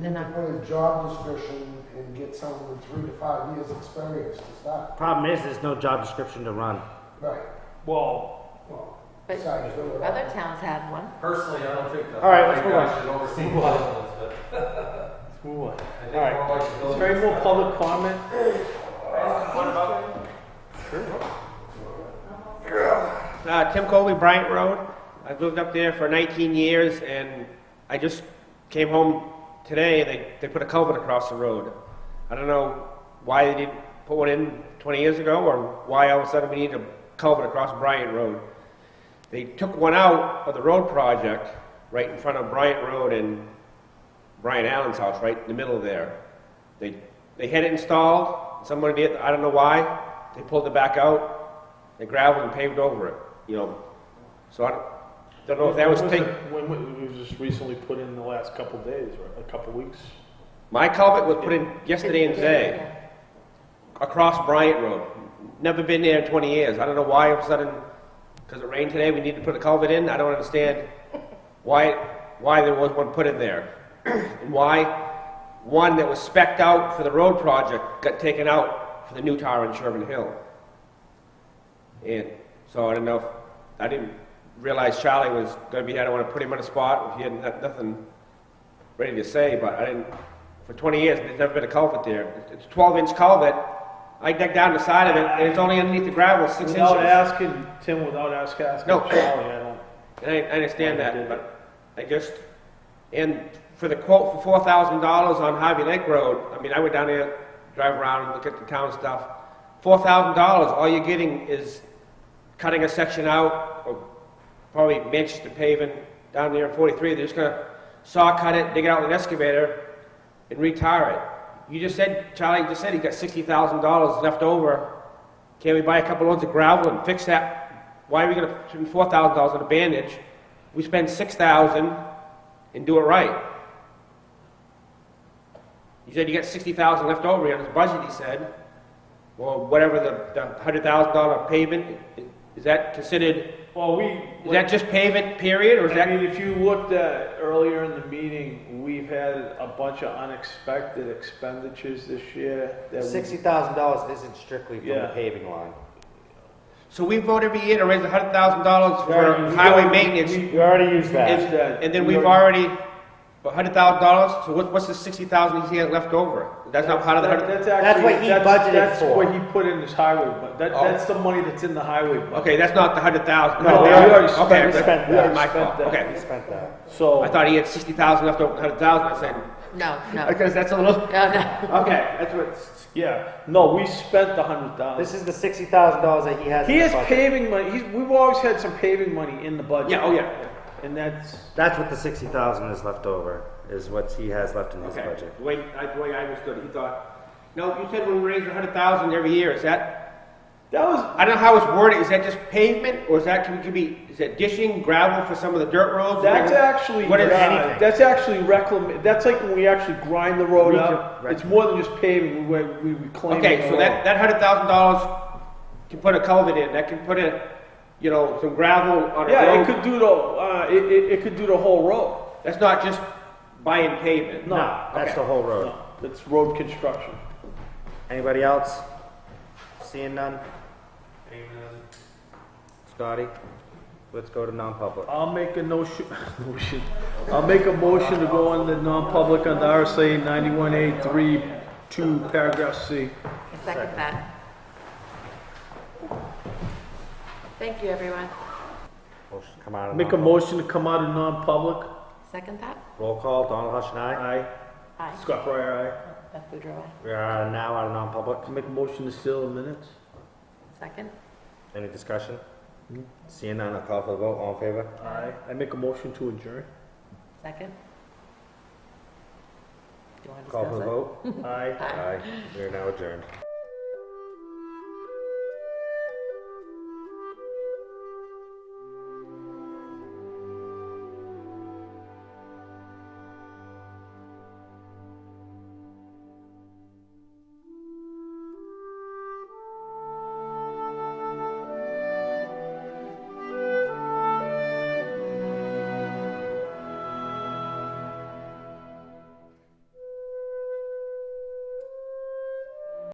Speaker 19: They're not.
Speaker 3: Put a job description and get someone with 3 to 5 years experience to start.
Speaker 1: Problem is, there's no job description to run.
Speaker 3: Right.
Speaker 6: Well,
Speaker 19: But
Speaker 3: besides doing it
Speaker 19: other towns have one.
Speaker 22: Personally, I don't think the
Speaker 1: All right, let's move on.
Speaker 22: guy should oversee the buildings, but
Speaker 6: let's move on.
Speaker 22: I think
Speaker 6: All right.
Speaker 22: more like the
Speaker 6: Is
Speaker 22: building
Speaker 6: there any more
Speaker 22: inspector.
Speaker 6: public comment?
Speaker 10: Tim Colby, Bryant Road. I've lived up there for 19 years, and I just came home today. They put a culvert across the road. I don't know why they didn't put one in 20 years ago, or why all of a sudden we need a culvert across Bryant Road. They took one out of the road project right in front of Bryant Road and Brian Allen's house, right in the middle there. They had it installed. Somebody did. I don't know why. They pulled it back out. They gravelled and paved over it. So I don't know if that was taken.
Speaker 6: When it was just recently put in the last couple of days, right? A couple of weeks.
Speaker 10: My culvert was put in yesterday and today, across Bryant Road. Never been there in 20 years. I don't know why all of a sudden, because it rained today, we need to put a culvert in. I don't understand why there was one put in there. And why one that was spec'd out for the road project got taken out for the new tower in Sherman Hill. And so I don't know if, I didn't realize Charlie was going to be, I don't want to put him on a spot if he had nothing ready to say, but I didn't, for 20 years, there's never been a culvert there. It's a 12-inch culvert. I dug down the side of it, and it's only underneath the gravel, 6 inches.
Speaker 6: Without asking, Tim, without asking
Speaker 10: No.
Speaker 6: Charlie, I don't.
Speaker 10: And I understand that, but I just, and for the quote for $4,000 on Harvey Lake Road, I mean, I went down there, drive around and look at the town stuff. $4,000, all you're getting is cutting a section out, or probably Manchester paving down there in 43. They're just gonna saw cut it, dig it out with an excavator, and retar it. You just said, Charlie just said he got $60,000 left over. Can we buy a couple loads of gravel and fix that? Why are we gonna spend $4,000 on a bandage we spend 6,000 and do it right. You said you got 60,000 left over in his budget, he said. Well, whatever the $100,000 payment, is that considered,
Speaker 6: Well,
Speaker 10: is that just payment period, or is
Speaker 6: I
Speaker 10: that?
Speaker 6: mean, if you looked at earlier in the meeting, we've had a bunch of unexpected expenditures this year. that we-
Speaker 1: $60,000 isn't strictly from the
Speaker 6: Yeah.
Speaker 1: paving line.
Speaker 10: So we vote every year to raise $100,000
Speaker 6: We already
Speaker 10: for
Speaker 6: used
Speaker 10: highway
Speaker 6: that.
Speaker 10: maintenance.
Speaker 1: You already used that.
Speaker 10: And then we've already, $100,000, so what's the 60,000 he has left over? That's not part of the
Speaker 6: That-
Speaker 10: 100?
Speaker 6: That's actually,
Speaker 1: what he budgeted
Speaker 6: that's
Speaker 1: for.
Speaker 6: what he put in his highway, but
Speaker 10: Oh.
Speaker 6: that's the money that's in the highway budget.
Speaker 10: Okay, that's not the 100,000.
Speaker 6: No, we already spent
Speaker 10: Okay,
Speaker 6: that.
Speaker 10: good.
Speaker 6: We already
Speaker 10: My
Speaker 6: spent
Speaker 10: fault.
Speaker 6: that.
Speaker 10: Okay.
Speaker 1: We spent that.
Speaker 6: So,
Speaker 10: I thought he had 60,000 left over, 100,000, I said,
Speaker 19: No, no.
Speaker 10: because that's a little,
Speaker 19: No, no.
Speaker 10: okay, that's what,
Speaker 6: yeah, no, we spent the 100,000.
Speaker 1: This is the $60,000 that he has
Speaker 6: He
Speaker 1: in the
Speaker 6: has
Speaker 1: budget.
Speaker 6: paving money, we've always had some paving money in the budget.
Speaker 10: yeah, oh yeah.
Speaker 6: And that's,
Speaker 1: That's what the 60,000 is left over, is what he has left in his
Speaker 10: Okay,
Speaker 1: budget.
Speaker 10: the way I understood it, he thought, no, you said we raise 100,000 every year, is that?
Speaker 6: that was,
Speaker 10: I don't know how it's worded, is that just pavement, or is that, could be, is that dishing, gravel for some of the dirt roads?
Speaker 6: that's actually,
Speaker 10: What is anything?
Speaker 6: that's actually that's like when we actually grind the road up.
Speaker 1: Recon-
Speaker 6: It's more than just paving, we reclaim the
Speaker 10: Okay, so
Speaker 6: road.
Speaker 10: that $100,000 can put a culvert in, that can put a, some gravel on a
Speaker 6: Yeah,
Speaker 10: road.
Speaker 6: it could do it could do the whole road.
Speaker 10: That's not just buying pavement.
Speaker 6: No,
Speaker 1: That's
Speaker 10: Okay.
Speaker 1: the whole road.
Speaker 6: No, that's road construction.
Speaker 1: Anybody else? Seeing none? Scotty, let's go to non-public.
Speaker 6: I'll make a motion. I'll make a motion to go into non-public under RSA 91A 3(2) paragraph C.
Speaker 19: I second that. Thank you, everyone.
Speaker 1: Motion to come out of
Speaker 6: Make a
Speaker 1: non-public.
Speaker 6: motion to come out of non-public.
Speaker 19: Second that?
Speaker 1: Roll call, Donald Hush and I.
Speaker 6: Aye.
Speaker 19: Aye.
Speaker 6: Scott Breyer, aye.
Speaker 19: Beth Boudreaux, aye.
Speaker 1: We are now out of non-public.
Speaker 6: Make a motion to seal the minutes.
Speaker 19: Second?
Speaker 1: Any discussion? Seeing none, I'll call for the vote. All in favor?
Speaker 6: Aye. I make a motion to adjourn.
Speaker 19: Second? Do you want to
Speaker 1: Call for
Speaker 19: discuss
Speaker 1: the
Speaker 19: it?
Speaker 1: vote.
Speaker 6: Aye.
Speaker 1: Aye. We are now adjourned.